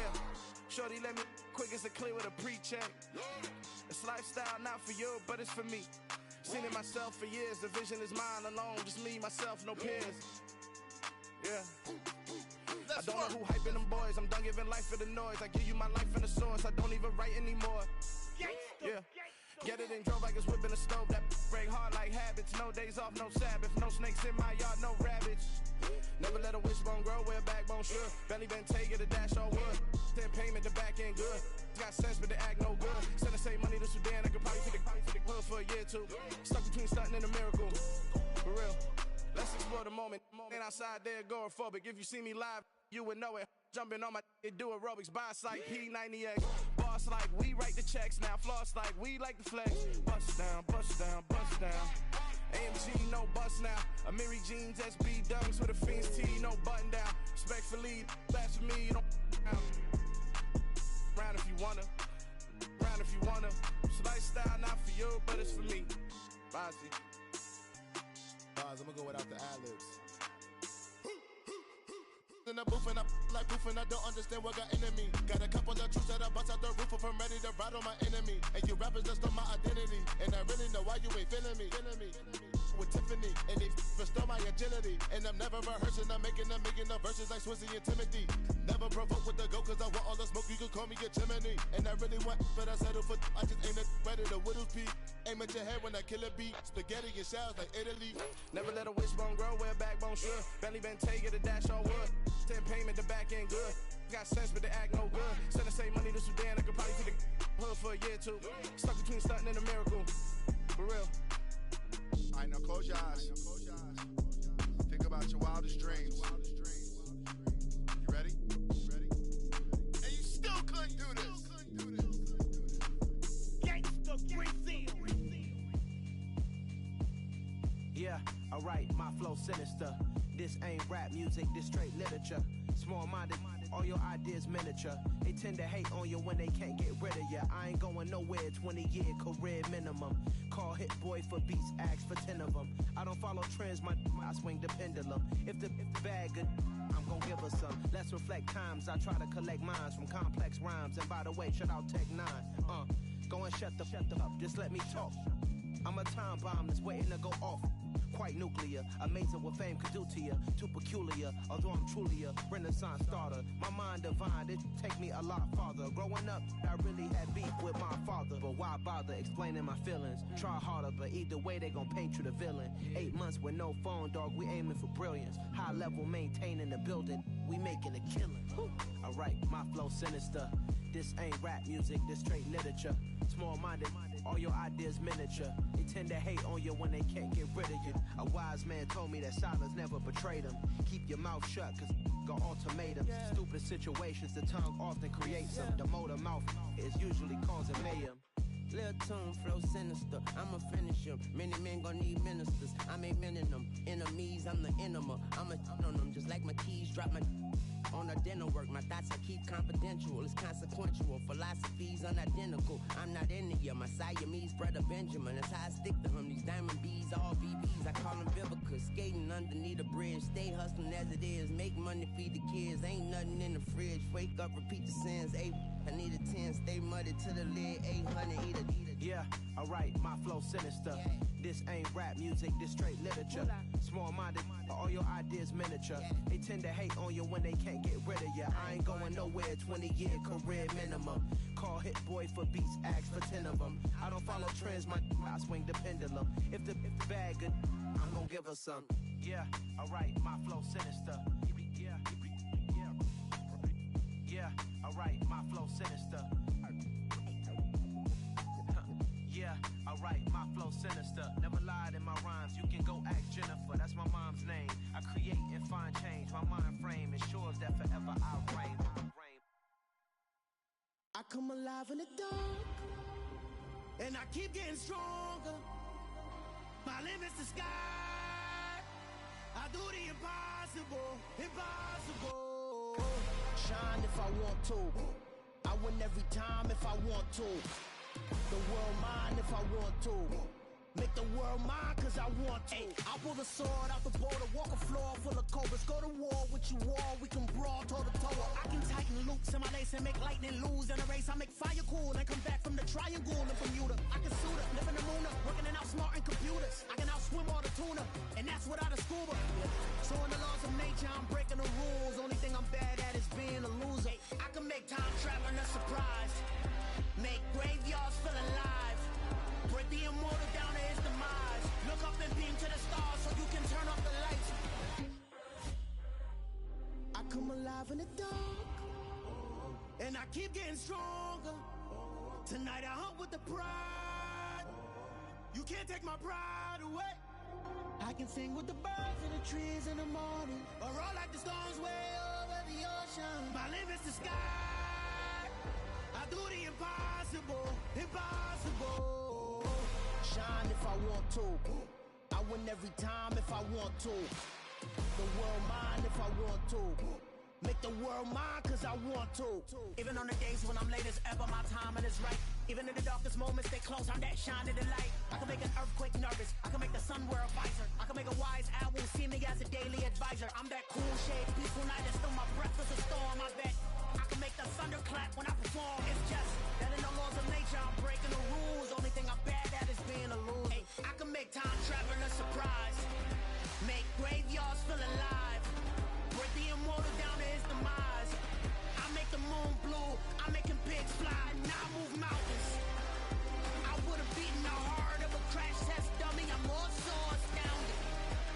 Shorty let me quick as a clear with a pre-check. It's lifestyle not for you, but it's for me. Seen it myself for years. The vision is mine alone. Just me, myself, no peers. Yeah. I don't know who hyping them boys. I'm done giving life for the noise. I give you my life in the source. I don't even write anymore. Yeah. Get it and drove like it's whipping a stove. That break hard like habits. No days off, no Sabbath. No snakes in my yard, no rabbits. Never let a wishbone grow where a backbone should. Belly been taken to dash all wood. 10 payment, the back end good. Got sense, but they act no good. Send the same money to Sudan. I could probably take the hood for a year or two. Stuck between stunting and a miracle. For real. Let's explore the moment. moment. Ain't outside there agoraphobic. If you see me live, you would know it. Jumping on my do aerobics, by sight P90X. Boss like we write the checks now. Floss like we like the flex. Bust down, bust down, bust down. AMG, no bust now. Amiri jeans, SB dunks with a Fiends tee, no button down. Respectfully, that's for me, you don't round if you wanna. Round if you wanna. It's lifestyle, not for you, but it's for me. Bossy. I'm gonna go without the ad-libs. In the booth and I like proof and I don't understand what got into me. Got a couple of truths that I bust out the roof if I'm ready to ride on my enemy. And you rappers just stole my identity, and I really know why you ain't feeling me. With Tiffany, and they restore my agility. And I'm never rehearsing, I'm making no verses like Swizzy and Timothy. Never provoke with the go, cause I want all the smoke, you can call me a chimney. And I really want, but I settle for, I just aim it better the widow's peak. Aim at your head when I kill a beat. Spaghetti and shells like Italy. Never let a wishbone grow where a backbone should. Belly been take it, a dash on wood. 10 payment, the back end good. Got sense, but they act no good. Send the same money to Sudan, I could probably see the hood for a year or two. Stuck between stunting and a miracle. For real. Alright, now close your eyes. Think about your wildest dreams. You ready? And you still couldn't do this. Gangsta Brazil. Yeah, alright, my flow sinister. This ain't rap music, this straight literature. Small-minded, all your ideas miniature. They tend to hate on you when they can't get rid of you. I ain't going nowhere, 20-year career minimum. Call Hit Boy for beats, ask for 10 of them. I don't follow trends, I swing the pendulum. If the bag good, I'm gon' give her some. Let's reflect times, I try to collect minds from complex rhymes. And by the way, shout out Tech 9. Go and shut the up, just let me talk. I'm a time bomb that's waiting to go off. Quite nuclear, amazing what fame could do to you. Too peculiar, although I'm truly a renaissance starter. My mind divine, it take me a lot farther. Growing up, I really had beef with my father. But why bother explaining my feelings? Try harder, but either way they gon' paint you the villain. 8 months with no phone, dog, we aiming for brilliance. High level maintaining the building, we making a killing. Alright, my flow sinister. This ain't rap music, this straight literature. Small-minded, all your ideas miniature. They tend to hate on you when they can't get rid of you. A wise man told me that silence never betrayed him. Keep your mouth shut, cause got ultimatums. Stupid situations, the tongue often creates them. The motor mouth is usually causing mayhem. Lil' tune, flow sinister, I'ma finish him. Many men gon' need ministers, I'm a men in them. Enemies, I'm the enema, I'm on them. Just like my keys, drop my on a dental work. My thoughts I keep confidential, it's consequential. Philosophies unidentical, I'm not into ya. My Siamese brother Benjamin, that's how I stick to him. These diamond bees, all BBs, I call them Vivica. Skating underneath a bridge, stay hustling as it is. Make money, feed the kids, ain't nothing in the fridge. Wake up, repeat the sins, I need a 10, stay muddy to the lid, 800, eat a. Yeah, alright, my flow sinister. This ain't rap music, this straight literature. Small-minded, all your ideas miniature. They tend to hate on you when they can't get rid of you. I ain't going nowhere, 20-year career minimum. Call Hit Boy for beats, ask for 10 of them. I don't follow trends, I swing the pendulum. If the bag good, I'm gon' give her some. Yeah, alright, my flow sinister. Yeah, alright, my flow sinister. Yeah, alright, my flow sinister. Never lied in my rhymes, you can go ask Jennifer, that's my mom's name. I create and find change, my mind frame ensures that forever I reign. I come alive in the dark, and I keep getting stronger. My limit's the sky, I do the impossible, impossible. Shine if I want to, I win every time if I want to. The world mine if I want to. Make the world mine cause I want to. I pull the sword out the border, walk a floor full of cobras. Go to war with you all, we can brawl toe to toe. I can tighten loops in my lace and make lightning lose in a race. I make fire cool and come back from the triangle in Bermuda. I can suit up, live in the moon up, working and outsmarting computers. I can outswim all the tuna, and that's without a scuba. So in the laws of nature, I'm breaking the rules. Only thing I'm bad at is being a loser. I can make time traveling a surprise. Make graveyards feel alive. Break the immortal down to his demise. Look up and beam to the stars so you can turn off the lights. I come alive in the dark, and I keep getting stronger. Tonight I hunt with the pride. You can't take my pride away. I can sing with the birds in the trees in the morning, or roll like the storms way over the ocean. My limit's the sky. I do the impossible, impossible. Shine if I want to. I win every time if I want to. The world mine if I want to. Make the world mine cause I want to. Even on the days when I'm late as ever, my timing is right. Even in the darkest moments, stay close, I'm that shining the light. I can make an earthquake nervous, I can make the sun wear a visor. I can make a wise owl see me as a daily advisor. I'm that cool shade, peaceful night, and still my breath is a storm. I bet I can make the thunder clap when I perform. It's just that in the laws of nature, I'm breaking the rules. Only thing I'm bad at is being a loser. Hey, I can make time travel a surprise, make graveyards feel alive, break the immortal down to his demise. I make the moon blue, I'm making pigs fly, now I move mountains. I would've beaten the heart of a crash test dummy, I'm more so astounded.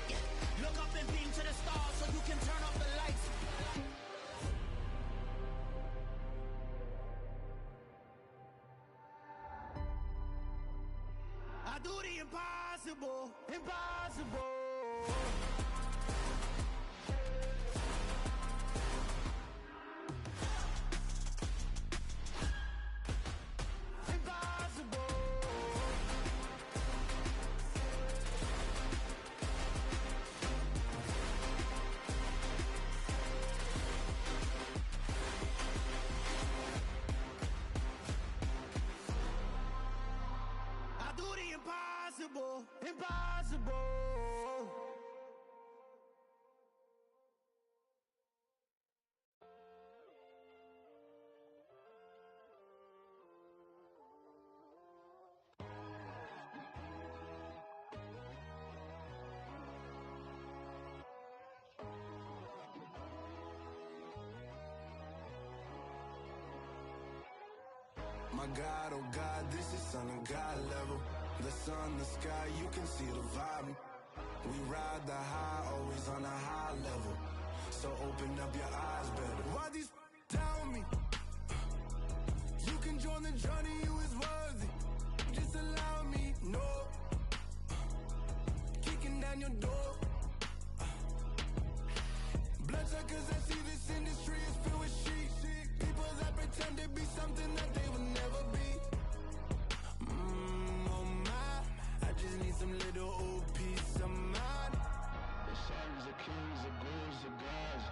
Yeah. Look up and beam to the stars so you can turn off the lights. I do the impossible, impossible. Impossible, impossible. My God, oh God, this is Son of God level. The sun, the sky, you can see the vibe. We ride the high, always on a high level. So open up your eyes better. Why these tell me? You can join the journey, you is worthy. Just allow me, no. Kicking down your door. Bloodsuckers, I see this industry is filled with sheep. People that pretend to be something that they will never be. Just need some little old peace of mind. The sons of kings, the ghouls, the gods.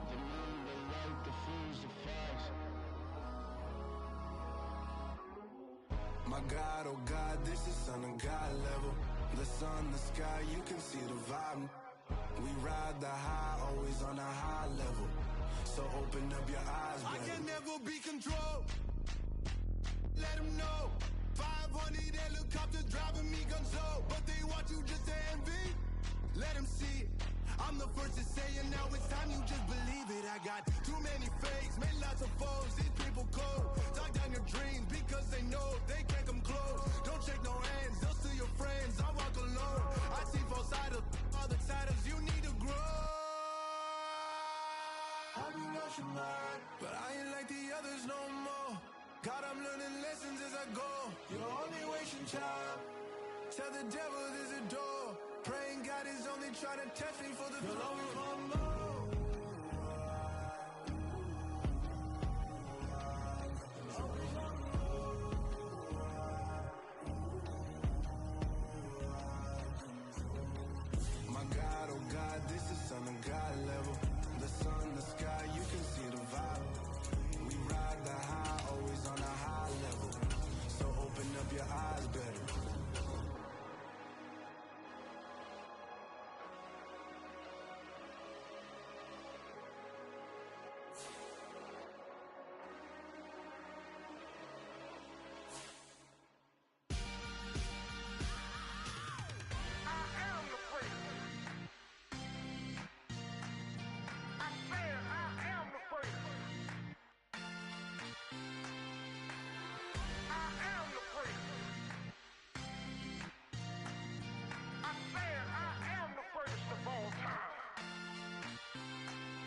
The moon, the light, the fools, the facts. My God, oh God, this is Son of God level. The sun, the sky, you can see the vibe. We ride the high, always on a high level. So open up your eyes, baby. I can never be controlled. Let them know 500 helicopters driving me gonzo, but they want you just to envy. Let them see it. I'm the first to say it, now it's time you just believe it. I got too many fakes, made lots of foes. These people cold. Talk down your dreams because they know they can't come close. Don't shake no hands, they'll steal your friends. I walk alone. I see both sides, other siders. You need to grow. Have you lost your mind? But I ain't like the others no more. God, I'm learning lessons as I go. You're only wasting time. Tell the devil there's a door. Praying God is only trying to test me for the glory. My God, oh God, this is Son of God level. The sun, the sky, you can see the vibe. We ride the high, always on a high level. So open up your eyes better.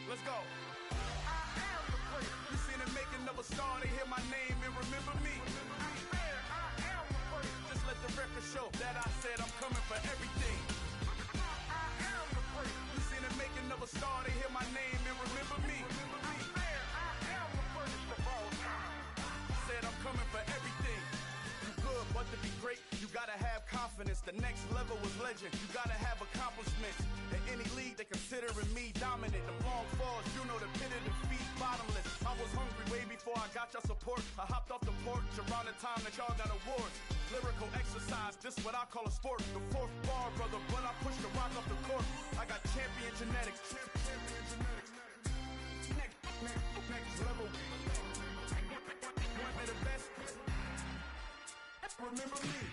Let's go. I am the prince. You seen the making of a star, they hear my name and remember me. I am the prince. Just let let the record show that I said I'm coming for everything. I am the first. You seen the making of a star, they hear my name and remember me. I am the first of all time. Said I'm coming for everything. You good, but to be great, you gotta have confidence. The next level was legend. You gotta have accomplishments. In any league, they considering me dominant. The long falls, you know the pit of defeat, bottomless. I was hungry way before I got your support. I hopped off the porch around the time that y'all got awards. Lyrical exercise, this what I call a sport. The fourth bar, brother, when I push the rock off the court. I got champion genetics. Next level. One of the best. Remember me.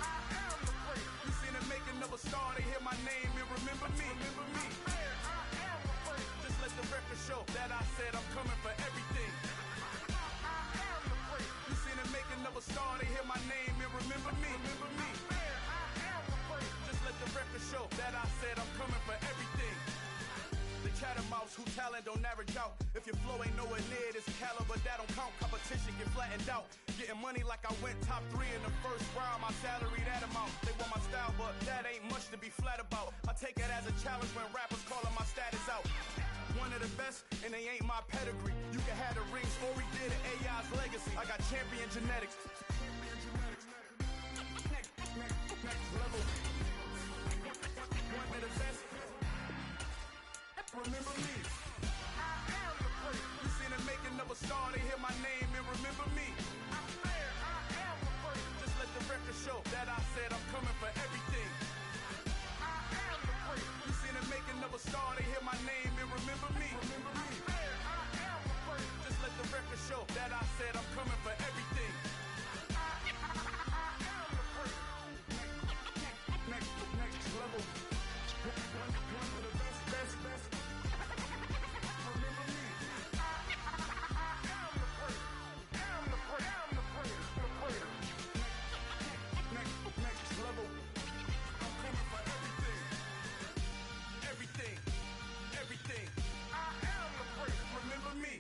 I am the first. You seen the making of a star, they hear my name and remember me. Remember me. I am the first. Just let the record show that I said I'm coming for everything. I am the first. You seen the making of a star, they hear my name and remember me. Remember me. I am the first. Just let the record show that I said I'm coming for everything. The chattermouths who talent don't average out. If your flow ain't nowhere near this caliber, that don't count. Competition get flattened out. Getting money like I went top 3 in the first round. My salary that amount. They want my style, but that ain't much to be flat about. I take it as a challenge when rappers calling my status out. One of the best, and they ain't my pedigree. You can have the rings, or we did it, AI's legacy. I got champion genetics. Next level. One of the best. Remember me. I am the first. You seen the making of a star, they hear my name and remember me. I am the first. Just let the record show that I said I'm coming for everything. I am the first. You seen the making of a star, they hear my name and remember me. Remember me. I am the first. Just let the record show that I said I'm coming for everything. I am the first. Next level. One of the best. Everything. I am the first. Remember me.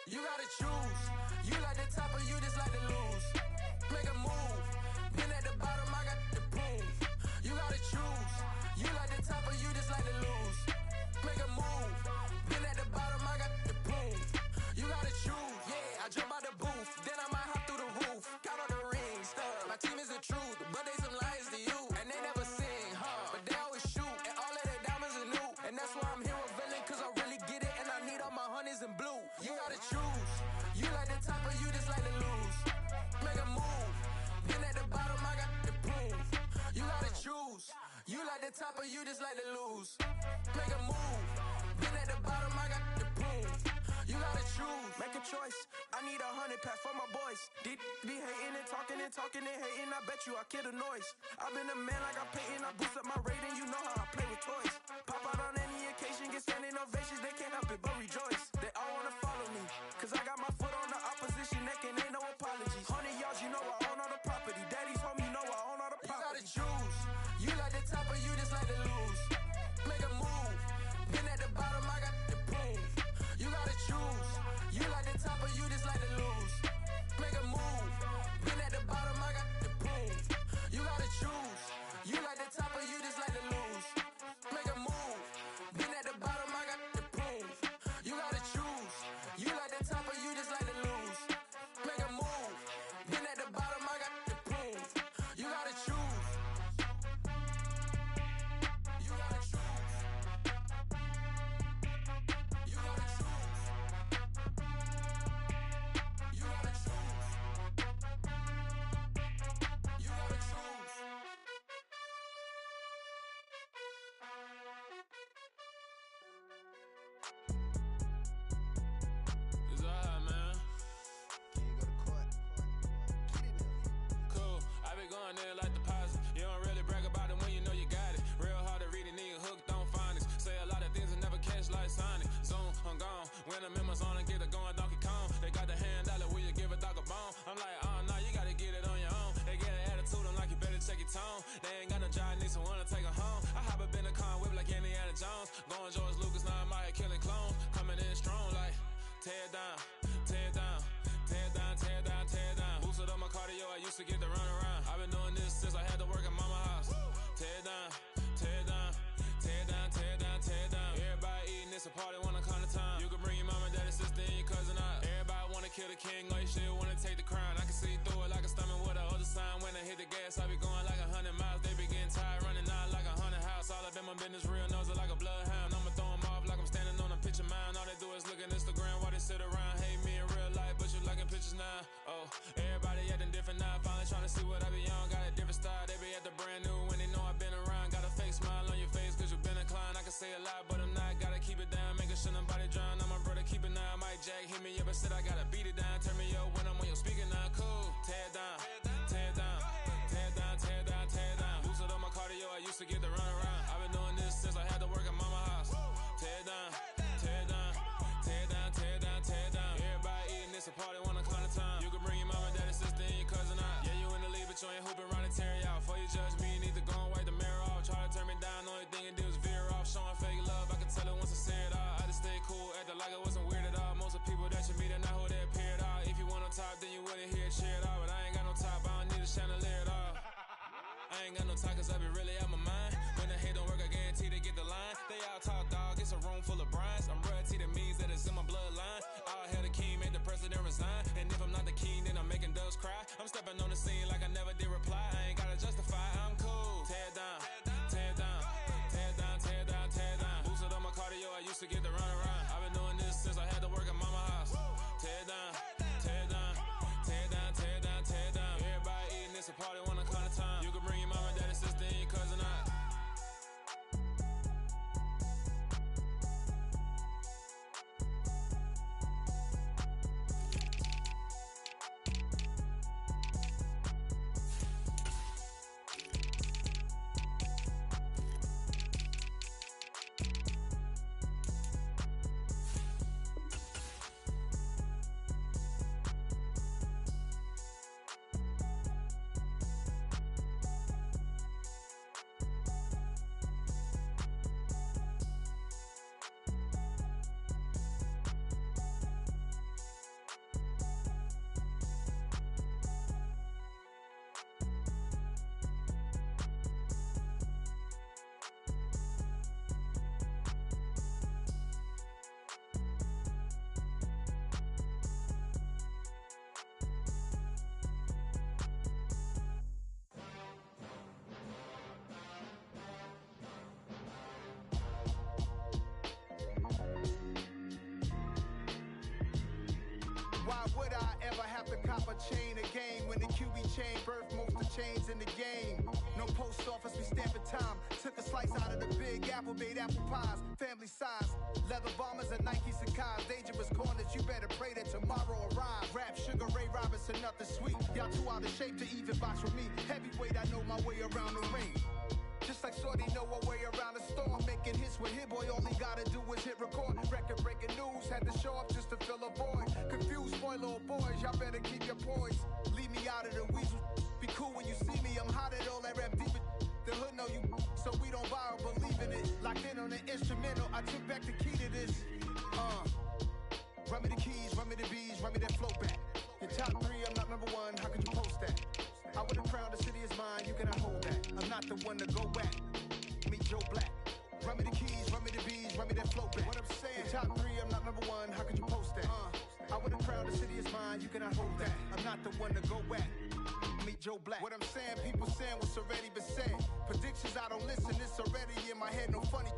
You gotta choose. You like the top or you just like to lose. Make a move. Been at the bottom, I got the proof. You gotta choose. You like the top or you just like to lose. Make a move. Been at the bottom, I got the proof. You gotta choose. Yeah, I jump out the booth. Then I might hop through the roof. Count on the rings, stuff. My team is the truth, but they some liars to you. And they never sing, but they always shoot. And all of their diamonds are new. And that's why I'm here with villain, cause I really get it. And I need all my honeys in blue. You gotta choose. You like the top or you just like to lose. Make a move. Been at the bottom, I got the proof. You gotta choose. You like the top or you just like to lose. Make a move. Been at the bottom, I got the proof. You gotta choose. Make a choice. I need 100 pack for my boys. Be hating and talking and hating. I bet you I kill the noise. I've been a man like I'm Peyton. I boost up my rating. You know how I play with toys. Pop out on any occasion, get standing ovations. They can't help it but rejoice. They all wanna follow me, cause I got my foot on the opposition neck and ain't no apologies. 100 yards, you know I own all the property. Daddy's home, you know I own all the property. You gotta choose. You like the top or you just like to lose. Make a move. Been at the bottom, I got the proof. You gotta choose. You like the top or you just like to lose. Make a move. Been at the bottom, I got the proof. You gotta choose. You like the top or you just like to lose. Make a move. Been at the bottom, I got the proof. You gotta choose. You like the top or you just like to lose. Make a move. Been at the bottom, I got the proof. You gotta choose. You gotta choose. You gotta choose. You gotta choose. You gotta choose. It's alright, man. Cool. I been going there like deposit. You don't really brag about it when you know you got it. Real hard to read a nigga hooked, don't find it. Say a lot of things and never catch like Sonic. Zone, I'm gone. When I'm in my zone and get it going Donkey Kong. They got the hand dollar, will you give a dog a bone? I'm like, oh no, you gotta get it on your own. They get an attitude, I'm like, you better check your tone. They ain't got no job, need someone to take her home. I hop up in a car whip like Indiana Jones. Going George Lucas, now I'm out here killing clones. Coming in straight. tear it down, tear it down, tear it down, tear it down, tear it down. Boosted up my cardio, I used to get to run around. I've been doing this since I had to work at mama house. Tear it down, tear it down, tear it down, tear it down, tear it down. Everybody eating, it's a party, wanna count the time. You can bring your mama, daddy, sister, and your cousin out. Everybody wanna kill the king, or you still wanna take the crown. I can see through it like a stomach with a other sign. When I hit the gas, I be going like 100 miles. They be getting tired, running out like 100 house. All up in my business, real nose like a bloodhound. I'ma throw them off like I'm standing on a picture mound. All they do is look at Instagram while they sit around. Hate me in real life, but you liking pictures now. Oh, everybody acting different now. Finally trying to see what I be on. Got a different style, they be at the brand new when they know I've been around. Got a fake smile on your face cause you been inclined. I can say a lot, but I'm not. Gotta keep it down, making sure nobody drown. I'm my brother, keep it now. Mike Jack hit me up and said I gotta beat it down. Turn me up when I'm on your speaker now. Cool, tear it down, tear it down, tear it down, tear it down, tear it down. Boosted up my cardio, I used to get to run around. I've been doing this since I had to work at mama house. Tear it down, tear it down, tear it down, tear it down, tear it down. Everybody eating, it's a party, wanna count the time. You can bring your mama, daddy, sister, and your cousin out. Yeah, you in the lead, but you ain't hooping around and tear it out. Before you judge me, you need to go and wipe the mirror off. Try to turn me down, only thing it did was veer off. Showing fake love, I can tell it once I say it all. I just stay cool, acting like it wasn't weird at all. Most of the people that you meet are not who they appear at all. If you want on top, then you wouldn't hear it cheer at all. But I ain't got no top, I don't need a chandelier at all. I ain't got no talk cause I be really out my mind. When the hate don't work, I guarantee they get the line. They all talk dog, it's a room full of brinds. I'm royalty, that means that it's in my bloodline. All hell the king, made the president resign. And if I'm not the king, then I'm making doves cry. I'm stepping on the scene like I never did reply. I ain't gotta justify, I'm cool. Tear it down, tear it down, tear it down, tear it down, tear it down. Boosted up my cardio, I used to get to run around. I've been doing this since I had to work at mama house. Tear it down, tear it down, tear it down, tear it down, tear it down. Everybody eating, it's a party, wanna count the time. You can bring your mama, daddy, sister, and your cousin out. Why would I ever have to cop a chain again when the QB chain birthed most of chains in the game? No post office, we stamping time. Took a slice out of the big apple, made apple pies, family size. Leather bombers and Nike Sacai's, dangerous corners, you better pray that tomorrow arrives. Rap Sugar Ray Robinson, nothing sweet. Y'all too out of shape to even box with me. Heavyweight, I know my way around the ring. Just like Shorty know her way around the storm. Making hits with Hit Boy, all he gotta do is hit record. Record breaking news, had to show up just to fill a void. Confused boy, little boys, y'all better keep your poise. Leave me out of the weasel. Be cool when you see me, I'm hot at all that rap deep. The hood know you, so we don't borrow, believe in it. Locked in on the instrumental, I took back the key to this. Run me the keys, run me the bees, run me that flow back. Your top three, I'm not number one, how could you post that? I would've crowned the city is mine, you cannot hold that. I'm not the one to go back. Meet Joe Black. Run me the keys, run me the bees, run me that flow back. What I'm saying, your top three, I'm not number one, how could you post that? I would've crowned the city is mine, you cannot hold that. I'm not the one to go back. Meet Joe Black. What I'm saying, people saying what's already been said. Predictions, I don't listen, it's already in my head, no funny.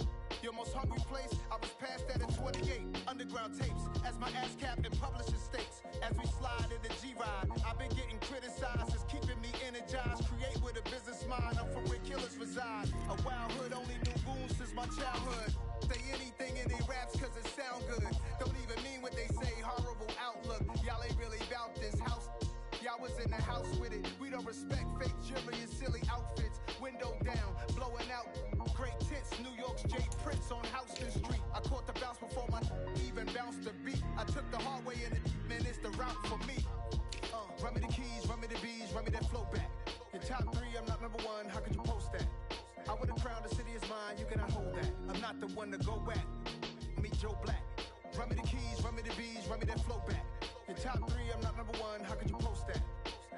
Your most hungry place, I was past that at 28. Underground tapes, as my ass cap in publishing states. As we slide in the G-Ride, I've been getting criticized, it's keeping me energized. Create with a business mind, I'm from where killers reside. A wild hood, only knew goons since my childhood. Say anything in they raps cause it sound good. Don't even mean what they say, horrible outlook. Y'all ain't really about this house. Y'all was in the house with it. We don't respect fake jewelry and silly outfits. Window down, blowing out great tits. New York's Jay Prince on Houston Street. I caught the bounce before my even bounced the beat. I took the hard way in it, man, it's the route for me. Run me the keys, run me the bees, run me that flow back. Your top three, I'm not number one, how could you post that? I would've crowned the city is mine, you cannot hold that. I'm not the one to go back. Meet Joe Black. Run me the keys, run me the bees, run me that flow back. In top 3, I'm not number 1, how could you post that?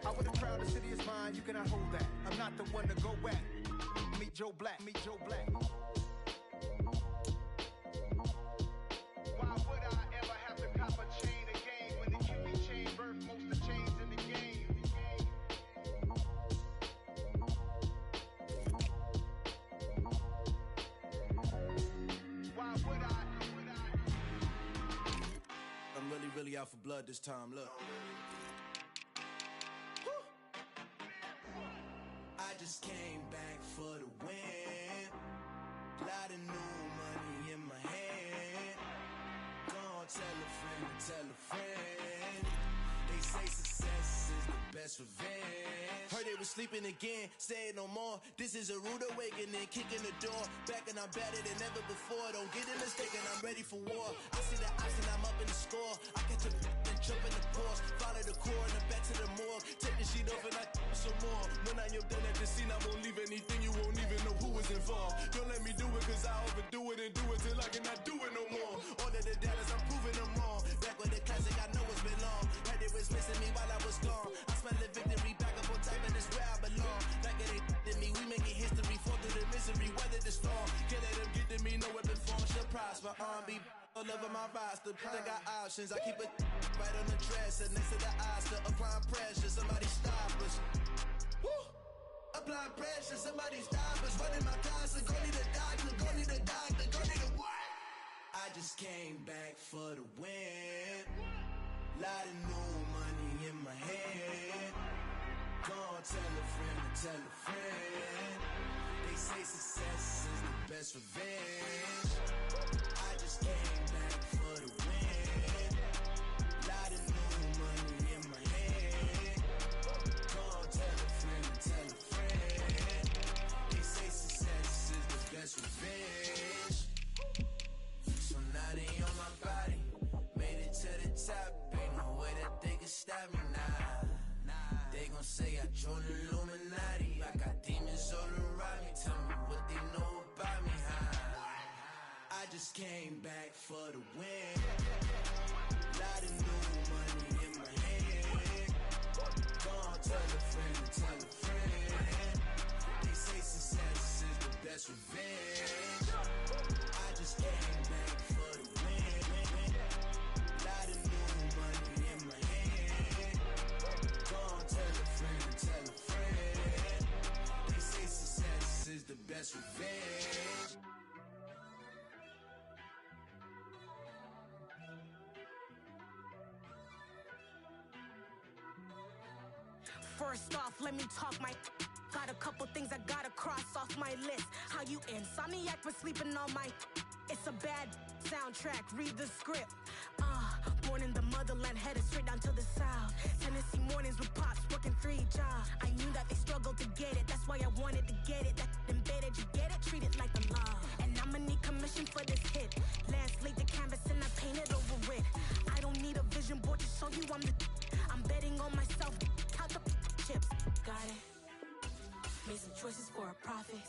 I would have crowned the city is mine, you cannot hold that. I'm not the one to go at. Meet Joe Black, meet Joe Black. Why would I ever have to cop a chain again when the QB chain birthed most of the chains in the game? Why would I? I'm really out for blood this time, look. I just came back for the win. Lot of new money in my hand. Gonna tell a friend to tell a friend. They say success is the best revenge. Heard they was sleeping again, say it no more. This is a rude awakening, kicking the door. Back and I'm better than ever before. Don't get it mistaken, I'm ready for war. I see the option, I'm up in the score. I catch a and jump in the course. Follow the core and the back to the morgue. Take the sheet off and I some more. When I am done at the scene, I won't leave anything. You won't even know who is involved. Don't let me do it cause I overdo it and do it till I cannot do it no more. All of the doubters, I'm proving them wrong. Back with the classic, I know it's been long. Heard they was missing me while I was gone. I smell the victory back up on top and it's where I belong. Like it ain't to me, we making history. Fall through the misery, weather the storm. Can't let them get to me, no weapon form shall prosper. R&B all over my roster, I got options. I keep it right on the dresser, next to the Oscar. Applying pressure, somebody stop us. Woo! Applying pressure, somebody stop us. Running my constant, go need a doctor, go need a doctor, go need a what? I just came back for the win. Lot of new money in my hand. Gonna tell a friend to tell a friend. They say success is the best revenge. I just came back for the win. Lot of new money in my hand. Gonna tell a friend to tell a friend. They say success is the best revenge. So now they on my body. Made it to the top. Ain't no way that they can stop me now. They gon' say I joined the Illuminati. I got demons all around me. Tell me what they know about me, huh? I just came back for the win. Lot of new money in my hand. Gonna tell a friend to tell a friend. They say success is the best revenge. I just came back for the win. Lot of new money in my hand. Gonna tell a friend to tell a friend. They say success is the best revenge. First off, let me talk my. Got a couple things I gotta cross off my list. How you insomniac for sleeping on my. It's a bad soundtrack, read the script. Born in the motherland, headed straight down to the south. Tennessee mornings with pops, working 3 jobs. I knew that they struggled to get it, that's why I wanted to get it. That embedded, you get it, treat it like a law. And I'ma need commission for this hit. Last laid the canvas and I painted over it. I don't need a vision board to show you I'm betting on myself, count the chips. Got it. Made some choices for a profit.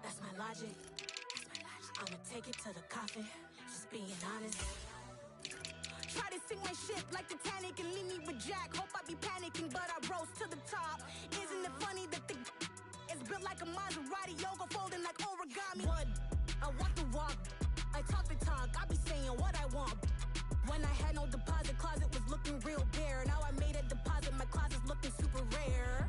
That's my logic. I'ma take it to the coffin, just being honest. Try to sink my ship like Titanic and leave me with Jack. Hope I be panicking, but I rose to the top. Isn't it funny that the is built like a Maserati, yoga folding like origami? What? I walk the walk, I talk the talk, I be saying what I want. When I had no deposit, closet was looking real bare. Now I made a deposit, my closet's looking super rare.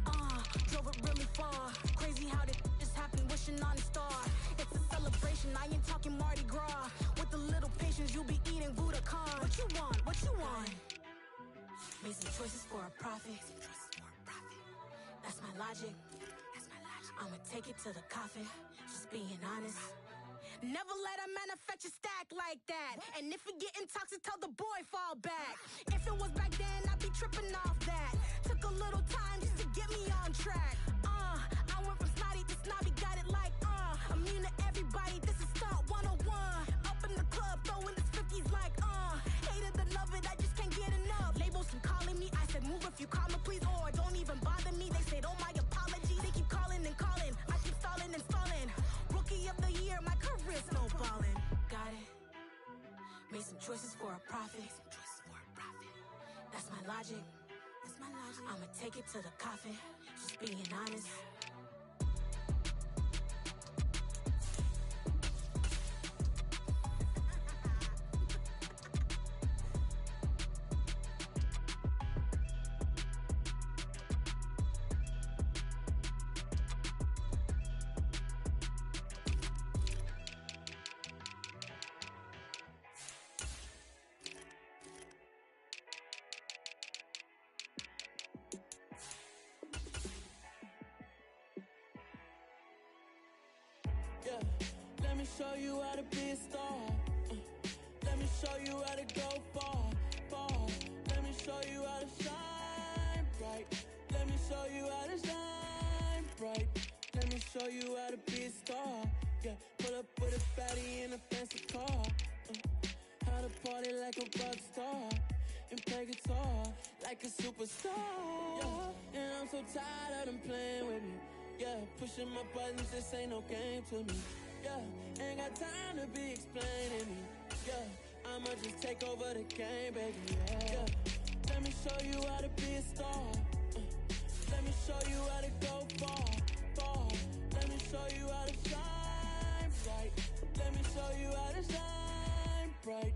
Drove it really far. Crazy how this just happened, wishing on a star. It's a celebration, I ain't talking Mardi Gras. With a little patience, you'll be eating Budokan. What you want? What you want? Made some choices for a profit. That's my logic. I'ma take it to the coffin, just being honest. Never let a manufacture stack like that. And if it getting toxic, tell the boy fall back. If it was back then, I'd be tripping off that. Took a little time just to get me on track. I went from snotty to snobby, got it like immune to everybody, this is stunt 101. Up in the club, throwing this 50s like hate it, then love it, I just can't get enough. Labels from calling me, I said move if you call me please, or don't even bother me. They said, oh my apologies, they keep calling and calling. I keep stalling and stalling. Rookie of the year, my career snowballing. Got it. Made some Choices for a profit. That's my logic. I'ma take it to the coffin. Just being honest. Yeah, let me show you how to be a star. Let me show you how to go far, far. Let me show you how to shine bright. Let me show you how to shine bright. Let me show you how to be a star. Yeah, pull up with a fatty in a fancy car. How to party like a rock star and play guitar like a superstar. Yeah, and I'm so tired of them playing with me. Yeah, pushing my buttons, this ain't no game to me. Yeah, ain't got time to be explaining me. Yeah, I'ma just take over the game, baby. Yeah, let me show you how to be a star. Let me show you how to go far, far. Let me show you how to shine bright. Let me show you how to shine bright.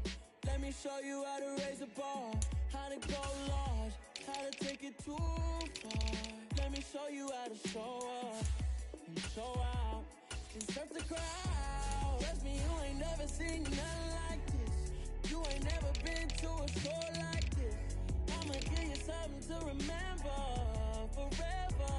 Let me show you how to raise a bar, how to go large, how to take it too far. Let me show you how to show up and show out and surf the crowd. Trust me, you ain't never seen nothing like this. You ain't never been to a show like this. I'ma give you something to remember forever.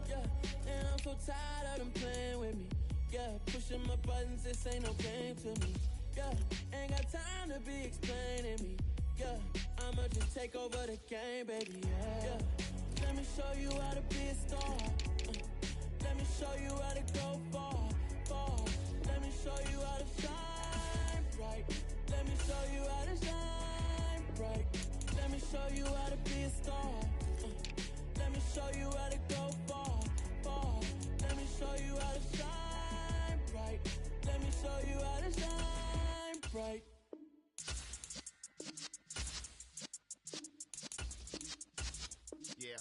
Yeah, and I'm so tired of them playing with me. Yeah, pushing my buttons, this ain't no game to me. Yeah, ain't got time to be explaining me. Yeah, I'ma just take over the game, baby. Yeah, let me show you how to be a star. Let me show you how to go far, far. Let me show you how to shine bright. Let me show you how to shine bright. Let me show you how to be a star. Let me show you how to go far, far. Let me show you how to shine bright. Let me show you how to shine bright. Yeah.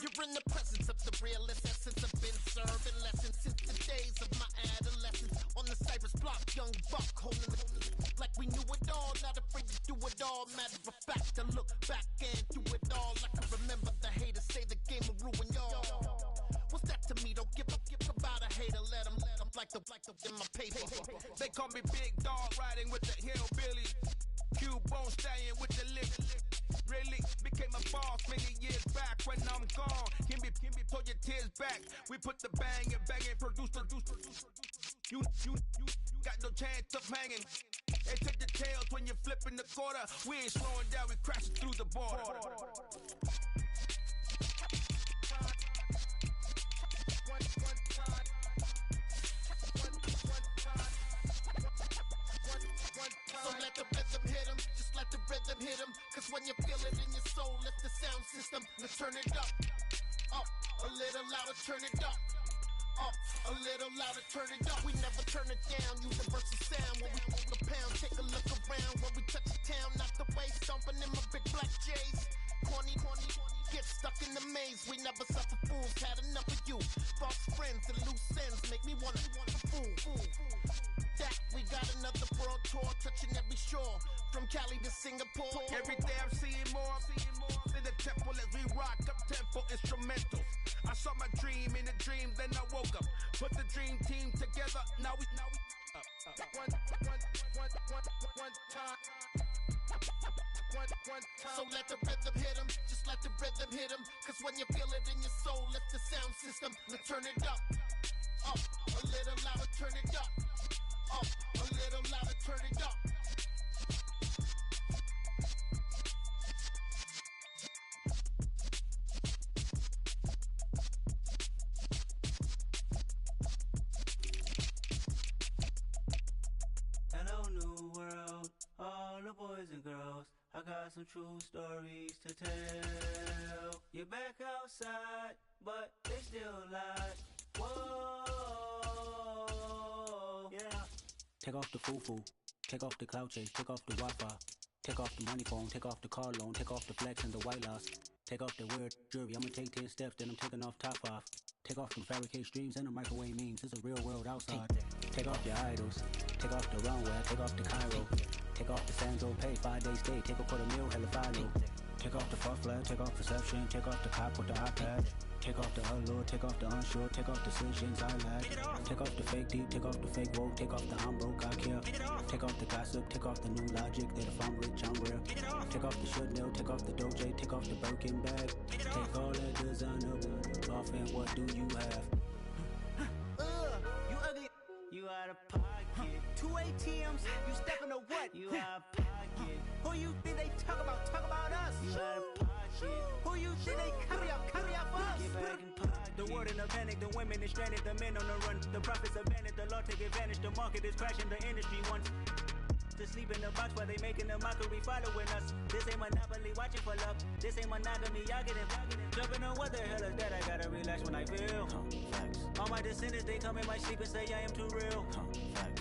You're in the presence of the realest essence. I've been serving lessons since the days of my adolescence. On the Cypress block, young buck holding it like we knew it all. Not afraid to do it all. Matter of fact, I look back and do it all. I can remember the haters say the game will ruin y'all. What's that to me? Don't give about a hater. Let them like the in my paper. They call me Big Dog, riding with the hillbillies. Q-Bone Stallion with the lick. Really became a boss many years back. When I'm gone, can be pull your tears back. We put the bang and produce. You got no chance of hanging. They take the tails when you're flipping the quarter. We ain't slowing down, we crashing through the border. So let the rhythm hit him, just let the rhythm hit him. Cause when you feel it in your soul, lift the sound system. Let's turn it up, a little louder, turn it up, a little louder, turn it up. We never turn it down, universal sound. When we move the pound, take a look around. When we touch the town, not the way, stomping in my big black J's. Corny, get stuck in the maze. We never suffer fools, had enough of you. False friends and loose ends make me wanna fool. That we got another world tour, touching every shore, from Cali to Singapore. Every day I'm seeing more in the temple as we rock up tempo instrumentals. I saw my dream in a dream, then I woke up. Put the dream team together, now we one time. So let the rhythm hit him, just let the rhythm hit him. Cause when you feel it in your soul, lift the sound system. Let's turn it up, a little louder, turn it up, a little louder, turn it up. Hello, new world, all the boys and girls. I got some true stories to tell. You're back outside, but they still lie. Whoa. Take off the foo-foo. Take off the cloud chase. Take off the Wi-Fi. Take off the money phone. Take off the car loan. Take off the flex and the white loss. Take off the weird jewelry. I'ma take 10 steps, then I'm taking off top 5. Take off them fabricate streams and the microwave memes. It's a real world outside. Take off your idols. Take off the runway. Take off the Cairo. Take off the Sandro pay. 5-day stay. Take a $250,000 hella final. Take off the fuck flag. Take off perception. Take off the cop with the iPad. Take off the allure. Take off the unsure. Take off decisions I lack. Take off the fake deep. Take off the fake woke. Take off the I'm broke, I care. Take off the gossip. Take off the new logic that if I'm rich, I'm real. Take off the should know. Take off the Doja. Take off the Birkin bag. Take all that designer off and what do you have? You ugly. You out of pocket. 2 ATMs. You stepping to what? You out of pocket. Who you think they talk about? Talk about us. You out of pocket. Who you think they carry up for us? Get back in pocket. The world in a panic. The women is stranded. The men on the run. The profits abandoned. The law take advantage. The market is crashing. The industry wants to sleep in the box while they making a mockery following us. This ain't monopoly watching for love. This ain't monogamy. Y'all get it. Jumping on what the hell is that? I gotta relax when I feel. All my descendants, they come in my sleep and say I am too real.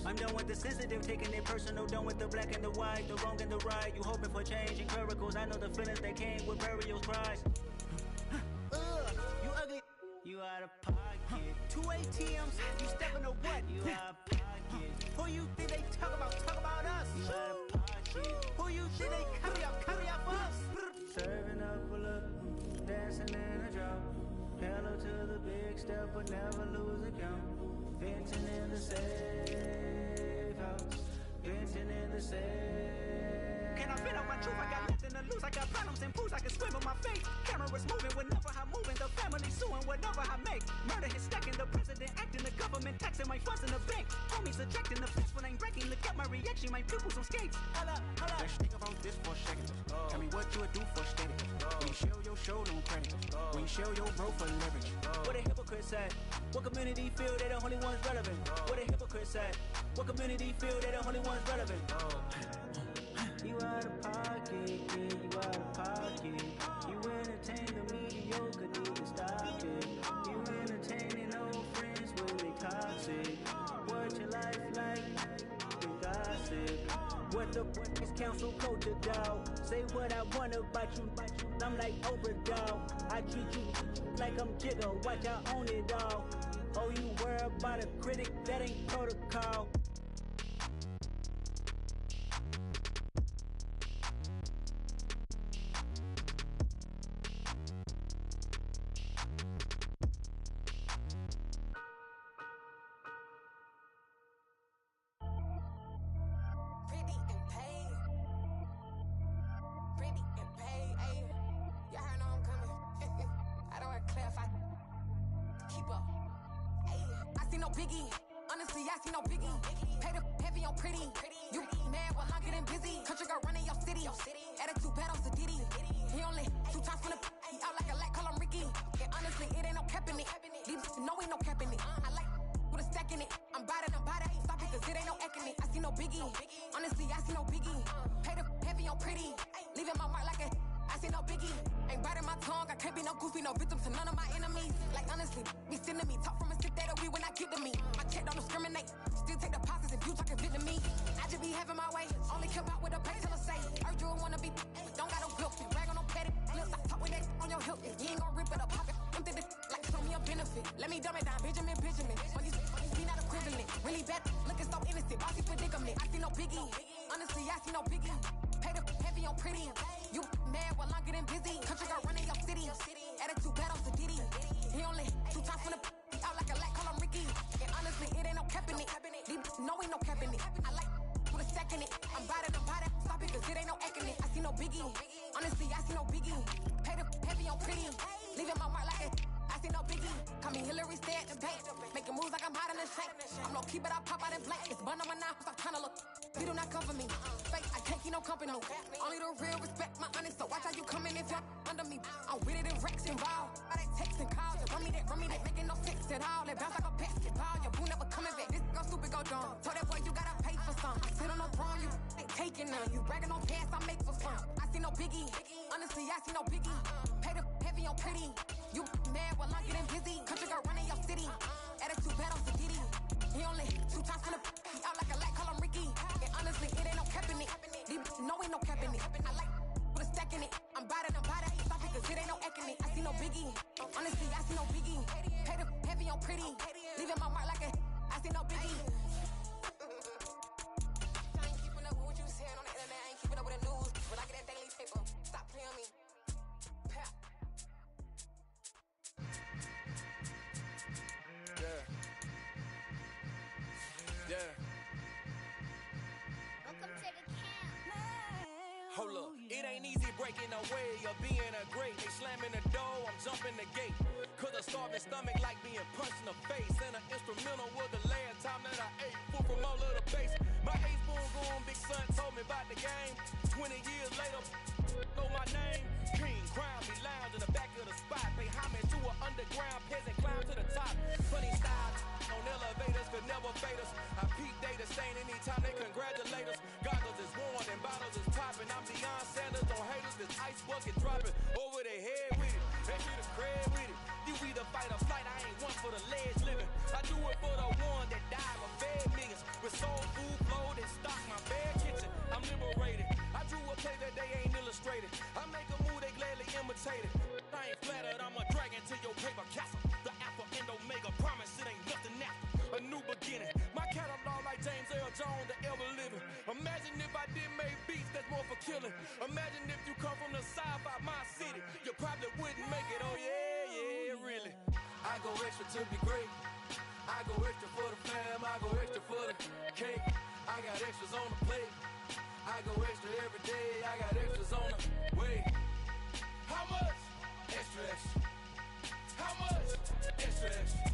I'm done with the sensitive, taking it personal. Done with the black and the white, the wrong and the right. You hoping for change and miracles. I know the feelings that came with burials, cries. You ugly. You out of pocket. 2 ATMs. You stepping to what? You out of pocket. Who you think they talk about? Talk about us. You out of pocket. Who you think they carry up for us? Serving up a look, dancing in a drop. Hello to the big step, but never lose a count. Venting in the safe house. Venting in the safe. Can I fit out my truth? I got nothing to lose. I got problems and pools. I can swim in my face. Cameras moving whenever I'm moving. The family suing whatever I make. Murder is stacking. The president acting. The government taxing my funds in the bank. Homies subtracting the flesh when I'm breaking. Look at my reaction. My pupils on skates. Holla, holla. Let's think about this for a second. Tell me what you would do for status. When you show your show, don't credit. When you show your bro for leverage. What a hypocrite said. What community feel they the only ones relevant? What a hypocrite said. What community feel they the only ones relevant? You out of pocket, yeah, you out of pocket. You entertain the mediocre, need to stop it. You entertaining old friends when they toxic. What your life like? You gossip. What the is council culture, dog? Say what I want about you. I'm like Oprah, dog. I treat you like I'm Jigga. Watch I own it all. Oh, you worry about a critic? That ain't protocol. Only the real respect my honest, so watch how you coming if you're under me. I'm with it in Rex involved. All that text and calls, run me that, making no sense at all. That bounce like a basketball, your boo never coming back. This go stupid, go dumb. Told that boy you gotta pay for some. I sit on no throne, you ain't taking none. You bragging on pants, I make for fun. I see no biggie, honestly, I see no biggie. Pay the heavy on pretty. You mad while I'm getting busy. Country girl running your city. Attitude bad on Diddy. He only 2 times from the out like a light, call him easy breaking away of being a great. They slamming the door, I'm jumping the gate. Cause a starving stomach like being punched in the face. And an instrumental was the last time that I ate food from all of the base. My A-spoon goon, big son told me about the game. 20 years later, know my name. King, crown me, lounge in the back of the spot. Pay homage to an underground peasant, climb to the top. Funny style on elevators could never fade us. I peep data stain anytime they congratulate us. Goggles is worn and bottles is popping. I'm Deion Sanders on haters, this ice bucket dropping over their head with it. They get a cred with it. You either fight or flight, I ain't one for the ledge living. I do it for the one that died or fed millions. With soul food, flow, that stock my bare kitchen. I'm liberated. I drew a play that they ain't illustrated. I make a move, they gladly imitate it. I ain't flattered, I'm a dragon to your paper castle. The alpha and omega, promise it ain't nothing after. A new beginning. My catalog like James Earl Jones, the ever living. Imagine if I did make beats that's more for killing. Imagine if you come from the south out my city. You probably wouldn't make it, oh yeah, really. I go extra to be great. I go extra for the fam, I go extra for the cake. I got extras on the plate. I go extra every day, I got extras on the way. How much? Extra, extra. How much? Extra, extra.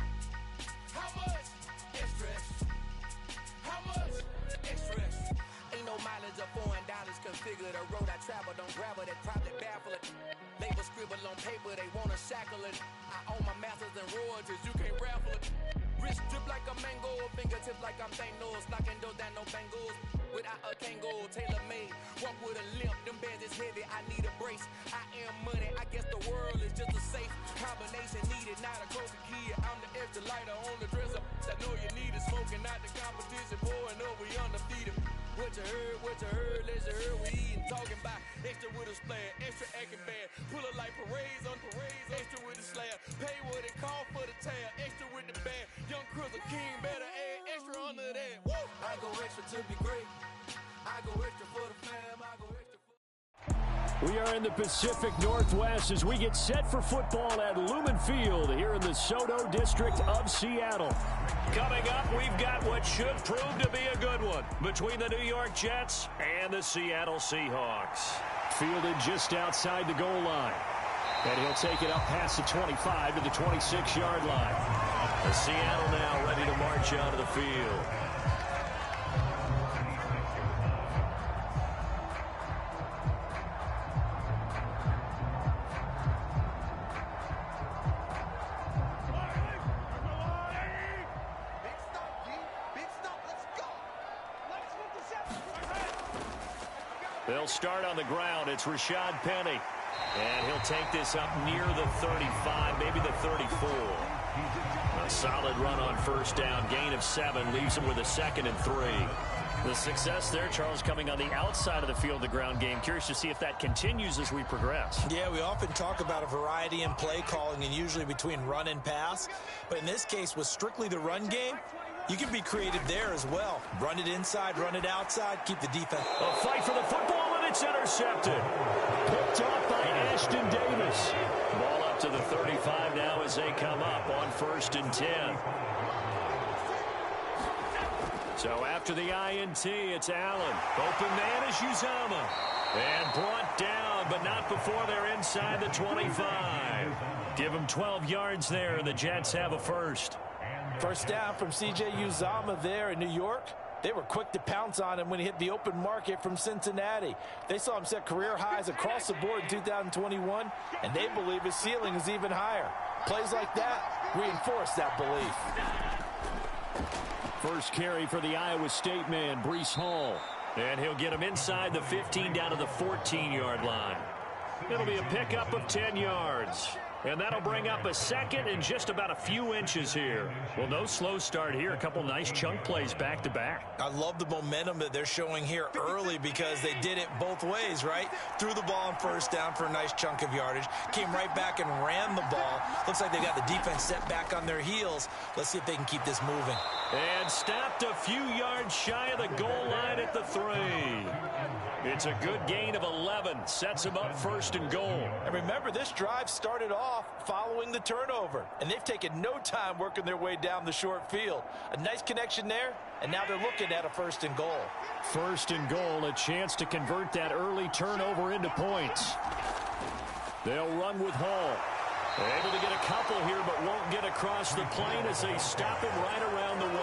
How much? Extra, extra. How much? Extra, extra. Ain't no mileage of $4 configure the road I travel. Don't gravel that probably baffle it. Label scribble on paper, they wanna shackle it. I own my masters and royalties, you can't raffle it. Wrist drip like a mango, fingertips like I'm Thanos. Knocking those down, no bangles. Without a Kango, tailor made. Walk with a limp, them bands is heavy, I need a brace. I am money, I guess the world is just a safe combination needed. Not a coca kid, I'm the extra lighter on the dresser. I know you need it, smoking out the competition, pouring up, we undefeated. What you heard, let you heard, we eating, talking about extra with a splash, extra acting bad. Pull it like parades on parades, extra with the slab. Pay what it call for the tab, extra with the band. Young Cruz, a king, better add extra under that. Woo! I go extra to be great. I go extra for the fam, I go extra for... We are in the Pacific Northwest as we get set for football at Lumen Field here in the SoDo district of Seattle. Coming up, we've got what should prove to be a good one between the New York Jets and the Seattle Seahawks. Fielded just outside the goal line. And he'll take it up past the 25 to the 26-yard line. The Seattle now ready to march onto the field. They'll start on the ground. It's Rashad Penny. And he'll take this up near the 35, maybe the 34. A solid run on first down. Gain of 7 leaves him with a 2nd and 3. The success there, Charles, coming on the outside of the field, the ground game. Curious to see if that continues as we progress. Yeah, we often talk about a variety in play calling and usually between run and pass. But in this case, with strictly the run game, you can be creative there as well. Run it inside, run it outside, keep the defense. A fight for the football, and it's intercepted. Picked off by Ashton Davis. Ball up to the 35 now as they come up on 1st and 10. So after the INT, it's Allen. Open man is Uzomah. And brought down, but not before they're inside the 25. Give them 12 yards there, and the Jets have a first. First down from C.J. Uzomah there in New York. They were quick to pounce on him when he hit the open market from Cincinnati. They saw him set career highs across the board in 2021, and they believe his ceiling is even higher. Plays like that reinforce that belief. First carry for the Iowa State man, Breece Hall. And he'll get him inside the 15 down to the 14-yard line. It'll be a pickup of 10 yards. And that'll bring up a 2nd and just about a few inches here. Well, no slow start here. A couple nice chunk plays back-to-back. I love the momentum that they're showing here early because they did it both ways, right? Threw the ball on first down for a nice chunk of yardage. Came right back and ran the ball. Looks like they got the defense set back on their heels. Let's see if they can keep this moving. And stopped a few yards shy of the goal line at the 3. It's a good gain of 11. Sets him up 1st and goal. And remember, this drive started off following the turnover. And they've taken no time working their way down the short field. A nice connection there, and now they're looking at a 1st and goal. 1st and goal, a chance to convert that early turnover into points. They'll run with Hall. Able to get a couple here, but won't get across the plane as they stop him right around the 1.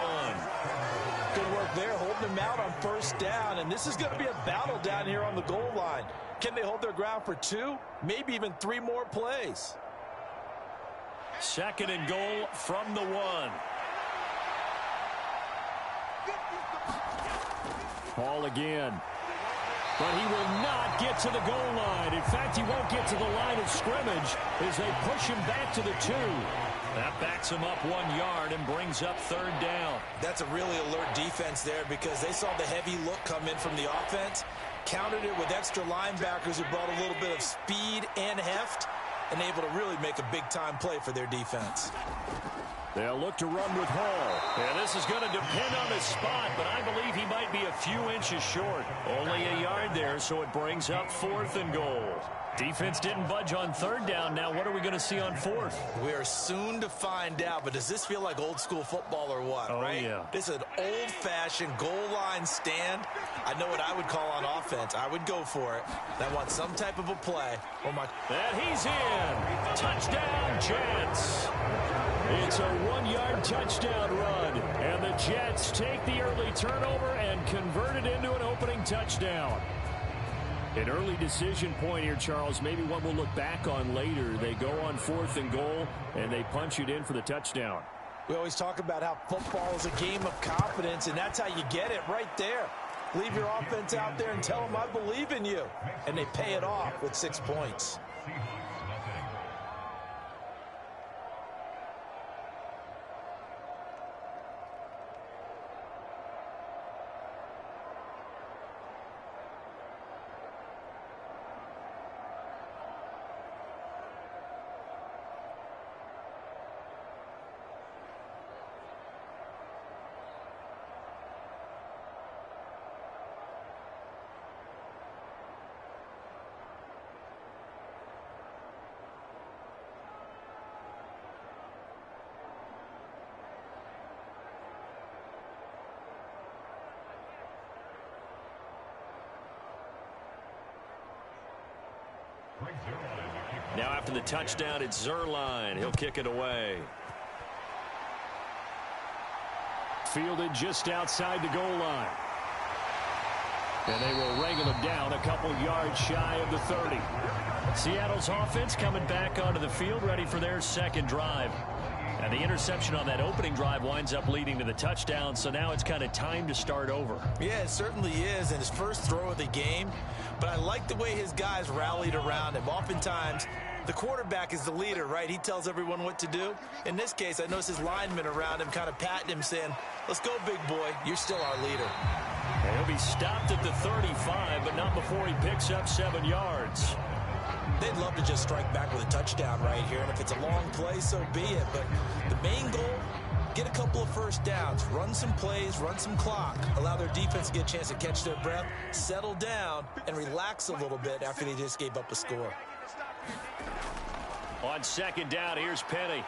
Good work there, holding him out on 1st down, and this is going to be a battle down here on the goal line. Can they hold their ground for 2, maybe even 3 more plays? 2nd and goal from the 1. Hall again. But he will not get to the goal line. In fact, he won't get to the line of scrimmage as they push him back to the 2. That backs him up 1 yard and brings up 3rd down. That's a really alert defense there because they saw the heavy look come in from the offense, countered it with extra linebackers who brought a little bit of speed and heft, and able to really make a big-time play for their defense. They'll look to run with Hall. And this is going to depend on his spot, but I believe he might be a few inches short. Only a yard there, so it brings up 4th and goal. Defense didn't budge on 3rd down. Now what are we going to see on 4th? We are soon to find out, but does this feel like old school football or what, right? Yeah. This is an old-fashioned goal line stand. I know what I would call on offense. I would go for it. I want some type of a play. And he's in. Touchdown, Jets. It's a 1-yard touchdown run, and the Jets take the early turnover and convert it into an opening touchdown. An early decision point here, Charles, maybe one we'll look back on later. They go on 4th and goal, and they punch it in for the touchdown. We always talk about how football is a game of confidence, and that's how you get it right there. Leave your offense out there and tell them, I believe in you. And they pay it off with 6 points. Now after the touchdown, it's Zuerlein. He'll kick it away. Fielded just outside the goal line. And they will wrangle him down a couple yards shy of the 30. Seattle's offense coming back onto the field, ready for their 2nd drive. And the interception on that opening drive winds up leading to the touchdown, so now it's kind of time to start over. Yeah, it certainly is, and his first throw of the game. But I like the way his guys rallied around him. Oftentimes, the quarterback is the leader, right? He tells everyone what to do. In this case, I noticed his linemen around him kind of patting him, saying, let's go, big boy. You're still our leader. And he'll be stopped at the 35, but not before he picks up 7 yards. They'd love to just strike back with a touchdown right here, and if it's a long play, so be it. But the main goal, get a couple of 1st downs, run some plays, run some clock, allow their defense to get a chance to catch their breath, settle down, and relax a little bit after they just gave up a score. On 2nd down, here's Penny.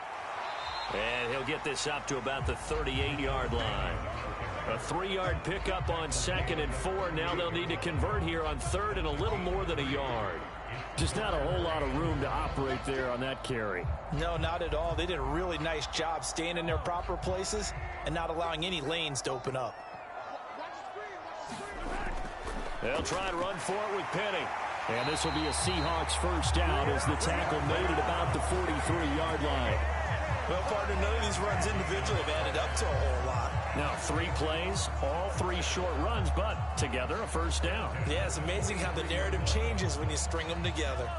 And he'll get this up to about the 38-yard line. A 3-yard pickup on 2nd and 4. Now they'll need to convert here on 3rd and a little more than a yard. Just not a whole lot of room to operate there on that carry. No, not at all. They did a really nice job staying in their proper places and not allowing any lanes to open up. They'll try and run for it with Penny. And this will be a Seahawks 1st down as the tackle made at about the 43-yard line. Well, partner, none of these runs individually have added up to a whole lot. Now 3 plays, all 3 short runs, but together a 1st down. Yeah, it's amazing how the narrative changes when you string them together.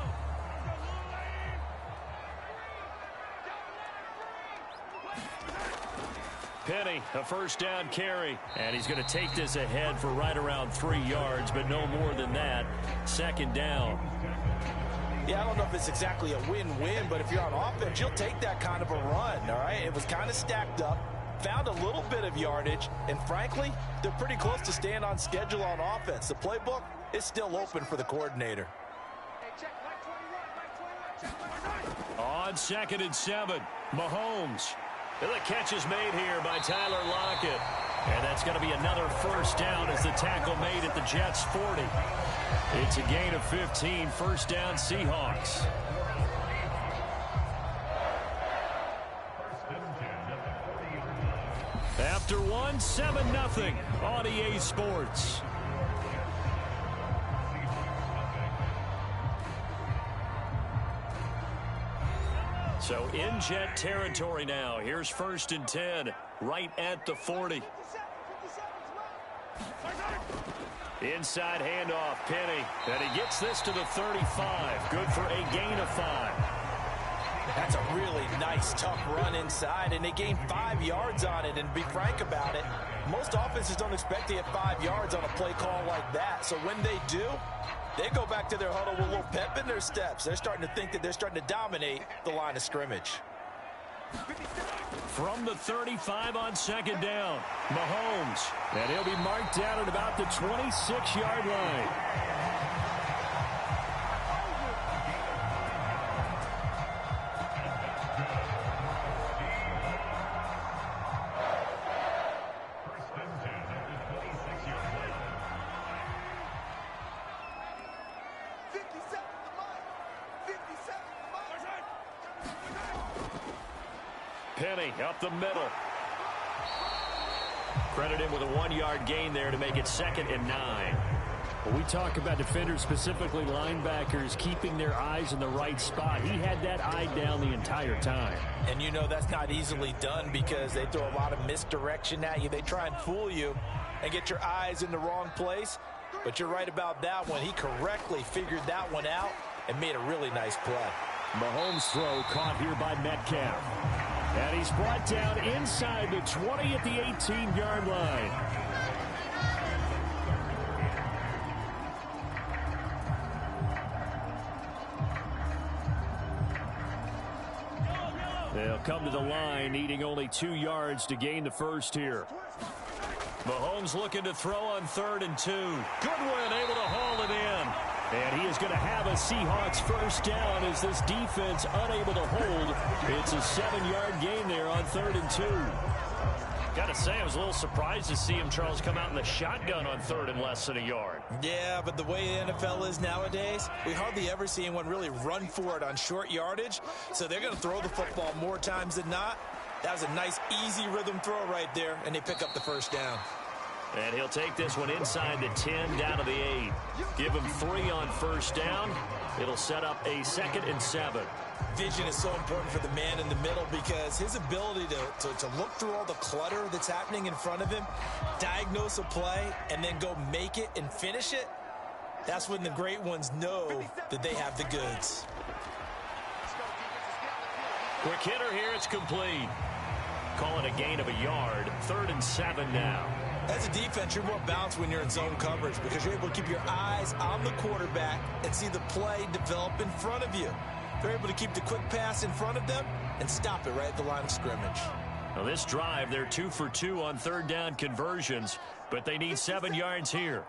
Penny, a 1st down carry. And he's going to take this ahead for right around 3 yards, but no more than that. 2nd down. Yeah, I don't know if it's exactly a win-win, but if you're on offense, you'll take that kind of a run, all right? It was kind of stacked up. found a little bit of yardage, and frankly, they're pretty close to staying on schedule on offense. The playbook is still open for the coordinator. On 2nd and 7, Mahomes. And the catch is made here by Tyler Lockett. And that's going to be another first down as the tackle made at the Jets' 40. It's a gain of 15, first down Seahawks. After one, 7-0 on EA Sports. So in Jet territory now. Here's 1st and 10, right at the 40. Inside handoff, Penny. And he gets this to the 35. Good for a gain of 5. That's a really nice, tough run inside, and they gained 5 yards on it. And be frank about it, most offenses don't expect to get 5 yards on a play call like that. So when they do, they go back to their huddle with a little pep in their steps. They're starting to think that they're starting to dominate the line of scrimmage. From the 35 on 2nd down, Mahomes. And he'll be marked down at about the 26-yard line. Penny up the middle. Credit him with a 1-yard gain there to make it 2nd and 9. When we talk about defenders, specifically linebackers, keeping their eyes in the right spot, he had that eye down the entire time. And you know that's not easily done because they throw a lot of misdirection at you. They try and fool you and get your eyes in the wrong place. But you're right about that one. He correctly figured that one out and made a really nice play. Mahomes' throw caught here by Metcalf. And he's brought down inside the 20 at the 18-yard line. They'll come to the line, needing only 2 yards to gain the first here. Mahomes looking to throw on 3rd and 2. Goodwin able to haul it in. And he is going to have a Seahawks first down as this defense unable to hold. It's a 7-yard gain there on 3rd and 2. Got to say, I was a little surprised to see him, Charles, come out in the shotgun on 3rd and less than a yard. Yeah, but the way the NFL is nowadays, we hardly ever see anyone really run for it on short yardage. So they're going to throw the football more times than not. That was a nice, easy rhythm throw right there, and they pick up the first down. And he'll take this one inside the 10, down to the 8. Give him 3 on first down. It'll set up a 2nd and 7. Vision is so important for the man in the middle because his ability to look through all the clutter that's happening in front of him, diagnose a play, and then go make it and finish it, that's when the great ones know that they have the goods. Quick hitter here, it's complete. Call it a gain of a yard. 3rd and 7 now. As a defense, you're more balanced when you're in zone coverage because you're able to keep your eyes on the quarterback and see the play develop in front of you. They're able to keep the quick pass in front of them and stop it right at the line of scrimmage. Now this drive, they're 2 for 2 on 3rd down conversions, but they need 7 yards here.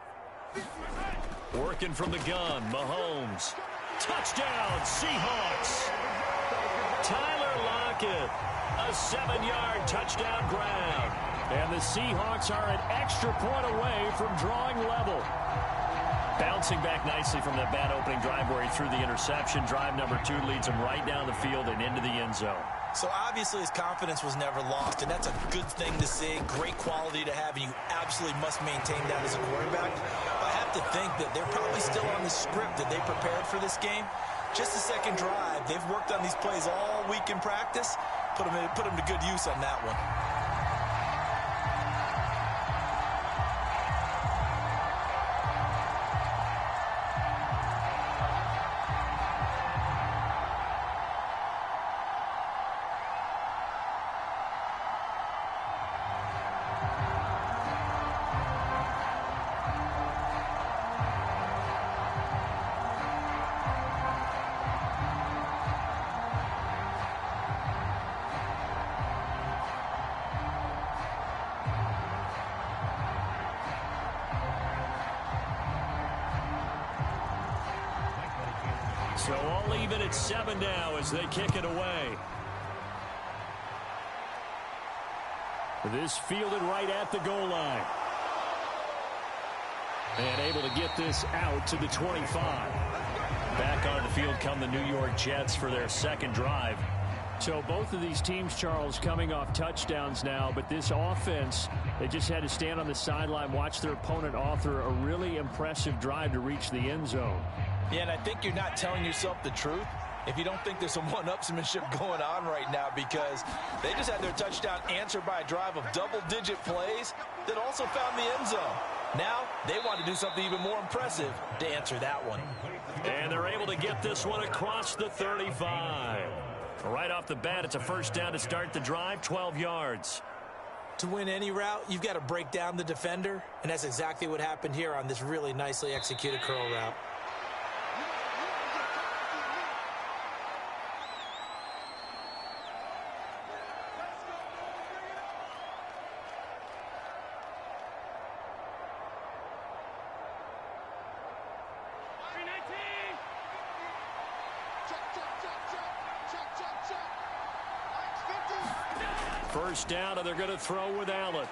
Working from the gun, Mahomes. Touchdown, Seahawks. Tyler Lockett, a 7-yard touchdown grab. And the Seahawks are an extra point away from drawing level. Bouncing back nicely from that bad opening drive where he threw the interception. Drive number 2 leads him right down the field and into the end zone. So obviously his confidence was never lost, and that's a good thing to see. Great quality to have, and you absolutely must maintain that as a quarterback. I have to think that they're probably still on the script that they prepared for this game. Just the second drive. They've worked on these plays all week in practice. Put them to good use on that one. So all even at 7 now as they kick it away. This fielded right at the goal line. And able to get this out to the 25. Back on the field come the New York Jets for their second drive. So both of these teams, Charles, coming off touchdowns now, but this offense, they just had to stand on the sideline, watch their opponent author a really impressive drive to reach the end zone. Yeah, and I think you're not telling yourself the truth if you don't think there's some one-upsmanship going on right now, because they just had their touchdown answered by a drive of double-digit plays that also found the end zone. Now they want to do something even more impressive to answer that one. And they're able to get this one across the 35. Right off the bat, it's a first down to start the drive, 12 yards. To win any route, you've got to break down the defender, and that's exactly what happened here on this really nicely executed curl route. First down, and they're going to throw with Allen.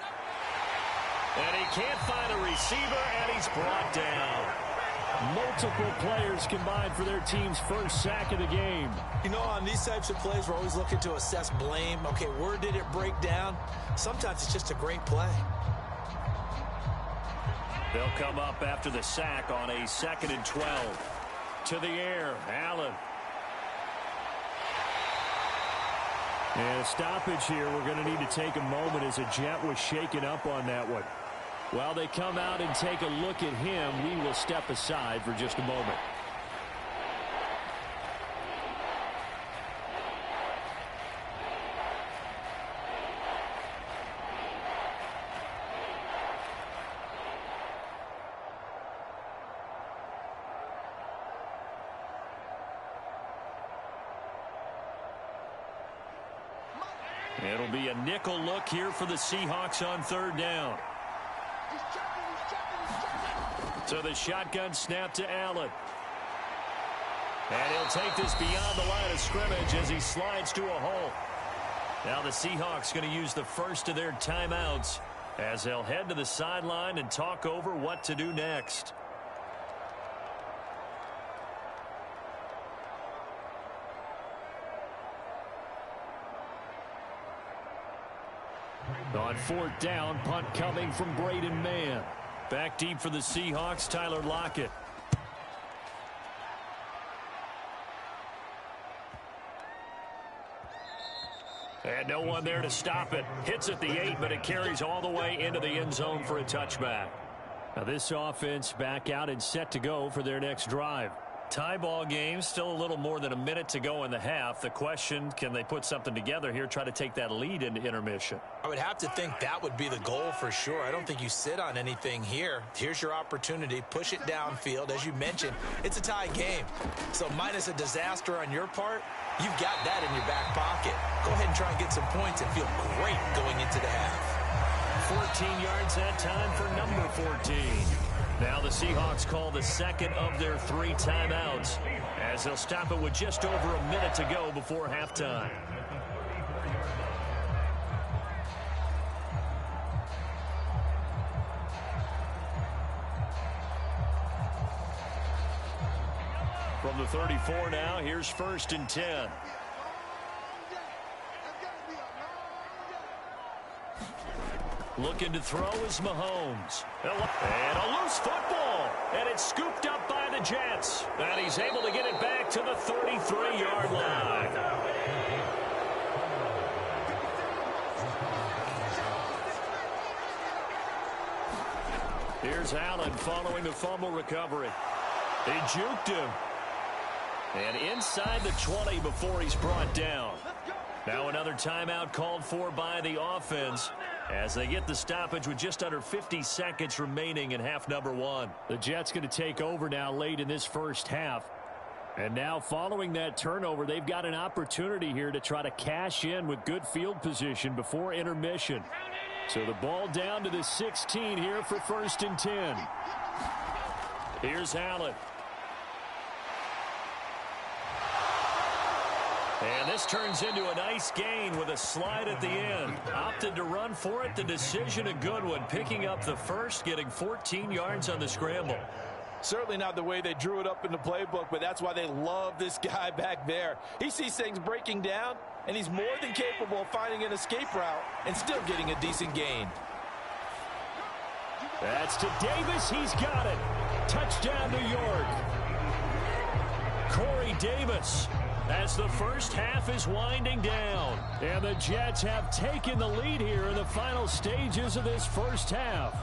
And he can't find a receiver, and he's brought down. Multiple players combined for their team's first sack of the game. You know, on these types of plays, we're always looking to assess blame. Okay, where did it break down? Sometimes it's just a great play. They'll come up after the sack on a 2nd and 12. To the air, Allen. And a stoppage here. We're going to need to take a moment as a Jet was shaken up on that one. While they come out and take a look at him, we will step aside for just a moment. It'll be a nickel look here for the Seahawks on 3rd down. So the shotgun snap to Allen. And he'll take this beyond the line of scrimmage as he slides to a hole. Now the Seahawks going to use the first of their timeouts as they'll head to the sideline and talk over what to do next. On 4th down, punt coming from Braden Mann. Back deep for the Seahawks, Tyler Lockett. And no one there to stop it. Hits at the 8, but it carries all the way into the end zone for a touchback. Now this offense back out and set to go for their next drive. Tie ball game, still a little more than a minute to go in the half. The question, can they put something together here, try to take that lead into intermission? I would have to think that would be the goal for sure. I don't think you sit on anything here. Here's your opportunity. Push it downfield. As you mentioned, it's a tie game. So minus a disaster on your part, you've got that in your back pocket. Go ahead and try and get some points and feel great going into the half. 14 yards that time for number 14. Now the Seahawks call the second of their 3 timeouts as they'll stop it with just over a minute to go before halftime. From the 34 now, here's 1st and 10. Looking to throw is Mahomes. And a loose football. And it's scooped up by the Jets. And he's able to get it back to the 33-yard line. Here's Allen following the fumble recovery. He juked him. And inside the 20 before he's brought down. Now another timeout called for by the offense as they get the stoppage with just under 50 seconds remaining in half number 1. The Jets going to take over now late in this first half. And now following that turnover, they've got an opportunity here to try to cash in with good field position before intermission. So the ball down to the 16 here for 1st and 10. Here's Allen. And this turns into a nice gain with a slide at the end. Opted to run for it. The decision a good one. Picking up the first, getting 14 yards on the scramble. Certainly not the way they drew it up in the playbook, but that's why they love this guy back there. He sees things breaking down, and he's more than capable of finding an escape route and still getting a decent gain. That's to Davis. He's got it. Touchdown, New York. Corey Davis, as the first half is winding down. And the Jets have taken the lead here in the final stages of this first half.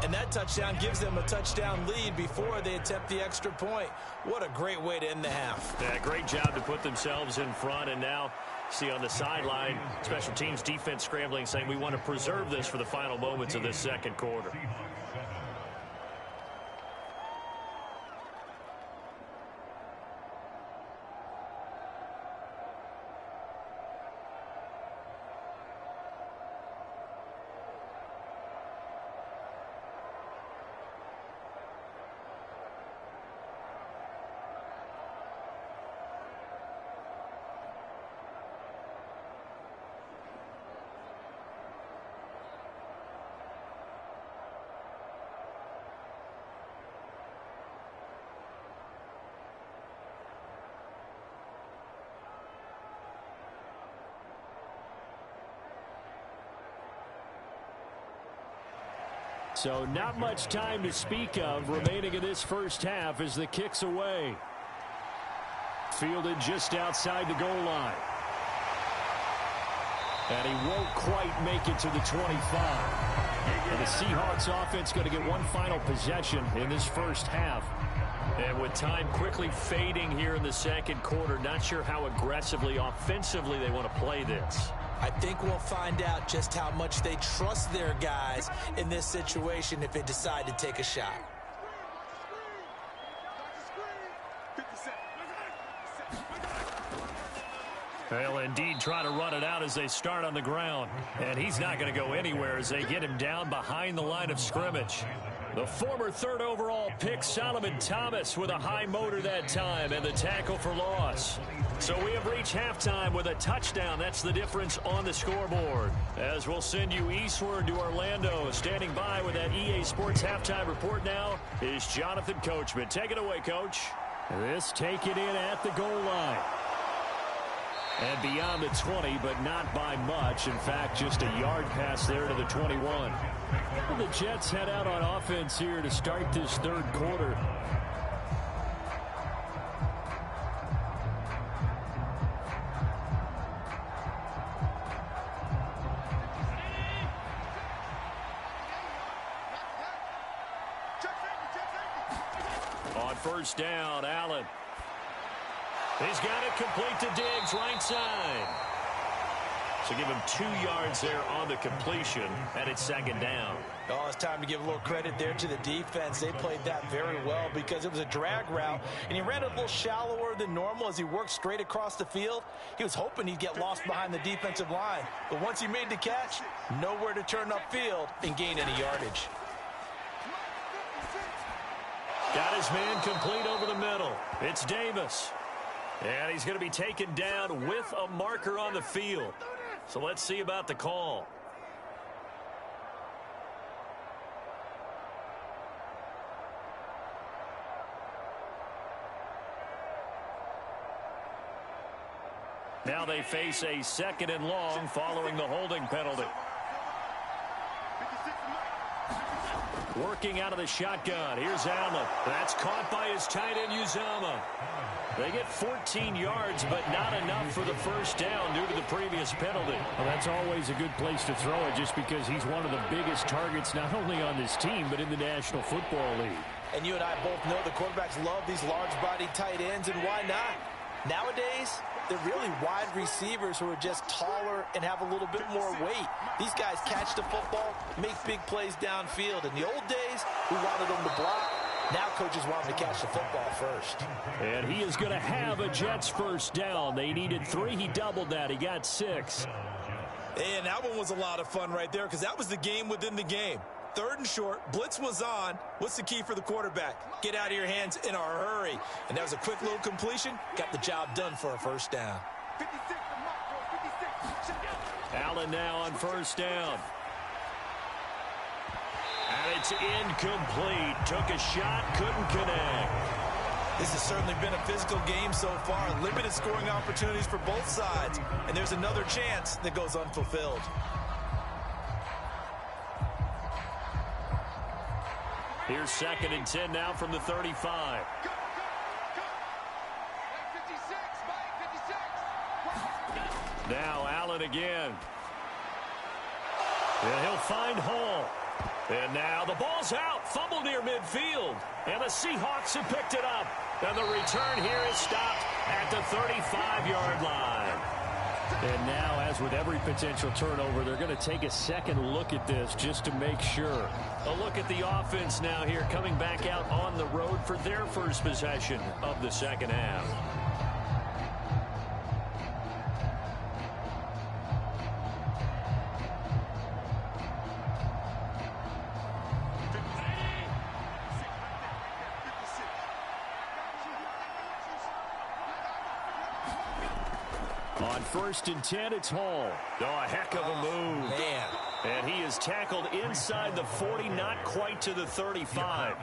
And that touchdown gives them a touchdown lead before they attempt the extra point. What a great way to end the half. Yeah, great job to put themselves in front. And now, see on the sideline, special teams defense scrambling, saying we want to preserve this for the final moments of this second quarter. So not much time to speak of remaining in this first half as the kick's away. Fielded just outside the goal line. And he won't quite make it to the 25. And the Seahawks offense going to get one final possession in this first half. And with time quickly fading here in the second quarter, not sure how aggressively, offensively they want to play this. I think we'll find out just how much they trust their guys in this situation if they decide to take a shot. They'll indeed try to run it out as they start on the ground. And he's not going to go anywhere as they get him down behind the line of scrimmage. The former third overall pick, Solomon Thomas, with a high motor that time, and the tackle for loss. So we have reached halftime with a touchdown. That's the difference on the scoreboard. As we'll send you eastward to Orlando. Standing by with that EA Sports halftime report now is Jonathan Coachman. Take it away, Coach. This taken in at the goal line. And beyond the 20, but not by much. In fact, just a yard pass there to the 21. Well, the Jets head out on offense here to start this third quarter. On first down, Allen. He's got it complete to Diggs, right side. So give him 2 yards there on the completion, and it's second down. Oh, it's time to give a little credit there to the defense. They played that very well because it was a drag route, and he ran it a little shallower than normal as he worked straight across the field. He was hoping he'd get lost behind the defensive line. But once he made the catch, nowhere to turn upfield and gain any yardage. Got his man complete over the middle. It's Davis. And he's going to be taken down with a marker on the field. So let's see about the call. Now they face a second and long following the holding penalty. Working out of the shotgun. Here's Allen. That's caught by his tight end, Uzomah. They get 14 yards, but not enough for the first down due to the previous penalty. Well, that's always a good place to throw it just because he's one of the biggest targets not only on this team but in the National Football League. And you and I both know the quarterbacks love these large-bodied tight ends, and why not? Nowadays, they're really wide receivers who are just taller and have a little bit more weight. These guys catch the football, make big plays downfield. In the old days, we wanted them to block. Now coaches want him to catch the football first. And he is going to have a Jets first down. They needed 3. He doubled that. He got 6. And that one was a lot of fun right there because that was the game within the game. 3rd and short. Blitz was on. What's the key for the quarterback? Get out of your hands in a hurry. And that was a quick little completion. Got the job done for a first down. Allen now on 1st down. And it's incomplete. Took a shot, couldn't connect. This has certainly been a physical game so far. Limited scoring opportunities for both sides. And there's another chance that goes unfulfilled. Here's 2nd and 10 now from the 35. Now Allen again. And he'll find Hall. And now the ball's out. Fumble near midfield. And the Seahawks have picked it up. And the return here is stopped at the 35-yard line. And now, as with every potential turnover, they're going to take a second look at this just to make sure. A look at the offense now here, coming back out on the road for their first possession of the second half. On 1st and 10, it's Hall. Oh, a heck of a move. Man. And he is tackled inside the 40, not quite to the 35.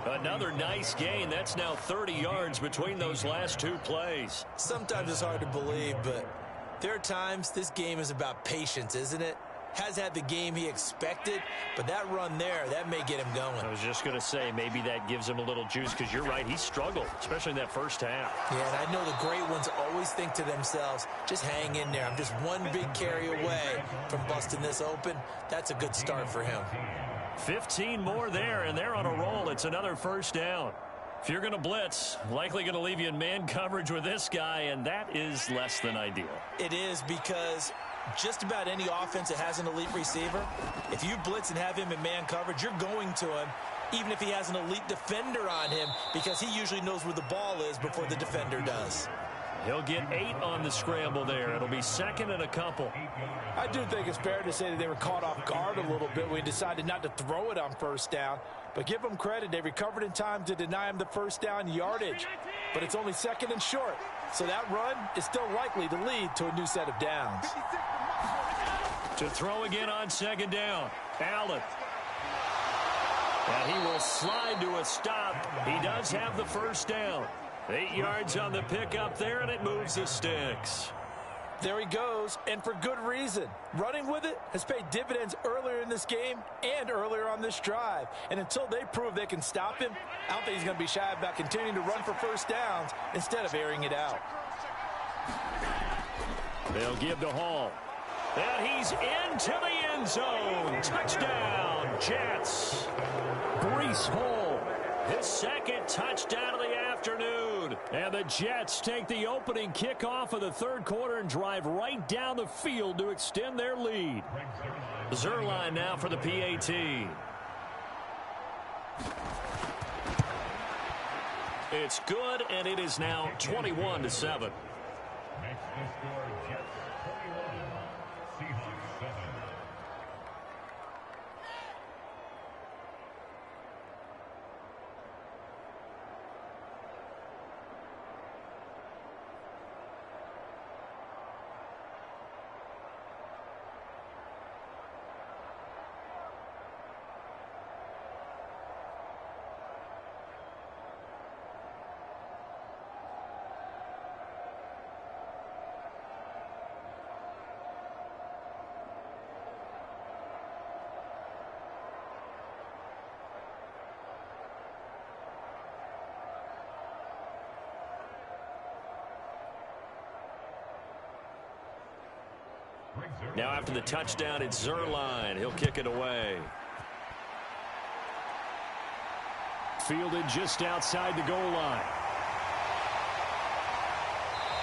Another nice gain. That's now 30 yards between those last 2 plays. Sometimes it's hard to believe, but there are times this game is about patience, isn't it? Has had the game he expected, but that run there, that may get him going. I was just going to say, maybe that gives him a little juice, because you're right, he struggled, especially in that first half. Yeah, and I know the great ones always think to themselves, just hang in there. I'm just one big carry away from busting this open. That's a good start for him. 15 more there, and they're on a roll. It's another first down. If you're going to blitz, likely going to leave you in man coverage with this guy, and that is less than ideal. It is, because just about any offense that has an elite receiver, if you blitz and have him in man coverage, you're going to him, even if he has an elite defender on him, because he usually knows where the ball is before the defender does. He'll get 8 on the scramble there. It'll be 2nd and a couple. I do think it's fair to say that they were caught off guard a little bit when he decided not to throw it on 1st down. But give them credit. They recovered in time to deny him the 1st down yardage. But it's only 2nd and short. So that run is still likely to lead to a new set of downs. To throw again on 2nd down. Allen. And he will slide to a stop. He does have the 1st down. 8 yards on the pickup there, and it moves the sticks. There he goes, and for good reason. Running with it has paid dividends earlier in this game and earlier on this drive. And until they prove they can stop him, I don't think he's going to be shy about continuing to run for 1st downs instead of airing it out. They'll give to Hall. And he's into the end zone. Touchdown, Jets. Breece Hall, his 2nd touchdown of the afternoon. And the Jets take the opening kickoff of the 3rd quarter and drive right down the field to extend their lead. Zuerlein now for the PAT. It's good, and it is now 21-7. Now after the touchdown, it's Zuerlein. He'll kick it away. Fielded just outside the goal line.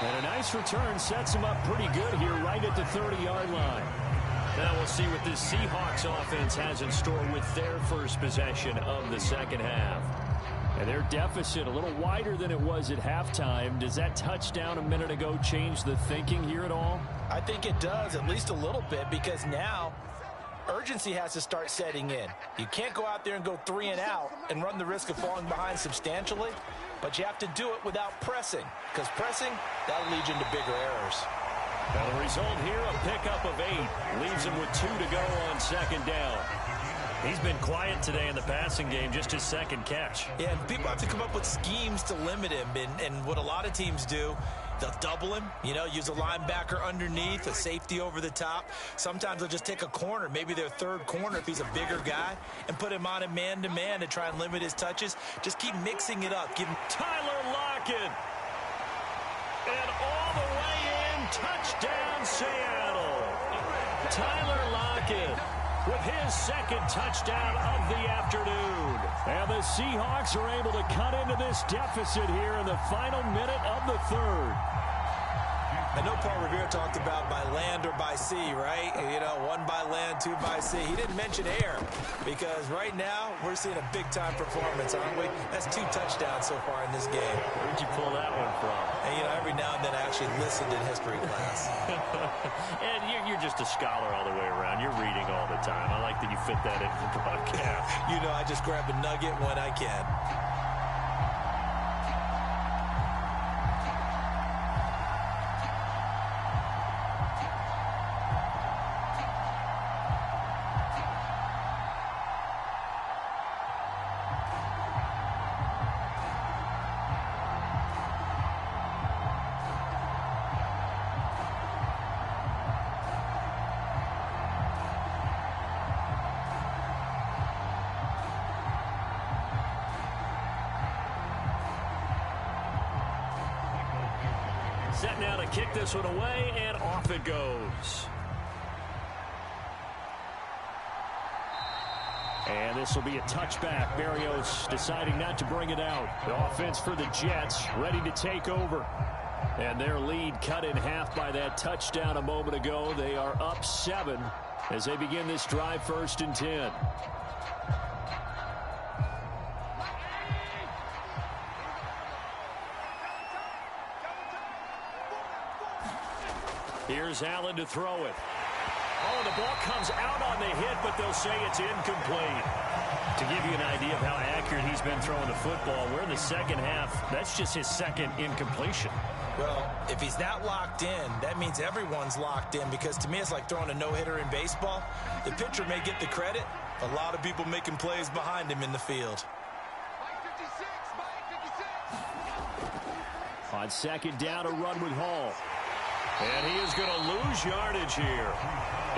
And a nice return sets him up pretty good here right at the 30-yard line. Now we'll see what this Seahawks offense has in store with their first possession of the second half. And their deficit a little wider than it was at halftime. Does that touchdown a minute ago change the thinking here at all? I think it does, at least a little bit, because now urgency has to start setting in. You can't go out there and go 3 and out and run the risk of falling behind substantially, but you have to do it without pressing, because pressing, that'll lead you into bigger errors. Now the result here, a pickup of 8. Leaves him with 2 to go on second down. He's been quiet today in the passing game, just his second catch. Yeah, and people have to come up with schemes to limit him, and what a lot of teams do, they'll double him, use a linebacker underneath, a safety over the top. Sometimes they'll just take a corner, maybe their third corner if he's a bigger guy, and put him on a man-to-man to try and limit his touches. Just keep mixing it up. Give him Tyler Lockett. And all the way in, touchdown Seattle. Tyler Lockett with his second touchdown of the afternoon. And the Seahawks are able to cut into this deficit here in the final minute of the third. I know Paul Revere talked about by land or by sea, right? 1 by land, 2 by sea. He didn't mention air because right now we're seeing a big-time performance, aren't we? That's 2 touchdowns so far in this game. Where'd you pull that one from? And, every now and then I actually listened in history class. And you're just a scholar all the way around. You're reading all the time. I like that you fit that in the broadcast. I just grab a nugget when I can. Set now to kick this one away, and off it goes. And this will be a touchback. Berrios deciding not to bring it out. The offense for the Jets ready to take over. And their lead cut in half by that touchdown a moment ago. They are up 7 as they begin this drive, 1st and 10. Here's Allen to throw it. Oh, the ball comes out on the hit, but they'll say it's incomplete. To give you an idea of how accurate he's been throwing the football, we're in the second half. That's just his second incompletion. Well, if he's not locked in, that means everyone's locked in, because to me it's like throwing a no-hitter in baseball. The pitcher may get the credit, a lot of people making plays behind him in the field. On second down, a run with Hall. And he is going to lose yardage here.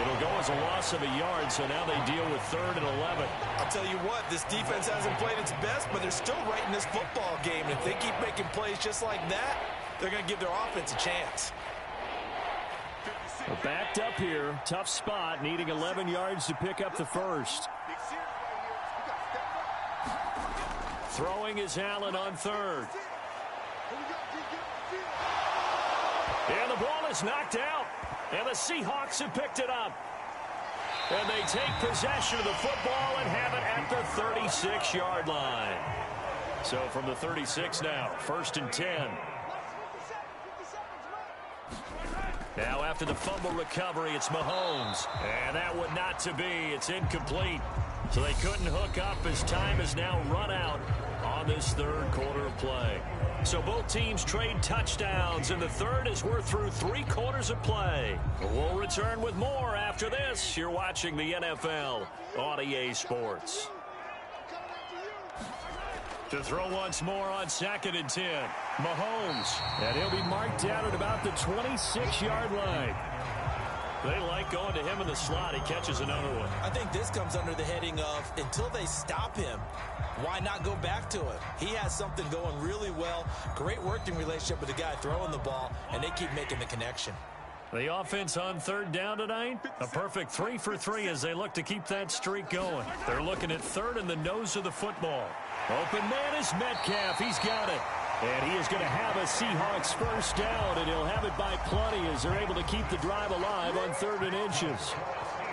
It'll go as a loss of a yard, so now they deal with 3rd and 11. I'll tell you what, this defense hasn't played its best, but they're still right in this football game. And if they keep making plays just like that, they're going to give their offense a chance. We're backed up here. Tough spot, needing 11 yards to pick up the first. Throwing is Allen on 3rd. And the ball is knocked out. And the Seahawks have picked it up. And they take possession of the football and have it at the 36-yard line. So from the 36 now, 1st and 10. Now after the fumble recovery, it's Mahomes. And that would not to be. It's incomplete. So they couldn't hook up as time is now run out on this 3rd quarter of play. So both teams trade touchdowns in the third as we're through 3 quarters of play. We'll return with more after this. You're watching the NFL on EA Sports. To throw once more on 2nd and 10. Mahomes. And he'll be marked down at about the 26-yard line. They like going to him in the slot. He catches another one. I think this comes under the heading of, until they stop him, why not go back to it? He has something going really well. Great working relationship with the guy throwing the ball, and they keep making the connection. The offense on 3rd down tonight, a perfect 3 for 3 as they look to keep that streak going. They're looking at 3rd in the nose of the football. Open man is Metcalf. He's got it. And he is going to have a Seahawks first down, and he'll have it by plenty as they're able to keep the drive alive on 3rd and inches.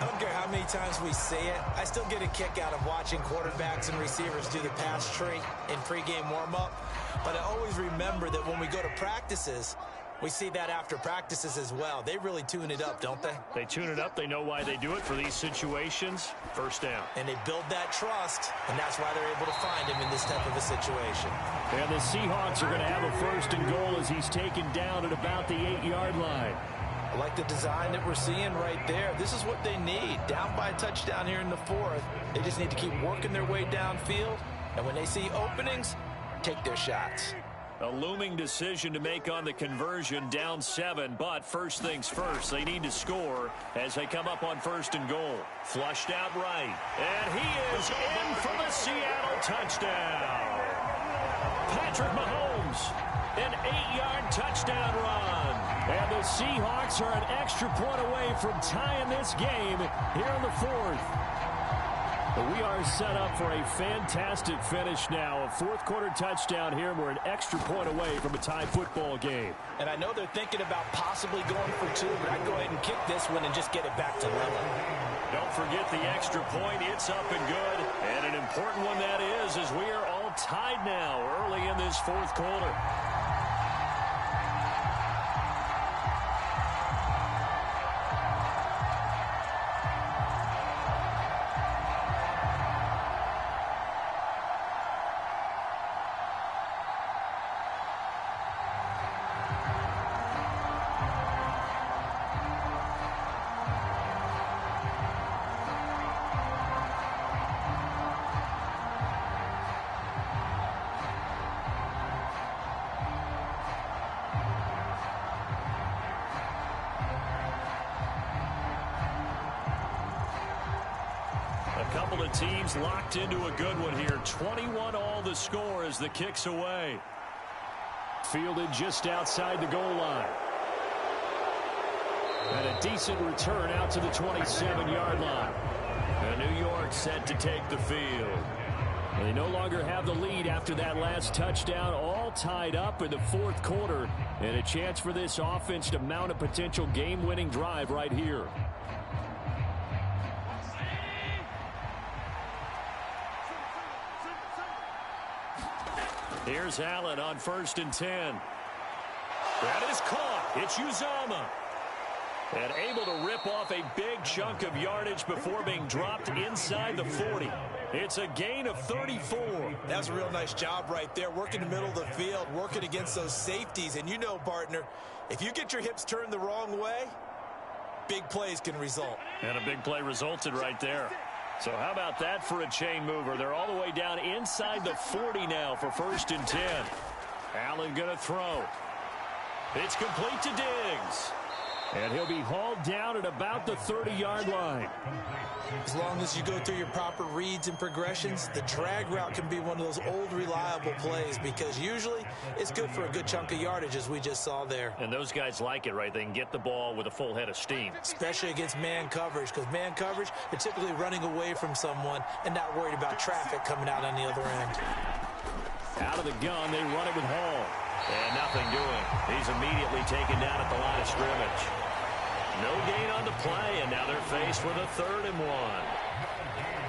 I don't care how many times we say it, I still get a kick out of watching quarterbacks and receivers do the pass tree in pregame warm-up. But I always remember that when we go to practices, We see that after practices as well. They really tune it up, don't they? They tune it up. They know why they do it for these situations. First down. And they build that trust, and that's why they're able to find him in this type of a situation. And the Seahawks are going to have a first and goal as he's taken down at about the 8-yard line. I like the design that we're seeing right there. This is what they need. Down by a touchdown here in the 4th. They just need to keep working their way downfield. And when they see openings, take their shots. A looming decision to make on the conversion, down 7. But first things first, they need to score as they come up on first and goal. Flushed out right. And he is in for the Seattle touchdown. Patrick Mahomes, an 8-yard touchdown run. And the Seahawks are an extra point away from tying this game here in the 4th. But we are set up for a fantastic finish now. A fourth-quarter touchdown here. We're an extra point away from a tie football game. And I know they're thinking about possibly going for 2, but I'd go ahead and kick this one and just get it back to level. Don't forget the extra point. It's up and good. And an important one that is, as we are all tied now early in this fourth quarter. Couple of teams locked into a good one here. 21 all the score as the kick's away. Fielded just outside the goal line. And a decent return out to the 27-yard line. And New York set to take the field. They no longer have the lead after that last touchdown. All tied up in the fourth quarter. And a chance for this offense to mount a potential game-winning drive right here. Here's Allen on 1st and 10. That is caught. It's Uzomah. And able to rip off a big chunk of yardage before being dropped inside the 40. It's a gain of 34. That was a real nice job right there, working the middle of the field, working against those safeties. And you know, partner, if you get your hips turned the wrong way, big plays can result. And a big play resulted right there. So how about that for a chain mover? They're all the way down inside the 40 now for 1st and 10. Allen going to throw. It's complete to Diggs. And he'll be hauled down at about the 30-yard line. As long as you go through your proper reads and progressions, the drag route can be one of those old reliable plays because usually it's good for a good chunk of yardage as we just saw there. And those guys like it, right? They can get the ball with a full head of steam. Especially against man coverage because man coverage, they're typically running away from someone and not worried about traffic coming out on the other end. Out of the gun, they run it with Hall. And nothing doing. He's immediately taken down at the line of scrimmage. No gain on the play, and now they're faced with a 3rd and 1.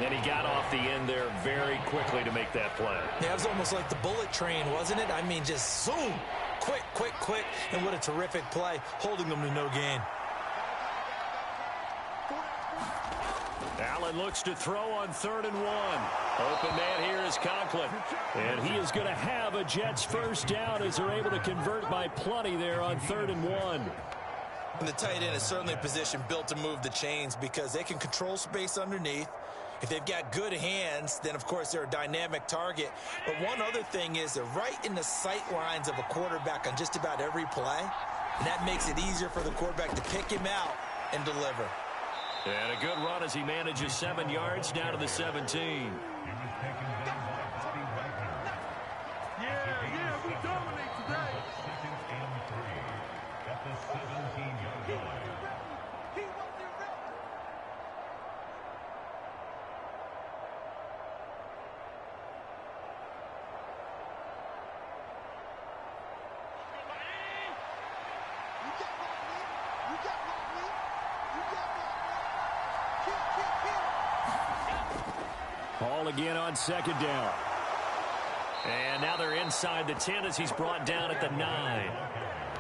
And he got off the end there very quickly to make that play. Yeah, it was almost like the bullet train, wasn't it? I mean, just zoom. Quick, quick, quick. And what a terrific play, holding them to no gain. Allen looks to throw on 3rd and 1. Open man here is Conklin. And he is going to have a Jets first down as they're able to convert by plenty there on 3rd and 1. And the tight end is certainly a position built to move the chains because they can control space underneath. If they've got good hands, then, of course, they're a dynamic target. But one other thing is they're right in the sight lines of a quarterback on just about every play. And that makes it easier for the quarterback to pick him out and deliver. And a good run as he manages 7 yards down to the 17. Yeah, we dominate today. At the 17-yard line. Hall again on 2nd down. And now they're inside the 10 as he's brought down at the 9.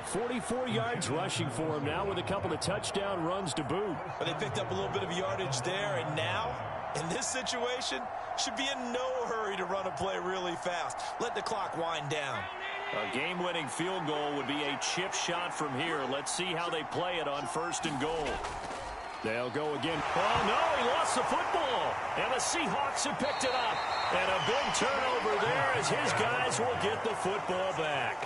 44 yards rushing for him now with a couple of touchdown runs to boot. But they picked up a little bit of yardage there, and now, in this situation, should be in no hurry to run a play really fast. Let the clock wind down. A game-winning field goal would be a chip shot from here. Let's see how they play it on 1st and goal. They'll go again. Oh, no, he lost the football. And the Seahawks have picked it up. And a big turnover there as his guys will get the football back.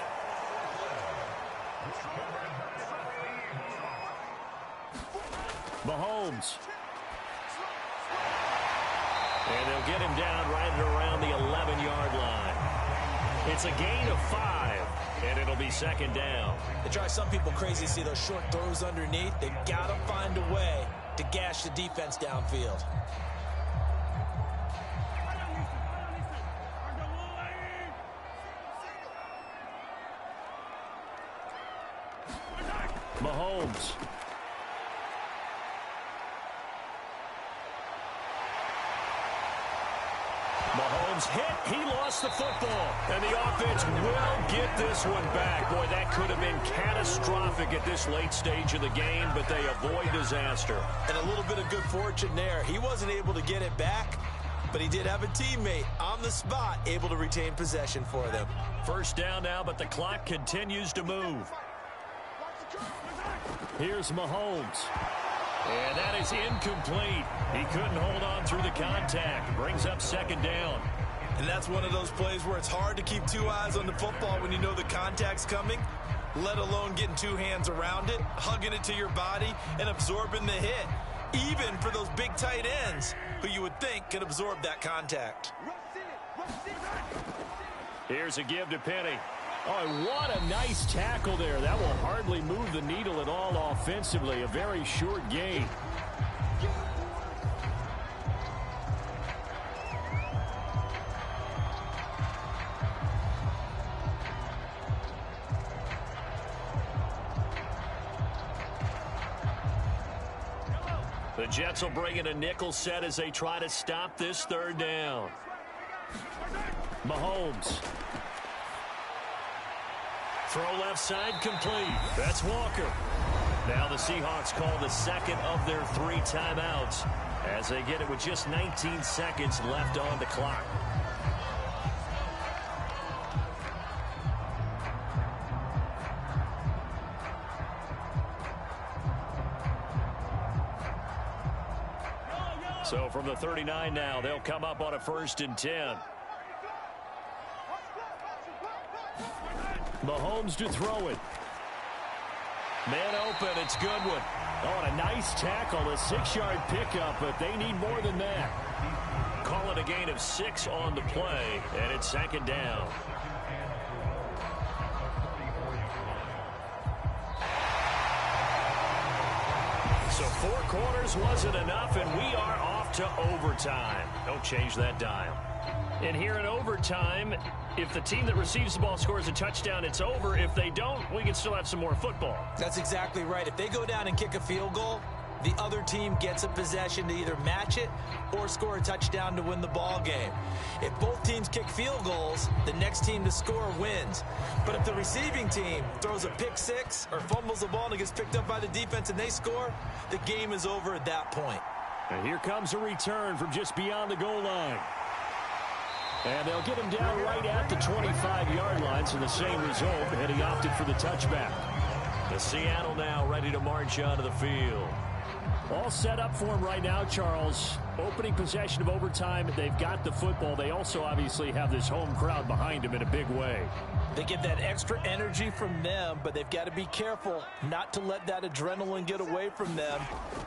Mahomes. And they'll get him down right around the 11-yard line. It's a gain of 5, and it'll be 2nd down. They drive some people crazy to see those short throws underneath. They've got to find a way to gash the defense downfield. Mahomes. Mahomes hit. He lost the football. And the offense will get this one back. Boy, that could have been catastrophic at this late stage of the game, but they avoid disaster. And a little bit of good fortune there. He wasn't able to get it back, but he did have a teammate on the spot able to retain possession for them. 1st down now, but the clock continues to move. Here's Mahomes. And that is incomplete. He couldn't hold on through the contact. Brings up 2nd down. And that's one of those plays where it's hard to keep 2 eyes on the football when you know the contact's coming, let alone getting 2 hands around it, hugging it to your body, and absorbing the hit, even for those big tight ends who you would think could absorb that contact. Here's a give to Penny. Oh, what a nice tackle there. That will hardly move the needle at all offensively. A very short gain. The Jets will bring in a nickel set as they try to stop this 3rd down. Mahomes. Throw left side complete. That's Walker. Now the Seahawks call the 2nd of their 3 timeouts as they get it with just 19 seconds left on the clock. So from the 39 now, they'll come up on a 1st and 10. Mahomes to throw it. Man open, it's Goodwin. Oh, and a nice tackle, a 6-yard pickup, but they need more than that. Call it a gain of 6 on the play, and it's 2nd down. So 4 quarters wasn't enough, and we are off to overtime. Don't change that dial. And here in overtime, if the team that receives the ball scores a touchdown, it's over. If they don't, we can still have some more football. That's exactly right. If they go down and kick a field goal, the other team gets a possession to either match it or score a touchdown to win the ball game. If both teams kick field goals, the next team to score wins. But if the receiving team throws a pick 6 or fumbles the ball and it gets picked up by the defense and they score, the game is over at that point. And here comes a return from just beyond the goal line. And they'll get him down right at the 25-yard line, so the same result, and he opted for the touchback. The Seattle now ready to march onto the field. All set up for him right now, Charles. Opening possession of overtime, they've got the football. They also obviously have this home crowd behind them in a big way. They get that extra energy from them, but they've got to be careful not to let that adrenaline get away from them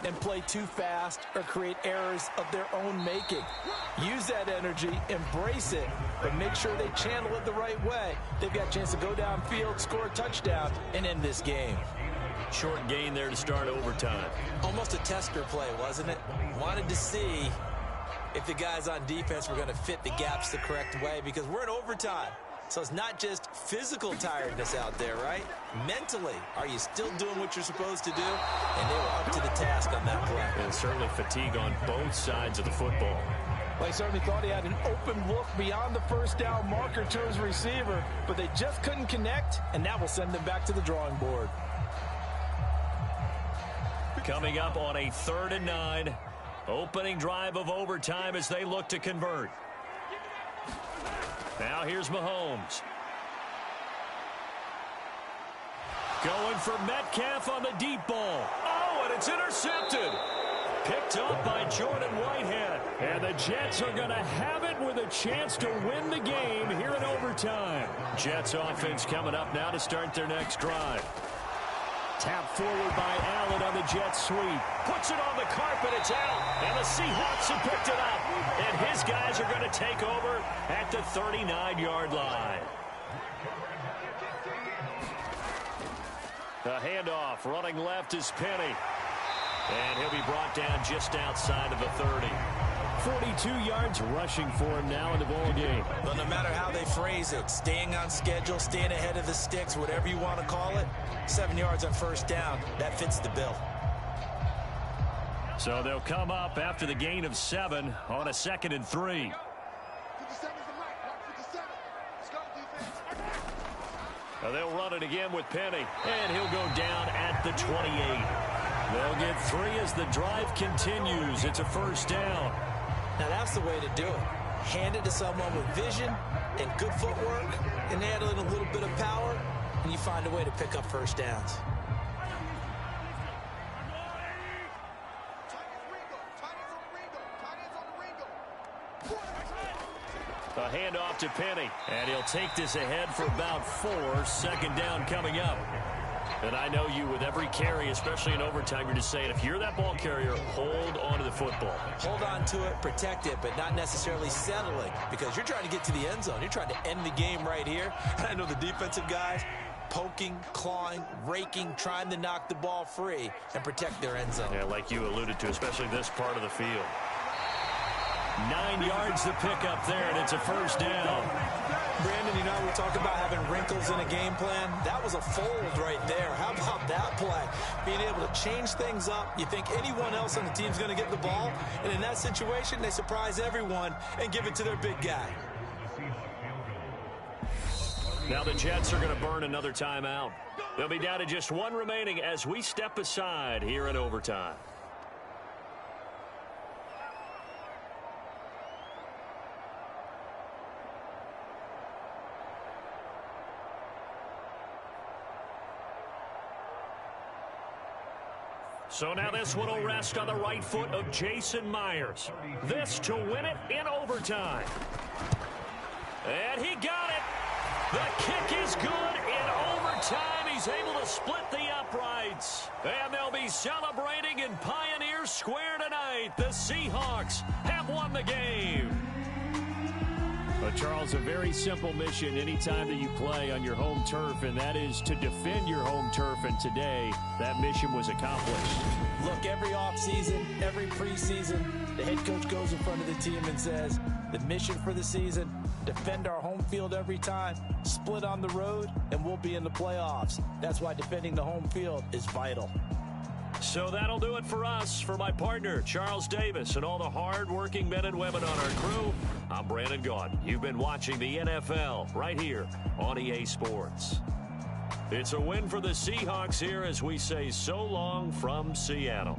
and play too fast or create errors of their own making. Use that energy, embrace it, but make sure they channel it the right way. They've got a chance to go downfield, score a touchdown, and end this game. Short gain there to start overtime. Almost a tester play, wasn't it? Wanted to see if the guys on defense were going to fit the gaps the correct way, because we're in overtime. So it's not just physical tiredness out there, right? Mentally, are you still doing what you're supposed to do? And they were up to the task on that play. And certainly fatigue on both sides of the football. Well, he certainly thought he had an open look beyond the first down marker to his receiver, but they just couldn't connect, and that will send them back to the drawing board. Coming up on a 3rd and 9. Opening drive of overtime as they look to convert. Now here's Mahomes. Going for Metcalf on the deep ball. Oh, and it's intercepted. Picked up by Jordan Whitehead. And the Jets are going to have it with a chance to win the game here in overtime. Jets offense coming up now to start their next drive. Tap forward by Allen on the jet sweep. Puts it on the carpet. It's out. And the Seahawks have picked it up. And his guys are going to take over at the 39-yard line. The handoff running left is Penny. And he'll be brought down just outside of the 30. 42 yards rushing for him now in the ball game. But no matter how they phrase it, staying on schedule, staying ahead of the sticks, whatever you want to call it, 7 yards on first down, that fits the bill. So they'll come up after the gain of 7 on a 2nd and 3. Now they'll run it again with Penny, and he'll go down at the 28. They'll get 3 as the drive continues. It's a first down. Now that's the way to do it. Hand it to someone with vision and good footwork and add in a little bit of power, and you find a way to pick up first downs. A handoff to Penny, and he'll take this ahead for about 4. 2nd down coming up. And I know you, with every carry, especially in overtime, you're just saying, if you're that ball carrier, hold on to the football. Hold on to it, protect it, but not necessarily settling, because you're trying to get to the end zone. You're trying to end the game right here. And I know the defensive guys poking, clawing, raking, trying to knock the ball free and protect their end zone. Yeah, like you alluded to, especially this part of the field. 9 yards to pick up there, and it's a first down. Brandon, you know, we talk about having wrinkles in a game plan. That was a fold right there. How about that play? Being able to change things up. You think anyone else on the team's going to get the ball, and in that situation, they surprise everyone and give it to their big guy. Now the Jets are going to burn another timeout. They'll be down to just 1 remaining as we step aside here in overtime. So now this one will rest on the right foot of Jason Myers. This to win it in overtime. And he got it. The kick is good in overtime. He's able to split the uprights. And they'll be celebrating in Pioneer Square tonight. The Seahawks have won the game. But Charles, a very simple mission anytime that you play on your home turf, and that is to defend your home turf. And today, that mission was accomplished. Look, every offseason, every preseason, the head coach goes in front of the team and says, the mission for the season, defend our home field every time, split on the road, and we'll be in the playoffs. That's why defending the home field is vital. So that'll do it for us. For my partner, Charles Davis, and all the hard-working men and women on our crew, I'm Brandon Gaudin. You've been watching the NFL right here on EA Sports. It's a win for the Seahawks here as we say so long from Seattle.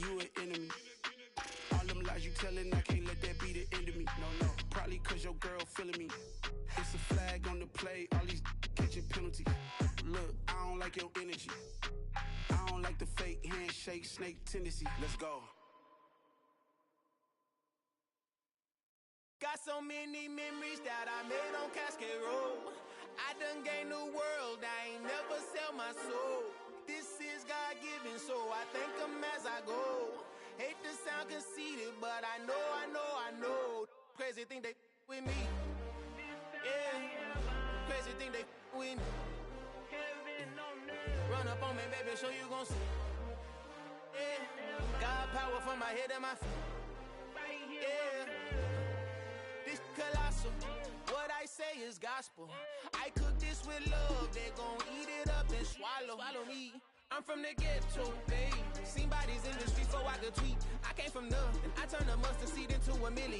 you an enemy. All them lies you telling, I can't let that be the end of me. No, probably cause your girl feeling me. It's a flag on the play, all these catching penalties. Look, I don't like your energy. I don't like the fake handshake, snake tendency. Let's go. Got so many memories that I made on Cascade Road. I done gained the world, I ain't never sell my soul. This is God-given, so I thank him as I go. Hate to sound conceited, but I know. Crazy thing they with me. Yeah, crazy thing they with me. Run up on me, baby, so you gon' see. Yeah, God power from my head and my feet. Yeah, this colossal. What I say is gospel. I cook this with love, they gon' eat it up and swallow me. I'm from the ghetto, babe. Seen bodies in the streets so I could tweet. I came from nothing, I turned a mustard seed into a million.